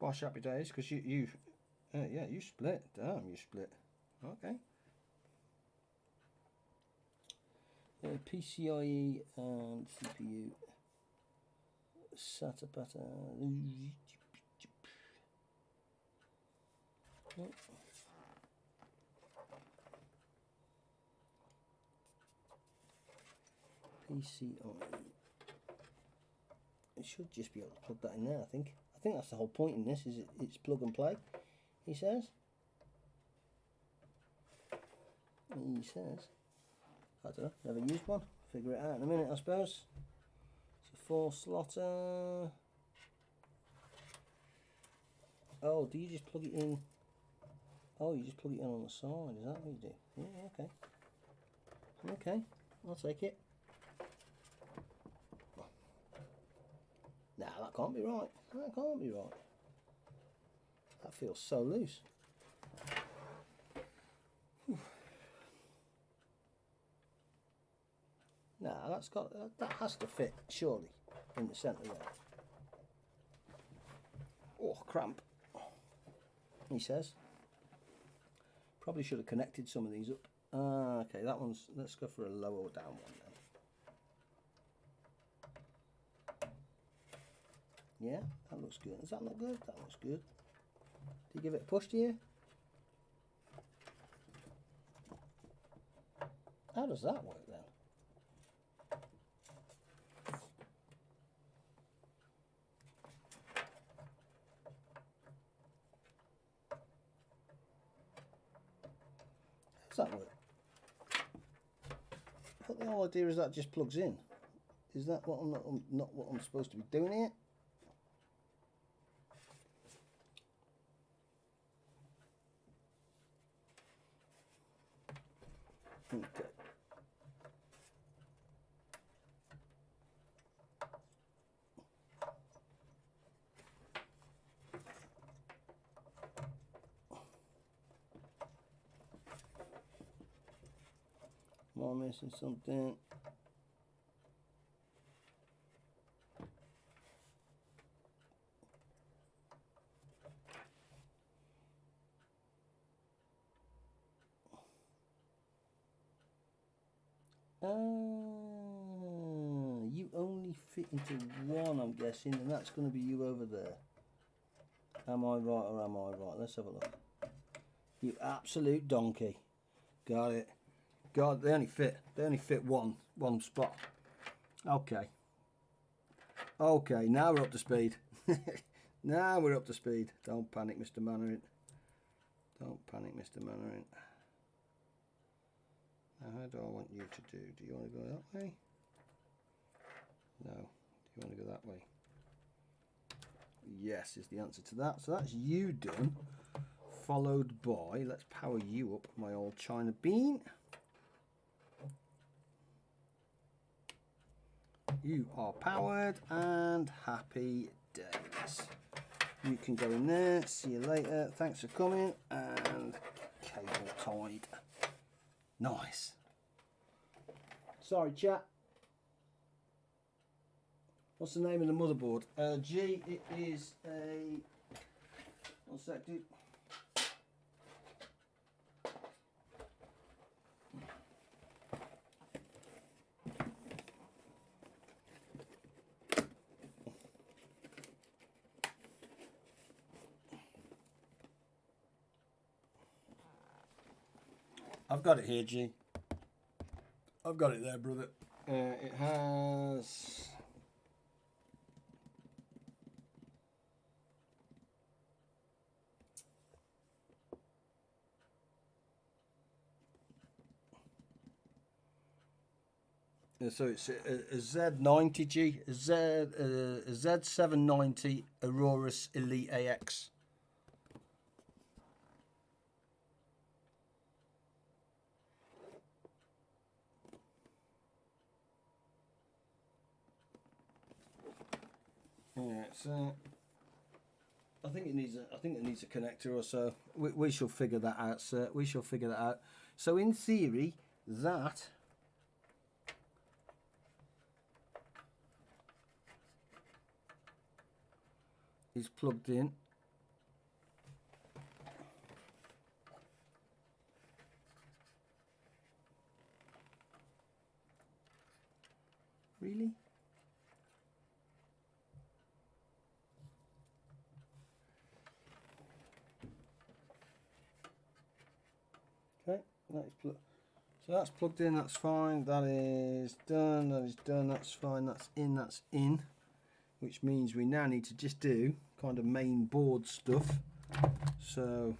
Bosh happy days, because you split. Damn, you split. Okay. PCIe and CPU SATA pattern. PCIe. It should just be able to plug that in there. I think that's the whole point in this. Is it's plug and play. He says. I don't know. Never used one. Figure it out in a minute, I suppose. It's a 4-slotter. Oh, do you just plug it in? Oh, you just plug it in on the side. Is that what you do? Yeah. Okay. Okay. I'll take it. Nah, that can't be right. That can't be right. That feels so loose. Whew. Nah, that has to fit, surely, in the centre there. Oh, cramp. He says. Probably should have connected some of these up. Okay, that one's. Let's go for a lower down one then. Yeah, that looks good. Does that look good? That looks good. Do you give it a push, do you? How does that work then? How does that work? But the whole idea is that just plugs in. Is that what not what I'm supposed to be doing here? Okay. Am I missing something? You only fit into one, I'm guessing, and that's going to be you over there. Am I right or am I right? Let's have a look. You absolute donkey. Got it. God, they only fit one spot. Okay. Okay, now we're up to speed. Now we're up to speed. Don't panic, Mr. Mannering. Don't panic, Mr. Mannering. Now, how do I want you to do? Do you want to go that way? No. Do you want to go that way? Yes is the answer to that. So that's you done. Followed by, let's power you up, my old China bean. You are powered and happy days. You can go in there. See you later. Thanks for coming. And cable tied. Nice. Sorry, chat. What's the name of the motherboard? G, it is a... One sec, dude. I've got it here, G. I've got it there, brother. It has... So it's a Z90G, a Z790 Aurorus Elite AX. Yeah, so I think it needs a connector or so. We shall figure that out, sir. We shall figure that out. So in theory, that is plugged in. Really? Okay, that is plugged. So that's plugged in, that's fine. That is done, that is done, that's fine, that's in. Which means we now need to just do kind of main board stuff. So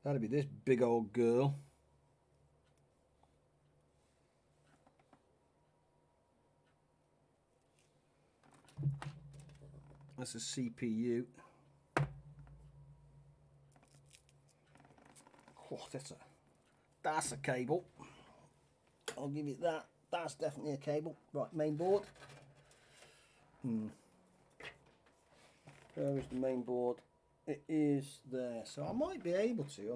that'll be this big old girl. That's a CPU. Oh, that's a cable. I'll give you that. That's definitely a cable. Right, main board. Where is the main board? It is there. So I might be able to.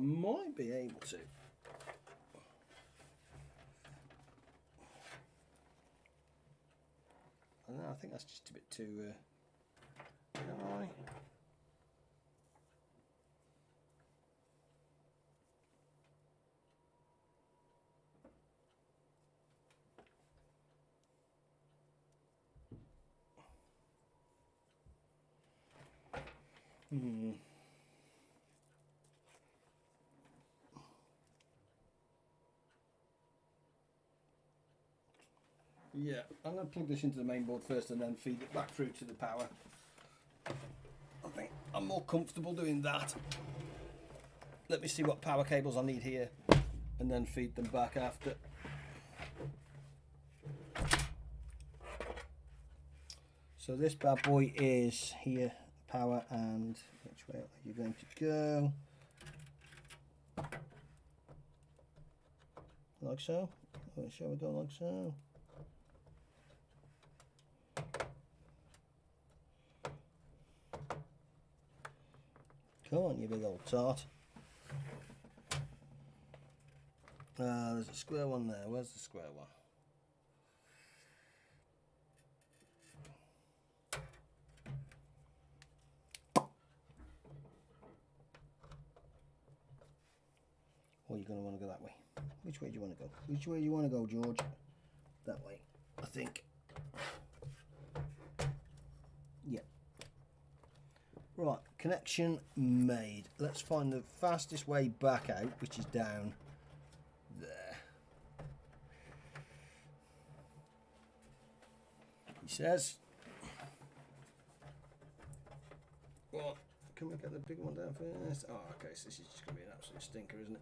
I think that's just a bit too... Yeah, I'm going to plug this into the main board first and then feed it back through to the power. I think I'm more comfortable doing that. Let me see what power cables I need here and then feed them back after. So this bad boy is here, power, and which way are you going to go? Like so? Or shall we go like so? Come on, you big old tart. There's a square one there. Where's the square one? Or you're going to want to go that way. Which way do you want to go? Which way do you want to go, George? That way, I think. Yeah. Right, connection made. Let's find the fastest way back out, which is down there. He says. Well, can we get the big one down first? Oh, okay, so this is just going to be an absolute stinker, isn't it?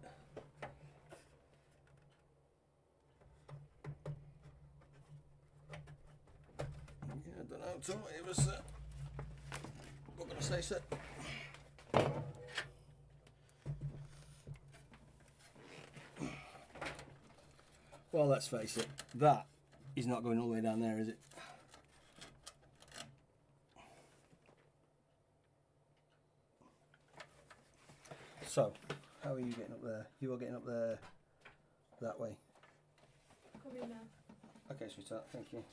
Yeah, I don't know, Tom. It was... what can I say, sir? Well, let's face it, that is not going all the way down there, is it? So, how are you getting up there? You are getting up there that way. Come here now. Okay, sweetheart, thank you.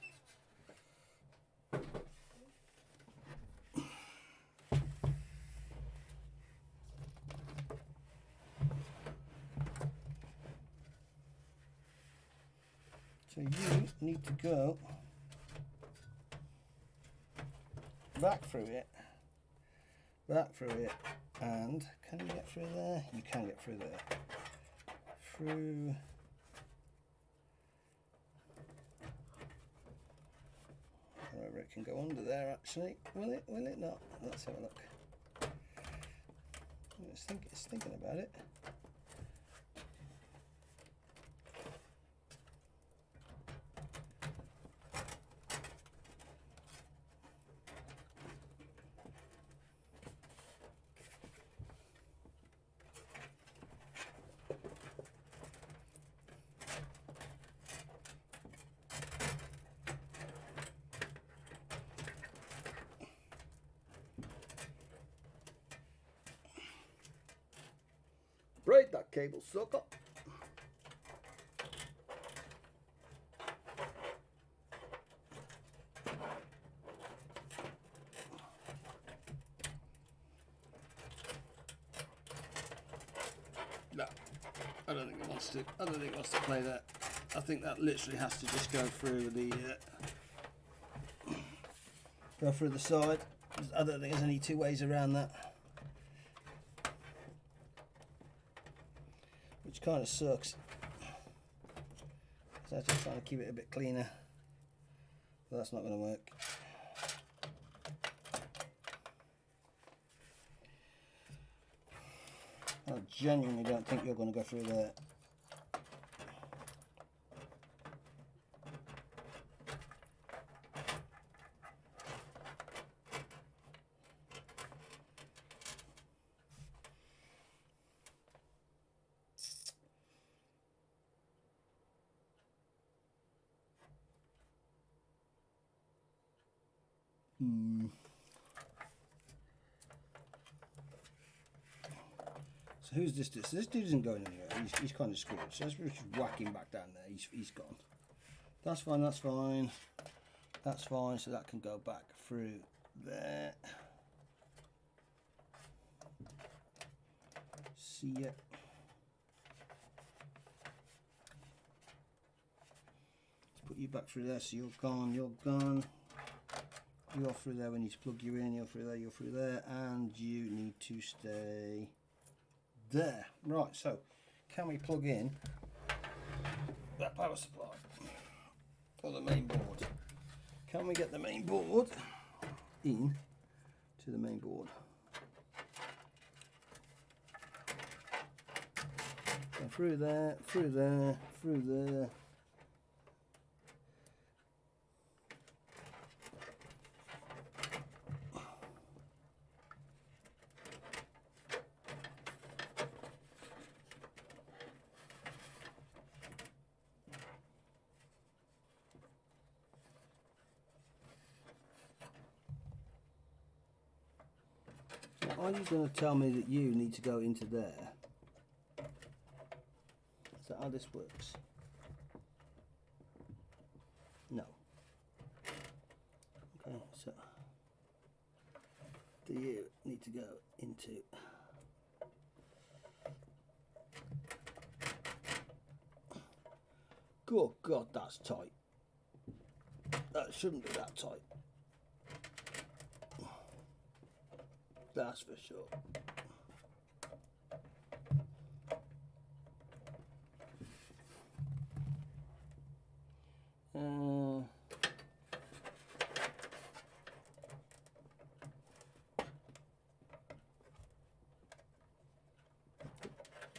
So you need to go back through it, and can you get through there? You can get through there. Through. However, it can go under there actually. Will it? Will it not? Let's have a look. It's thinking about it. Break that cable, sucker. No, I don't think it wants to. I don't think it wants to play that. I think that literally has to just go through the side. I don't think there's any two ways around that. Which kind of sucks. So I'm just trying to keep it a bit cleaner. But that's not going to work. I genuinely don't think you're going to go through there. So who's this? This dude isn't going anywhere. He's kind of screwed. So let's just whack him back down there. He's gone. That's fine. That's fine. That's fine. So that can go back through there. See ya. Let's put you back through there. So you're gone. You're gone. You're through there. We need to plug you in. You're through there. You're through there. And you need to stay there. Right, so can we plug in that power supply or the main board? Can we get the main board in to the main board? So through there, through there, through there. Are you going to tell me that you need to go into there? Is that how this works? No. Okay, so do you need to go into... Good God, that's tight. That shouldn't be that tight. That's for sure.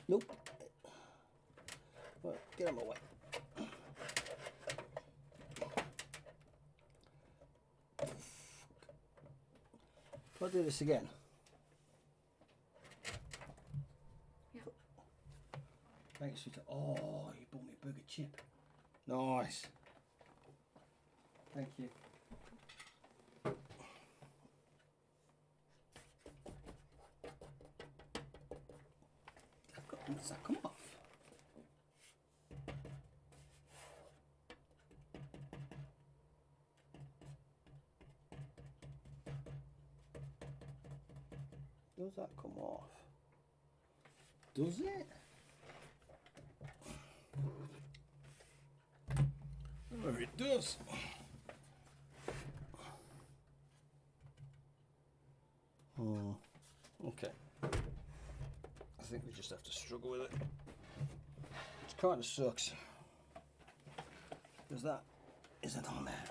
Nope. Right, get out of my way. I'll do this again. Thanks, sweetheart. Oh, you bought me a burger chip. Nice. Thank you. Does that come off? Does that come off? Does it? Oh, it does. Oh, okay. I think we just have to struggle with it. Which kind of sucks. Because that isn't on there.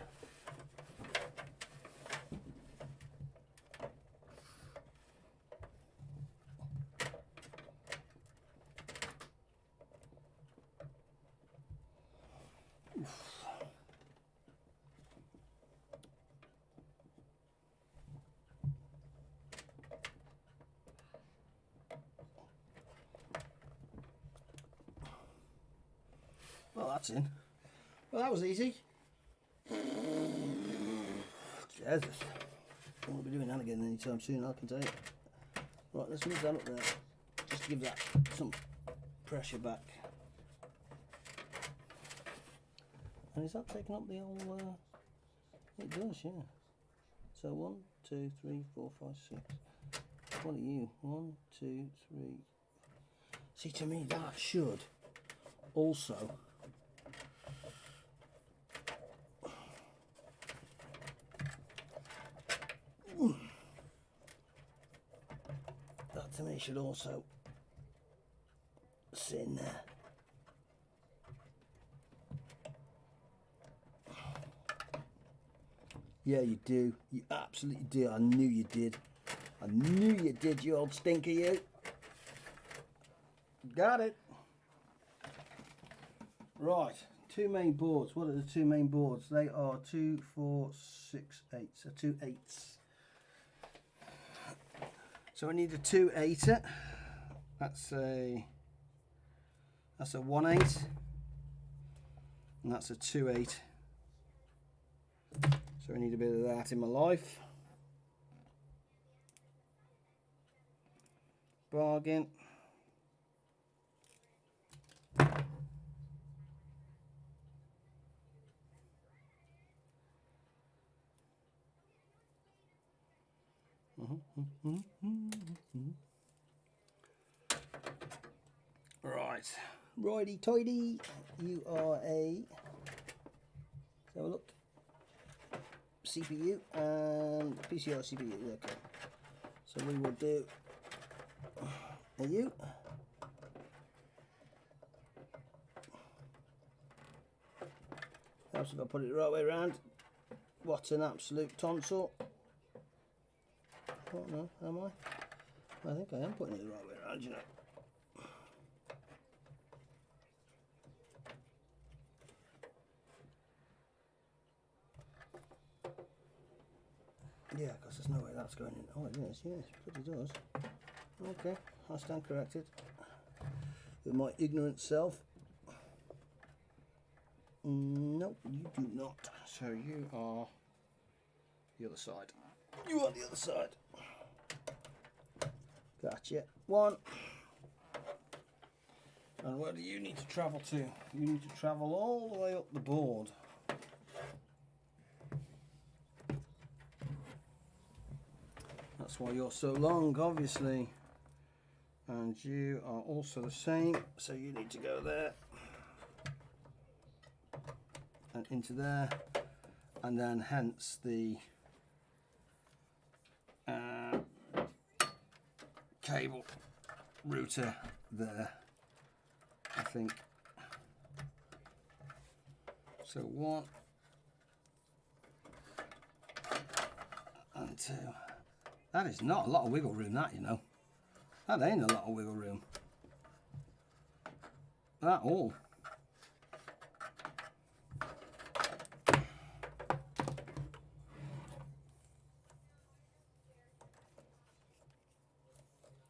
Well, that's in. Well, that was easy. Jesus. I won't be doing that again anytime soon, I can tell you. Right, let's move that up there. Just to give that some pressure back. And is that taking up the whole... It does, yeah. So 1, 2, 3, 4, 5, 6. What are you? 1, 2, 3. See, to me, that should also... That to me should also sit in there. Yeah, you do. You absolutely do. I knew you did. I knew you did, you old stinker, you. Got it. Right, two main boards. What are the two main boards? They are 2, 4, 6, 8. So 2 8s. So I need a 2 8er. That's a 1 8. And that's a 2 8. So I need a bit of that in my life. Bargain. Right, righty tighty. You are a. Let's have a look. CPU and PCI CPU. Okay. So we will do a U. Helps if I put it the right way around. What an absolute tonsil. Oh no, am I? I think I am putting it the right way around, you know. Yeah, because there's no way that's going in. Oh, it is, yes, it does. Okay, I stand corrected. With my ignorant self. Nope, you do not. So you are the other side. You are the other side. Gotcha. 1. And where do you need to travel to? You need to travel all the way up the board. That's why you're so long, obviously. And you are also the same, so you need to go there. And into there. And then hence the cable router there, I think. So 1 and 2. That is not a lot of wiggle room, that, you know. That ain't a lot of wiggle room. At all.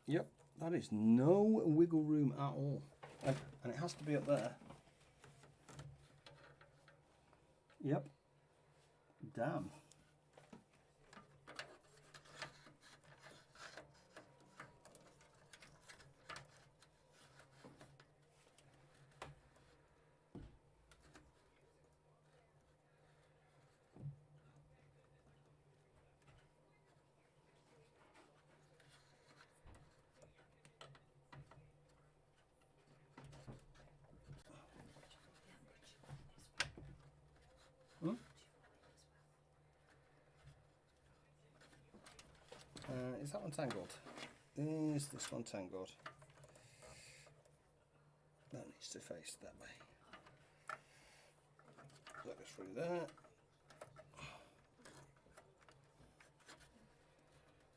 Yep, that is no wiggle room at all. And it has to be up there. Yep. Damn. Is that one tangled? Is this one tangled? That needs to face that way. That goes through there.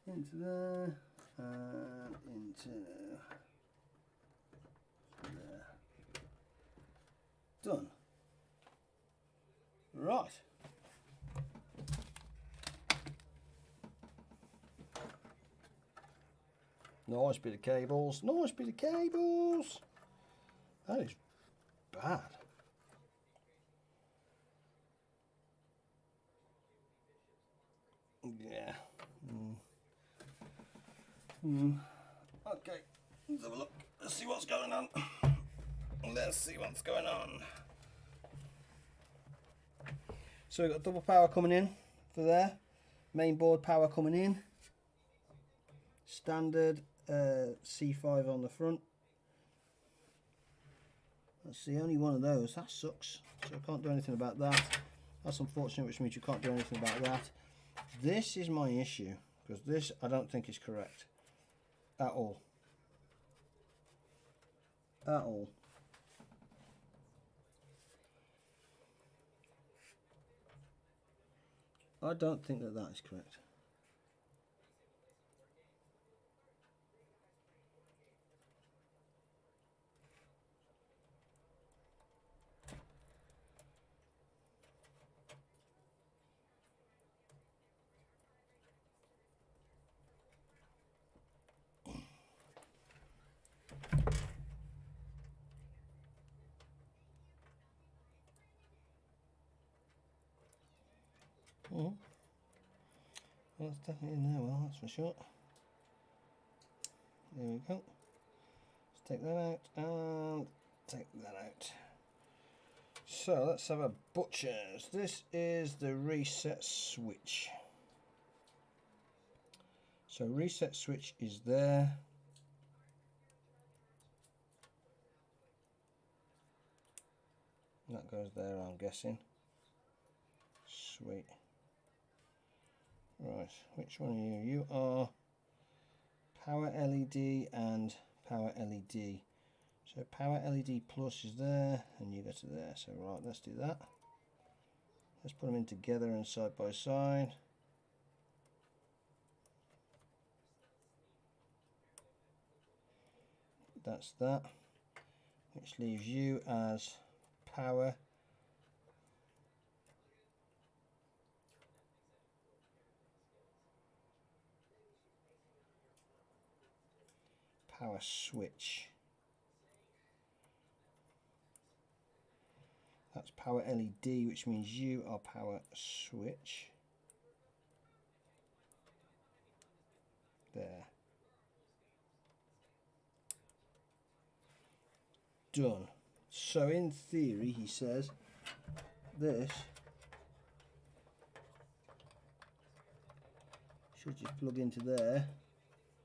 Into there. And into there. Done. Right. Nice bit of cables. Nice bit of cables. That is bad. Yeah. Okay. Let's have a look. Let's see what's going on. Let's see what's going on. So we've got double power coming in for there. Main board power coming in. Standard C5 on the front. That's the only one of those. That sucks. So I can't do anything about that. That's unfortunate, which means you can't do anything about that. This is my issue, because this I don't think is correct at all. At all. I don't think that that is correct. Well, it's definitely in there, well, that's for sure. There we go. Let's take that out and take that out. So let's have a butcher's. This is the reset switch. So reset switch is there. That goes there, I'm guessing. Sweet. Right, which one are you? You are power LED and power LED. So power LED plus is there, and you go to there. So right, let's do that. Let's put them in together and side by side. That's that. Which leaves you as power. Power switch. That's power LED, which means you are power switch. There. Done. So in theory, he says, this should just plug into there.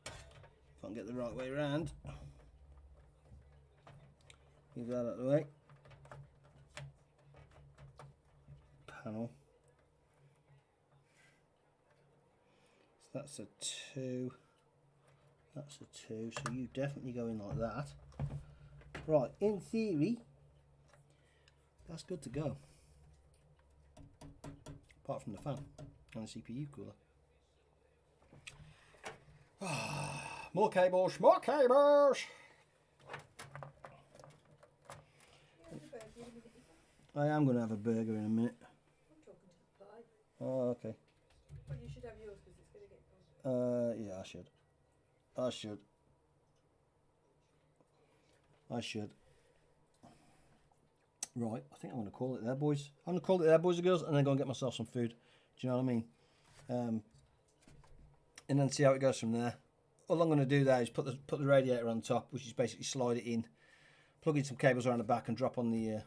If I can get the right way around. Move that out of the way. Panel. So that's a 2. That's a 2. So you definitely go in like that. Right, in theory, that's good to go. Apart from the fan and the CPU cooler. More cables, more cables! I am going to have a burger in a minute. I'm talking to the pie. Oh, okay. Well, you should have yours because it's going to get cold. Yeah, I should. I should. I should. Right, I think I'm going to call it there, boys. I'm going to call it there, boys and girls, and then go and get myself some food. Do you know what I mean? And then see how it goes from there. All I'm going to do there is put the radiator on top, which is basically slide it in, plug in some cables around the back, and drop on the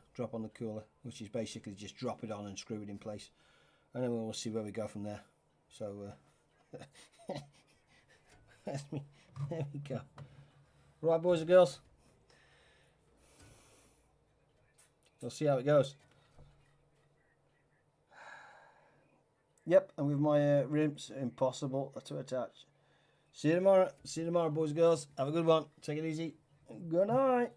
cooler, which is basically just drop it on and screw it in place, and then we'll see where we go from there. So there we go. Right, boys and girls. We'll see how it goes. Yep, and with my ribs, impossible to attach. See you tomorrow. See you tomorrow, boys and girls. Have a good one. Take it easy. Good night.